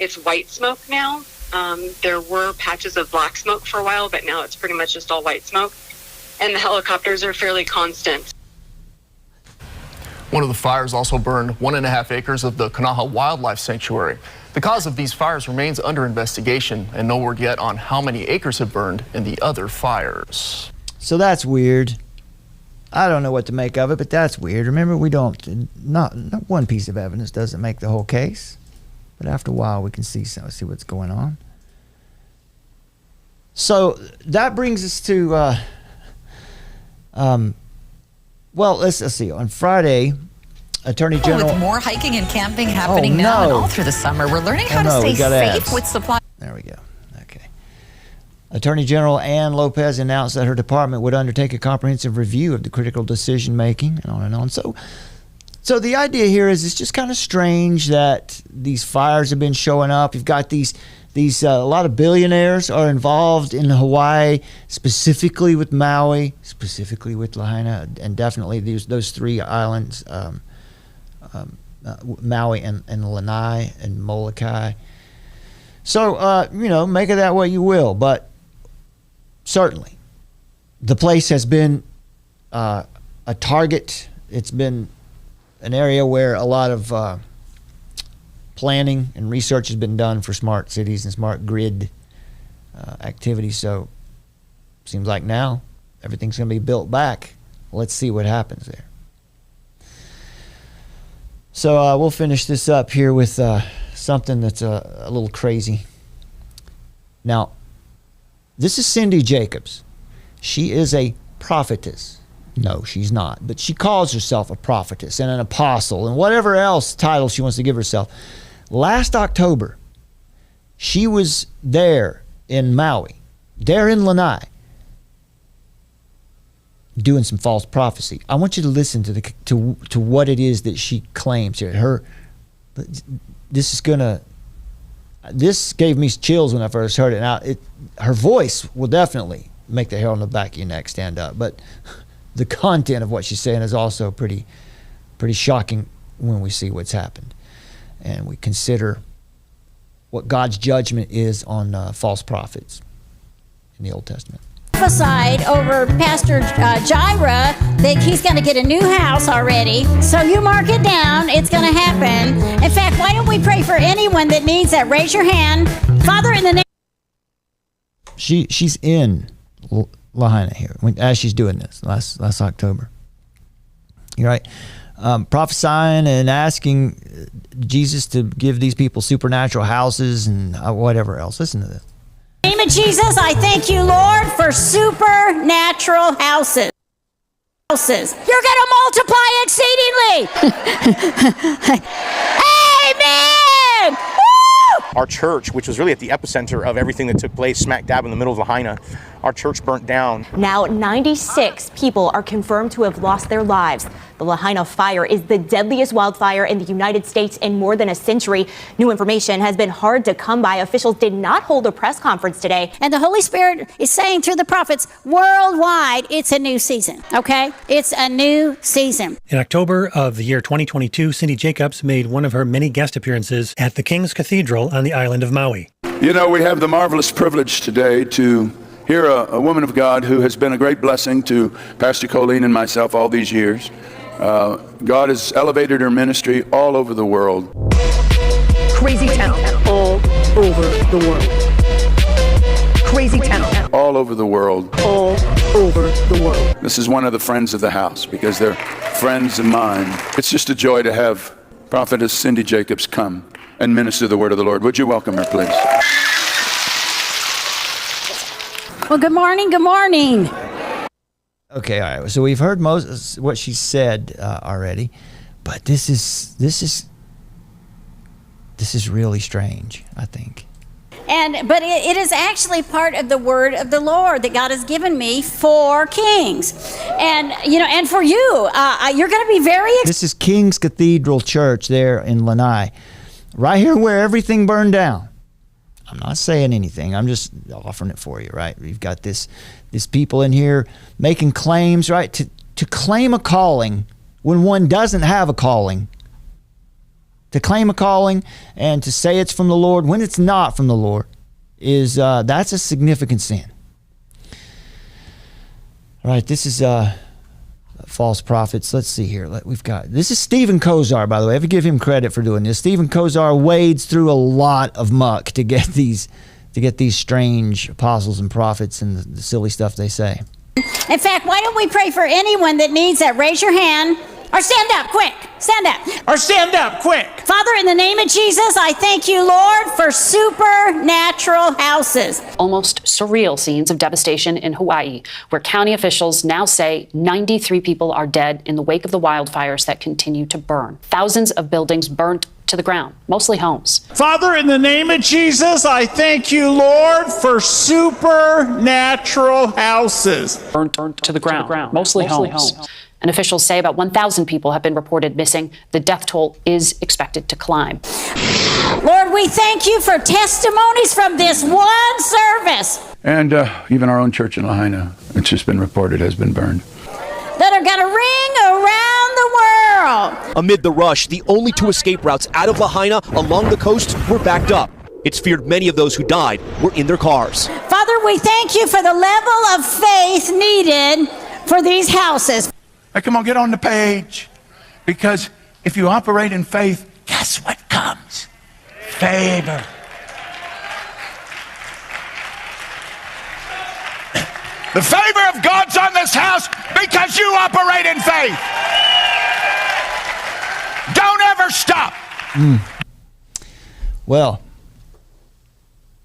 it's white smoke now. There were patches of black smoke for a while, but now it's pretty much just all white smoke. And the helicopters are fairly constant. One of the fires also burned 1.5 acres of the Kanaha Wildlife Sanctuary. The cause of these fires remains under investigation, and no word yet on how many acres have burned in the other fires. So that's weird. I don't know what to make of it, but that's weird. Remember, not one piece of evidence doesn't make the whole case. But after a while, we can see what's going on. So that brings us to, well, let's see. On Friday, Attorney General... With more hiking and camping happening now and all through the summer, we're learning how to stay safe with supply. There we go. Okay. Attorney General Ann Lopez announced that her department would undertake a comprehensive review of the critical decision making, and on and on. So the idea here is it's just kind of strange that these fires have been showing up. You've got these a lot of billionaires are involved in Hawaii, specifically with Maui, specifically with Lahaina, and definitely those three islands, Maui and Lanai and Molokai. So, make of that what you will, but certainly the place has been a target. It's been an area where a lot of planning and research has been done for smart cities and smart grid activities. So seems like now everything's going to be built back. Let's see what happens there. So we'll finish this up here with something that's a little crazy. Now, this is Cindy Jacobs. She is a prophetess. No, she's not. But she calls herself a prophetess and an apostle and whatever else title she wants to give herself. Last October, she was there in Maui, there in Lanai, doing some false prophecy. I want you to listen to what it is that she claims here. This gave me chills when I first heard it. Now, her voice will definitely make the hair on the back of your neck stand up, but the content of what she's saying is also pretty shocking when we see what's happened and we consider what God's judgment is on false prophets in the Old Testament. Prophesied over Pastor Jireh that he's going to get a new house already. So you mark it down. It's going to happen. In fact, why don't we pray for anyone that needs that? Raise your hand. Father, in the name... She's in Lahaina here as she's doing this last October. You're right. Prophesying and asking Jesus to give these people supernatural houses and whatever else. Listen to this. In the name of Jesus, I thank you, Lord, for supernatural houses. You're going to multiply exceedingly. Amen. Our church, which was really at the epicenter of everything that took place smack dab in the middle of Lahaina, our church burnt down. Now 96 people are confirmed to have lost their lives. The Lahaina fire is the deadliest wildfire in the United States in more than a century. New information has been hard to come by. Officials did not hold a press conference today. And the Holy Spirit is saying through the prophets worldwide, it's a new season, okay? It's a new season. In October of the year 2022, Cindy Jacobs made one of her many guest appearances at the King's Cathedral on the island of Maui. You know, we have the marvelous privilege today to hear a woman of God who has been a great blessing to Pastor Colleen and myself all these years. God has elevated her ministry all over the world. Crazy town all over the world. Crazy town all over the world. All over the world. This is one of the friends of the house because they're friends of mine. It's just a joy to have Prophetess Cindy Jacobs come and minister the word of the Lord. Would you welcome her, please? Well, good morning. Good morning. Okay, all right. So we've heard most what she said already, but this is really strange, I think. But it is actually part of the word of the Lord that God has given me for kings, and and for you, you're going to be very. This is King's Cathedral Church there in Lanai, right here where everything burned down. I'm not saying anything. I'm just offering it for you, right? We've got this people in here making claims, right? To claim a calling when one doesn't have a calling. To claim a calling and to say it's from the Lord when it's not from the Lord is that's a significant sin. All right, this is false prophets. Let's see here. This is Stephen Kozar, by the way. I have to give him credit for doing this. Stephen Kozar wades through a lot of muck to get these strange apostles and prophets and the silly stuff they say. In fact, why don't we pray for anyone that needs that? Raise your hand. Or stand up, quick. Stand up. Or stand up, quick. Father, in the name of Jesus, I thank you, Lord, for supernatural houses. Almost surreal scenes of devastation in Hawaii, where county officials now say 93 people are dead in the wake of the wildfires that continue to burn. Thousands of buildings burnt to the ground, mostly homes. Father, in the name of Jesus, I thank you, Lord, for supernatural houses. Burnt to the ground, mostly homes. And officials say about 1,000 people have been reported missing. The death toll is expected to climb. Lord, we thank you for testimonies from this one service. And even our own church in Lahaina, it's just been reported, has been burned. That are going to ring around the world. Amid the rush, the only two escape routes out of Lahaina along the coast were backed up. It's feared many of those who died were in their cars. Father, we thank you for the level of faith needed for these houses. Hey, come on, get on the page. Because if you operate in faith, guess what comes? Favor. The favor of God's on this house because you operate in faith. Don't ever stop. Well,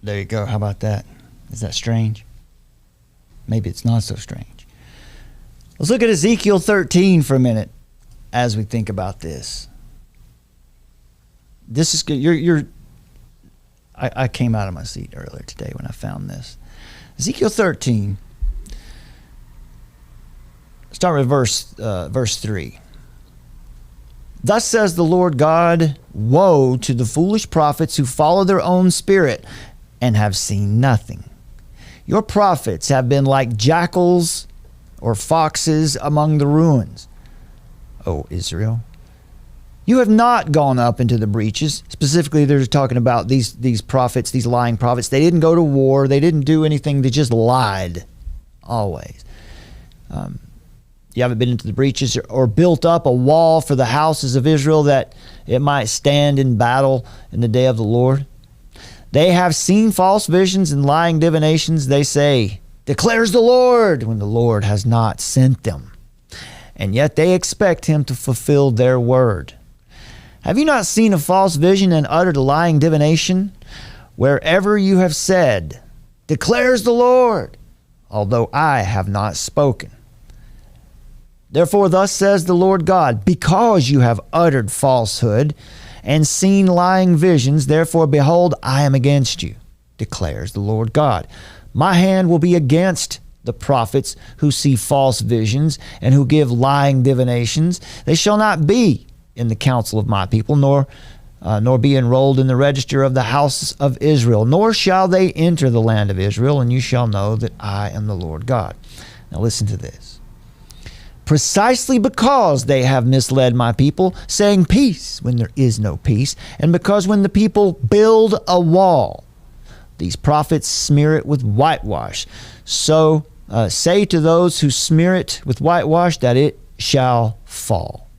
there you go. How about that? Is that strange? Maybe it's not so strange. Let's look at Ezekiel 13 for a minute as we think about this. This is good. I came out of my seat earlier today when I found this. Ezekiel 13. Start with verse 3. Thus says the Lord God, woe to the foolish prophets who follow their own spirit and have seen nothing. Your prophets have been like jackals or foxes among the ruins, O Israel. You have not gone up into the breaches. Specifically, they're talking about these prophets, these lying prophets. They didn't go to war. They didn't do anything. They just lied, always. You haven't been into the breaches or built up a wall for the houses of Israel that it might stand in battle in the day of the Lord. They have seen false visions and lying divinations. They say, declares the Lord, when the Lord has not sent them. And yet they expect him to fulfill their word. Have you not seen a false vision and uttered a lying divination? Wherever you have said, declares the Lord, although I have not spoken. Therefore thus says the Lord God, because you have uttered falsehood and seen lying visions, therefore behold, I am against you, declares the Lord God. My hand will be against the prophets who see false visions and who give lying divinations. They shall not be in the council of my people, nor be enrolled in the register of the house of Israel, nor shall they enter the land of Israel, and you shall know that I am the Lord God. Now listen to this. Precisely because they have misled my people, saying peace when there is no peace, and because when the people build a wall, these prophets smear it with whitewash. So say to those who smear it with whitewash that it shall fall.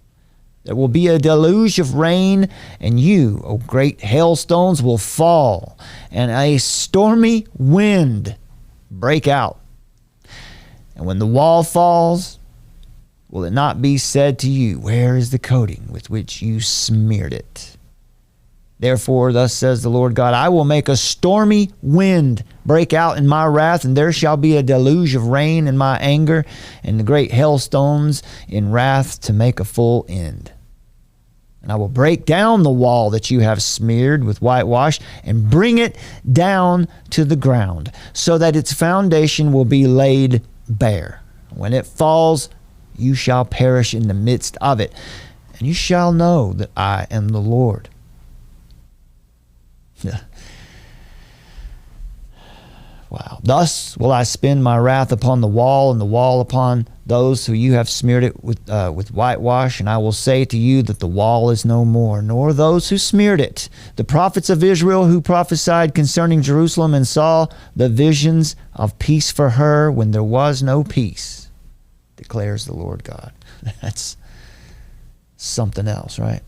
There will be a deluge of rain, and you, O great hailstones, will fall, and a stormy wind break out. And when the wall falls, will it not be said to you, where is the coating with which you smeared it? Therefore, thus says the Lord God, I will make a stormy wind break out in my wrath, and there shall be a deluge of rain in my anger, and the great hailstones in wrath to make a full end. And I will break down the wall that you have smeared with whitewash and bring it down to the ground, so that its foundation will be laid bare. When it falls, you shall perish in the midst of it, and you shall know that I am the Lord. Wow. Thus will I spend my wrath upon the wall, and the wall upon those who you have smeared it with whitewash. And I will say to you that the wall is no more, nor those who smeared it. The prophets of Israel who prophesied concerning Jerusalem and saw the visions of peace for her when there was no peace, declares the Lord God. That's something else, right?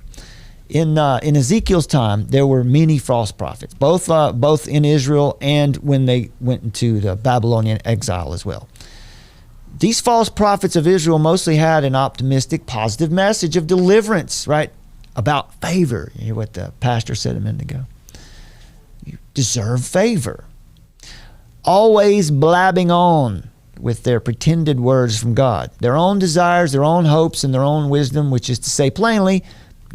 In Ezekiel's time, there were many false prophets, both in Israel and when they went into the Babylonian exile as well. These false prophets of Israel mostly had an optimistic, positive message of deliverance, right? About favor. You hear what the pastor said a minute ago. You deserve favor. Always blabbing on with their pretended words from God. Their own desires, their own hopes, and their own wisdom, which is to say plainly,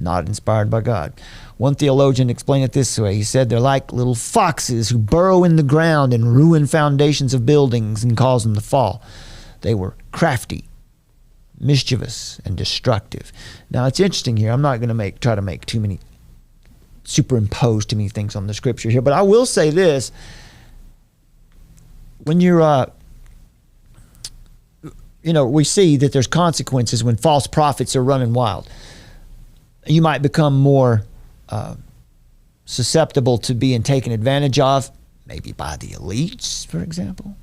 not inspired by God. One theologian explained it this way. He said they're like little foxes who burrow in the ground and ruin foundations of buildings and cause them to fall. They were crafty, mischievous, and destructive. Now it's interesting here. I'm not going to try to make too many, superimpose too many things on the scripture here, but I will say this. When you're, we see that there's consequences when false prophets are running wild. You might become more susceptible to being taken advantage of, maybe by the elites, for example.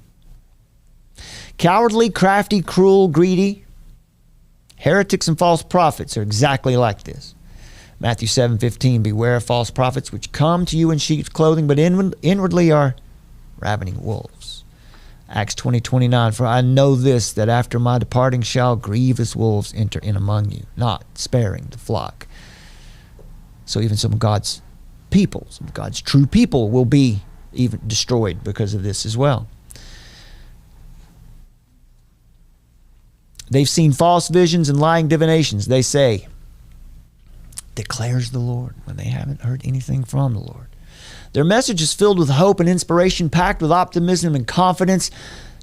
Cowardly, crafty, cruel, greedy. Heretics and false prophets are exactly like this. Matthew 7:15, beware of false prophets which come to you in sheep's clothing, but inwardly are ravening wolves. Acts 20:29, for I know this, that after my departing shall grievous wolves enter in among you, not sparing the flock. So even some of God's people, some of God's true people will be even destroyed because of this as well. They've seen false visions and lying divinations. They say, declares the Lord, when they haven't heard anything from the Lord. Their message is filled with hope and inspiration, packed with optimism and confidence.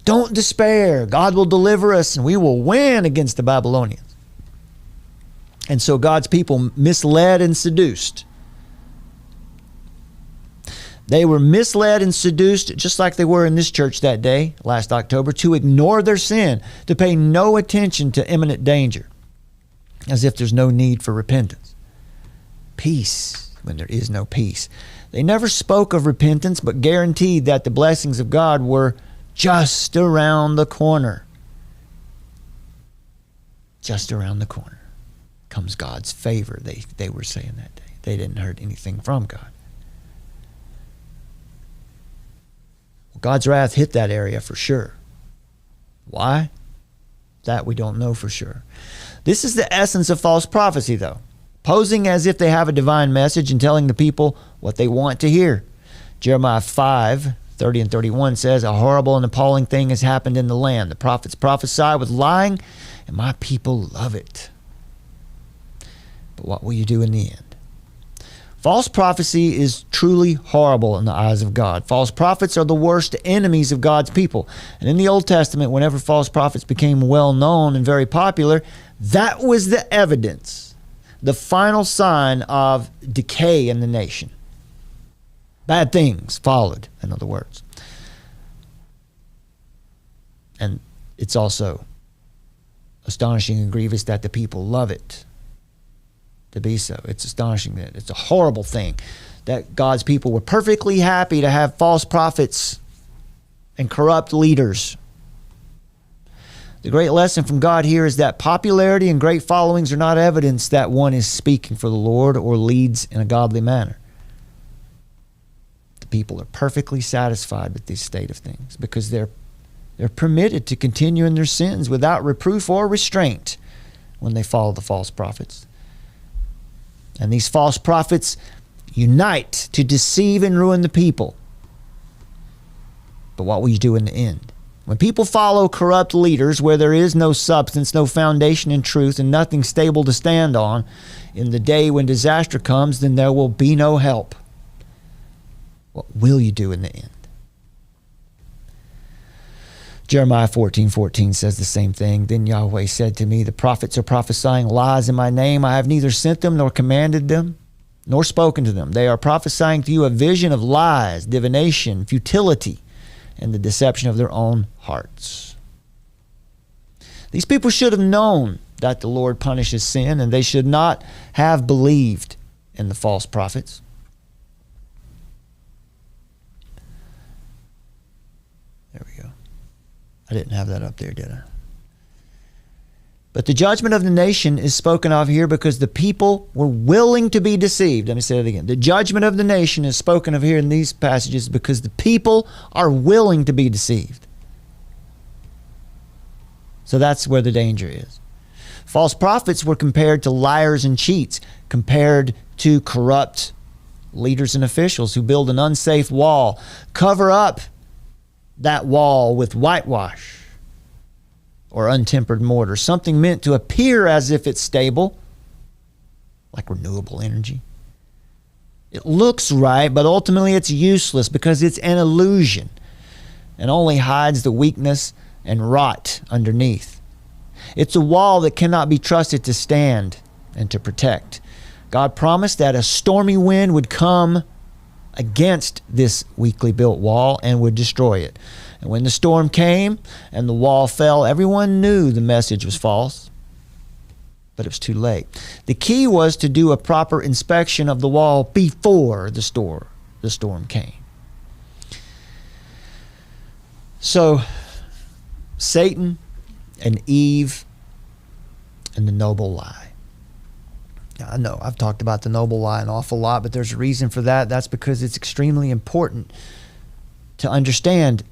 Don't despair. God will deliver us and we will win against the Babylonians. And so God's people misled and seduced. They were misled and seduced, just like they were in this church that day, last October, to ignore their sin, to pay no attention to imminent danger, as if there's no need for repentance. Peace when there is no peace. They never spoke of repentance, but guaranteed that the blessings of God were just around the corner. Just around the corner comes God's favor, they were saying that day. They didn't hear anything from God. God's wrath hit that area for sure. Why? That we don't know for sure. This is the essence of false prophecy, though. Posing as if they have a divine message and telling the people what they want to hear. Jeremiah 5:30 and 31 says, a horrible and appalling thing has happened in the land. The prophets prophesy with lying, and my people love it. But what will you do in the end? False prophecy is truly horrible in the eyes of God. False prophets are the worst enemies of God's people. And in the Old Testament, whenever false prophets became well known and very popular, that was the evidence, the final sign of decay in the nation. Bad things followed, in other words. And it's also astonishing and grievous that the people love it to be so. It's astonishing that it's a horrible thing that God's people were perfectly happy to have false prophets and corrupt leaders. The great lesson from God here is that popularity and great followings are not evidence that one is speaking for the Lord or leads in a godly manner. The people are perfectly satisfied with this state of things because they're permitted to continue in their sins without reproof or restraint when they follow the false prophets. And these false prophets unite to deceive and ruin the people. But what will you do in the end? When people follow corrupt leaders where there is no substance, no foundation in truth, and nothing stable to stand on, in the day when disaster comes, then there will be no help. What will you do in the end? Jeremiah 14:14 says the same thing. Then Yahweh said to me, the prophets are prophesying lies in my name. I have neither sent them nor commanded them, nor spoken to them. They are prophesying to you a vision of lies, divination, futility, and the deception of their own hearts. These people should have known that the Lord punishes sin, and they should not have believed in the false prophets. There we go. I didn't have that up there, did I? But the judgment of the nation is spoken of here because the people were willing to be deceived. Let me say it again. The judgment of the nation is spoken of here in these passages because the people are willing to be deceived. So that's where the danger is. False prophets were compared to liars and cheats, compared to corrupt leaders and officials who build an unsafe wall, cover up that wall with whitewash or untempered mortar, something meant to appear as if it's stable, like renewable energy. It looks right, but ultimately it's useless because it's an illusion and only hides the weakness and rot underneath. It's a wall that cannot be trusted to stand and to protect. God promised that a stormy wind would come against this weakly built wall and would destroy it. And when the storm came and the wall fell, everyone knew the message was false, but it was too late. The key was to do a proper inspection of the wall before the storm came. So Satan and Eve and the noble lie. I know I've talked about the noble lie an awful lot, but there's a reason for that. That's because it's extremely important to understand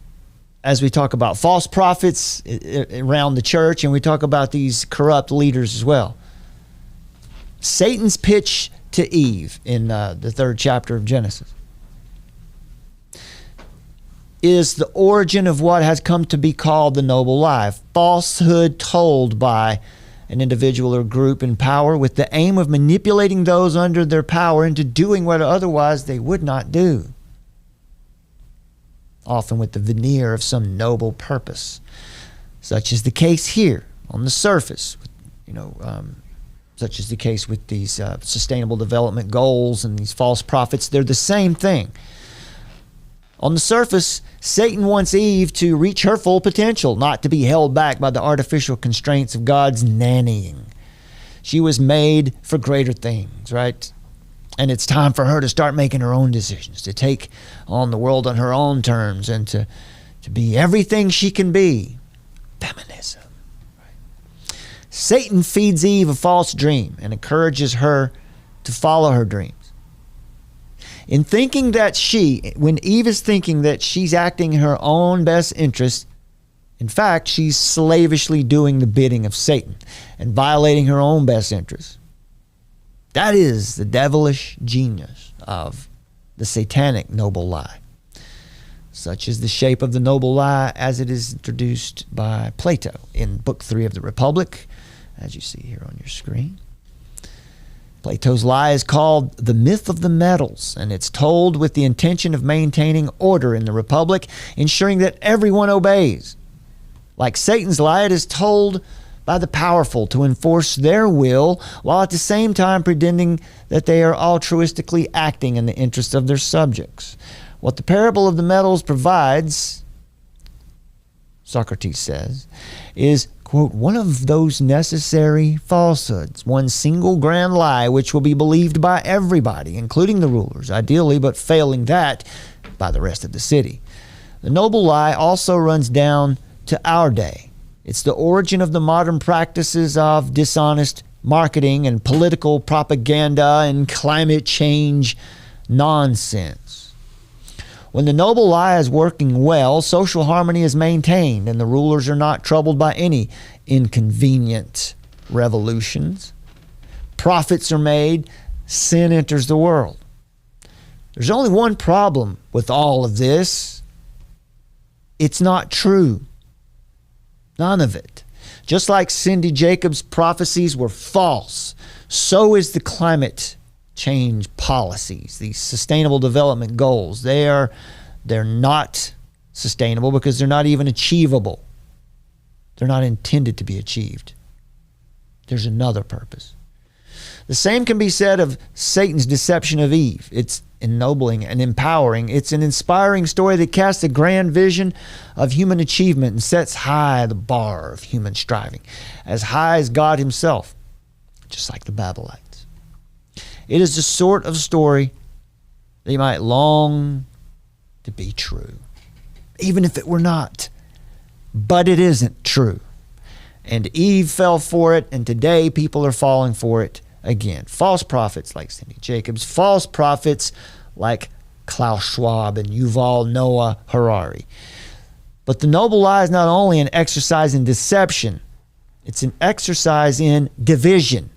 as we talk about false prophets around the church and we talk about these corrupt leaders as well. Satan's pitch to Eve in the 3rd chapter of Genesis is the origin of what has come to be called the noble lie, falsehood told by an individual or group in power with the aim of manipulating those under their power into doing what otherwise they would not do, often with the veneer of some noble purpose. Such is the case here on the surface, such is the case with these sustainable development goals and these false prophets. They're the same thing. On the surface, Satan wants Eve to reach her full potential, not to be held back by the artificial constraints of God's nannying. She was made for greater things, right? And it's time for her to start making her own decisions, to take on the world on her own terms and to be everything she can be. Feminism. Right? Satan feeds Eve a false dream and encourages her to follow her dreams. In thinking that when Eve is thinking that she's acting in her own best interest, in fact, she's slavishly doing the bidding of Satan and violating her own best interest. That is the devilish genius of the satanic noble lie. Such is the shape of the noble lie as it is introduced by Plato in Book 3 of the Republic, as you see here on your screen. Plato's lie is called the myth of the metals, and it's told with the intention of maintaining order in the Republic, ensuring that everyone obeys. Like Satan's lie, it is told by the powerful to enforce their will, while at the same time pretending that they are altruistically acting in the interest of their subjects. What the parable of the metals provides, Socrates says, is, quote, one of those necessary falsehoods, one single grand lie which will be believed by everybody, including the rulers, ideally, but failing that, by the rest of the city. The noble lie also runs down to our day. It's the origin of the modern practices of dishonest marketing and political propaganda and climate change nonsense. When the noble lie is working well, social harmony is maintained and the rulers are not troubled by any inconvenient revolutions. Profits are made, sin enters the world. There's only one problem with all of this. It's not true. None of it. Just like Cindy Jacobs' prophecies were false, so is the climate change policies, these sustainable development goals. They're not sustainable because they're not even achievable. They're not intended to be achieved. There's another purpose. The same can be said of Satan's deception of Eve. It's ennobling and empowering. It's an inspiring story that casts a grand vision of human achievement and sets high the bar of human striving, as high as God himself, just like the Babylonites. It is the sort of story that you might long to be true, even if it were not. But it isn't true. And Eve fell for it, and today people are falling for it again. False prophets like Cindy Jacobs, false prophets like Klaus Schwab and Yuval Noah Harari. But the noble lie is not only an exercise in deception, it's an exercise in division.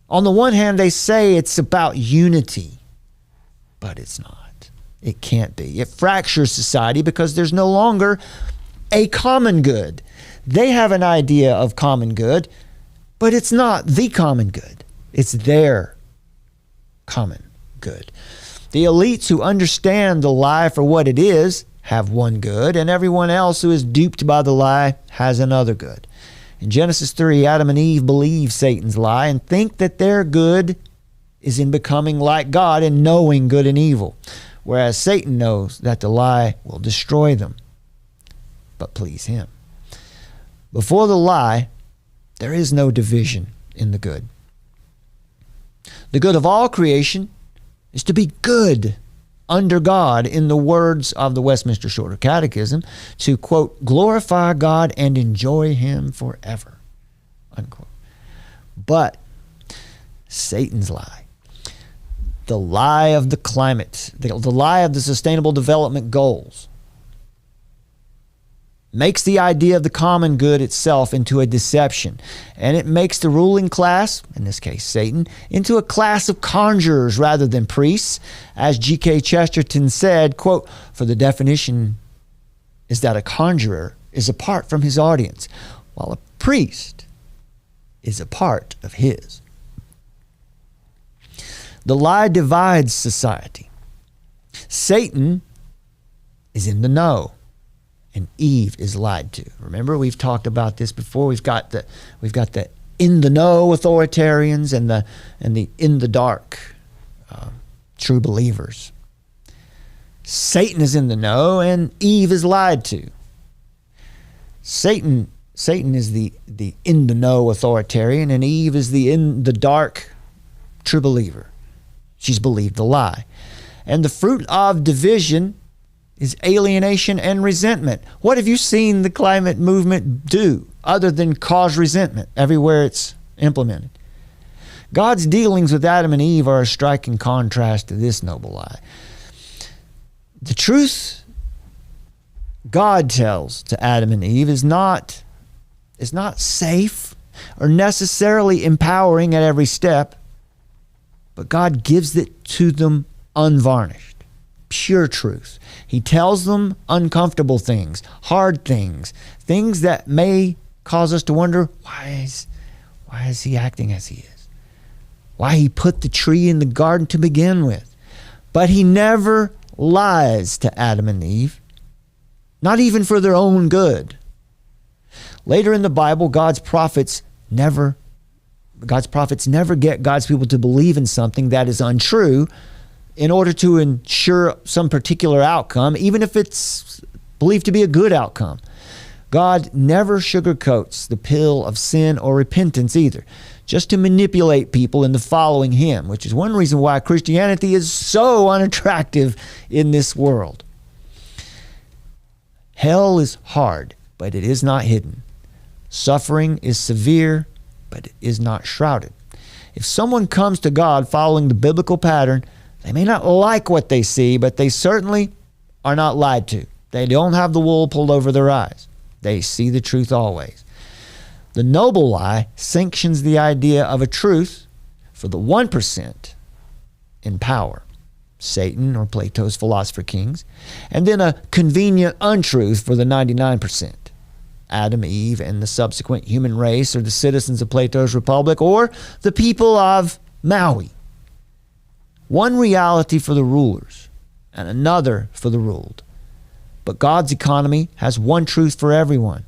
On the one hand, they say it's about unity, but it's not. It can't be. It fractures society because there's no longer a common good. They have an idea of common good, but it's not the common good. It's their common good. The elites who understand the lie for what it is have one good, and everyone else who is duped by the lie has another good. In Genesis 3, Adam and Eve believe Satan's lie and think that their good is in becoming like God and knowing good and evil, whereas Satan knows that the lie will destroy them, but please him. Before the lie, there is no division in the good. The good of all creation is to be good under God, in the words of the Westminster Shorter Catechism, to, quote, glorify God and enjoy him forever, unquote. But Satan's lie, the lie of the climate, the lie of the Sustainable Development Goals, makes the idea of the common good itself into a deception. And it makes the ruling class, in this case Satan, into a class of conjurers rather than priests. As G.K. Chesterton said, quote, for the definition is that a conjurer is apart from his audience, while a priest is a part of his. The lie divides society. Satan is in the know, and Eve is lied to. Remember, we've talked about this before. We've got the in the know authoritarians and the in the dark true believers. Satan is in the know, and Eve is lied to. Satan is the in the know authoritarian, and Eve is the in the dark true believer. She's believed the lie, and the fruit of division is alienation and resentment. What have you seen the climate movement do other than cause resentment everywhere it's implemented? God's dealings with Adam and Eve are a striking contrast to this noble lie. The truth God tells to Adam and Eve is not safe or necessarily empowering at every step, but God gives it to them unvarnished. Pure truth. He tells them uncomfortable things, hard things, things that may cause us to wonder, why is he acting as he is? Why he put the tree in the garden to begin with? But he never lies to Adam and Eve, not even for their own good. Later in the Bible, God's prophets never get God's people to believe in something that is untrue in order to ensure some particular outcome, even if it's believed to be a good outcome. God never sugarcoats the pill of sin or repentance either, just to manipulate people into following him, which is one reason why Christianity is so unattractive in this world. Hell is hard, but it is not hidden. Suffering is severe, but it is not shrouded. If someone comes to God following the biblical pattern, they may not like what they see, but they certainly are not lied to. They don't have the wool pulled over their eyes. They see the truth always. The noble lie sanctions the idea of a truth for the 1% in power. Satan or Plato's philosopher kings, and then a convenient untruth for the 99%. Adam, Eve, and the subsequent human race are the citizens of Plato's Republic, or the people of Maui. One reality for the rulers and another for the ruled. But God's economy has one truth for everyone.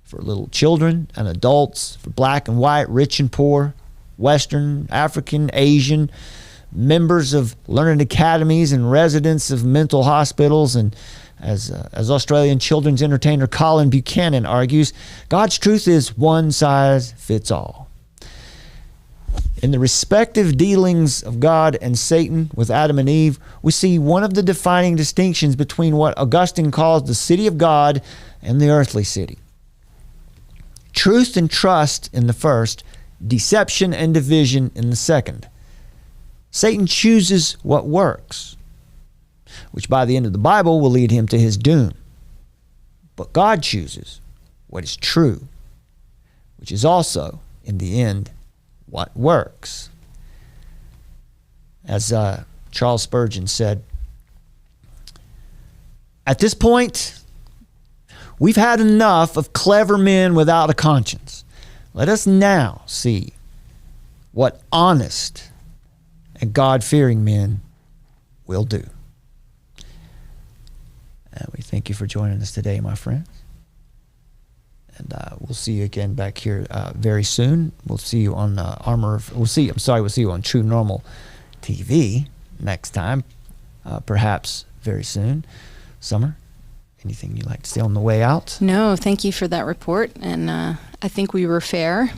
For little children and adults, for black and white, rich and poor, Western, African, Asian, members of learned academies and residents of mental hospitals, and as Australian children's entertainer Colin Buchanan argues, God's truth is one size fits all. In the respective dealings of God and Satan with Adam and Eve, we see one of the defining distinctions between what Augustine calls the city of God and the earthly city. Truth and trust in the first, deception and division in the second. Satan chooses what works, which by the end of the Bible will lead him to his doom. But God chooses what is true, which is also, in the end, what works. As Charles Spurgeon said, at this point, we've had enough of clever men without a conscience. Let us now see what honest and God-fearing men will do. And we thank you for joining us today, my friends. And we'll see you again back here very soon. We'll see you on we'll see you on True Normal TV next time, perhaps very soon. Summer, anything you'd like to say on the way out? No, thank you for that report. And I think we were fair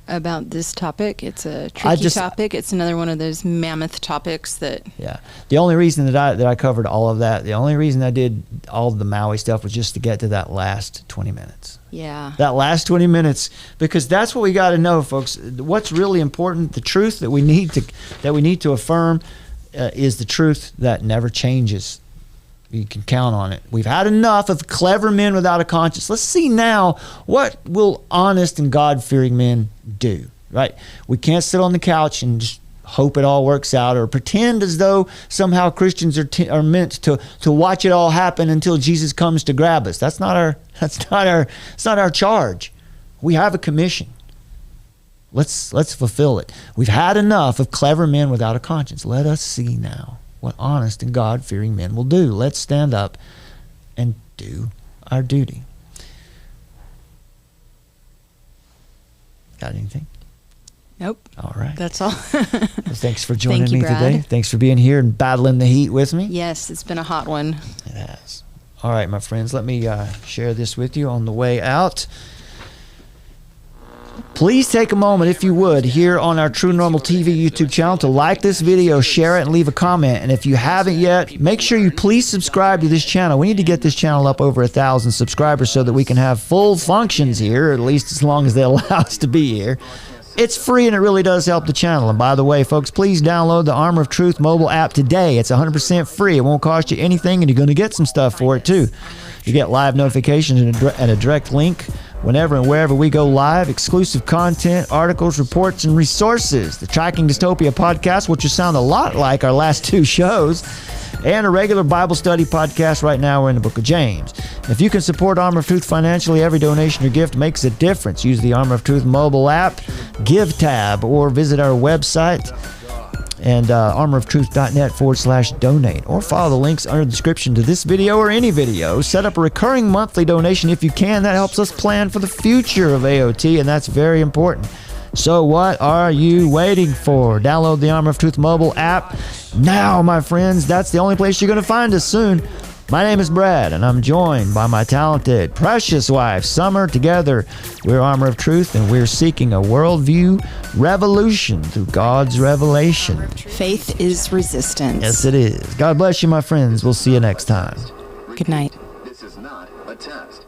about this topic. It's a tricky topic. It's another one of those mammoth topics that... Yeah. The only reason that I covered all of that, the only reason I did all of the Maui stuff was just to get to that last 20 minutes. Yeah. That last 20 minutes, because that's what we got to know, folks. What's really important, the truth that we need to affirm is the truth that never changes. You can count on it. We've had enough of clever men without a conscience. Let's see now, what will honest and God-fearing men do, right? We can't sit on the couch and just hope it all works out, or pretend as though somehow Christians are meant to watch it all happen until Jesus comes to grab us. That's not our charge. We have a commission. Let's fulfill it. We've had enough of clever men without a conscience. Let us see now what honest and God-fearing men will do. Let's stand up and do our duty. Got anything? Nope. All right. That's all. Thanks for joining Thank you, me Brad. today. Thanks for being here and battling the heat with me. Yes, it's been a hot one. It has. All right, my friends, let me share this with you on the way out. Please take a moment, if you would, here on our True Normal TV YouTube channel to like this video, share it, and leave a comment. And if you haven't yet, make sure you please subscribe to this channel. We need to get this channel up over 1,000 subscribers so that we can have full functions here, at least as long as they allow us to be here. It's free and it really does help the channel. And by the way, folks, please download the Armor of Truth mobile app today. It's 100% free. It won't cost you anything, and you're going to get some stuff for it too. You get live notifications and a direct link whenever and wherever we go live, exclusive content, articles, reports, and resources. The Tracking Dystopia podcast, which will sound a lot like our last two shows, and a regular Bible study podcast. Right now we're in the book of James. If you can support Armor of Truth financially, every donation or gift makes a difference. Use the Armor of Truth mobile app, Give tab, or visit our website and armoroftruth.net/donate, or follow the links under the description to this video or any video. Set up a recurring monthly donation if you can. That helps us plan for the future of AOT, and that's very important. So what are you waiting for? Download the Armor of Truth mobile app now, my friends. That's the only place you're going to find us soon. My name is Brad, and I'm joined by my talented, precious wife, Summer. Together, we're Armor of Truth, and we're seeking a worldview revolution through God's revelation. Faith is resistance. Yes, it is. God bless you, my friends. We'll see you next time. Good night. This is not a test.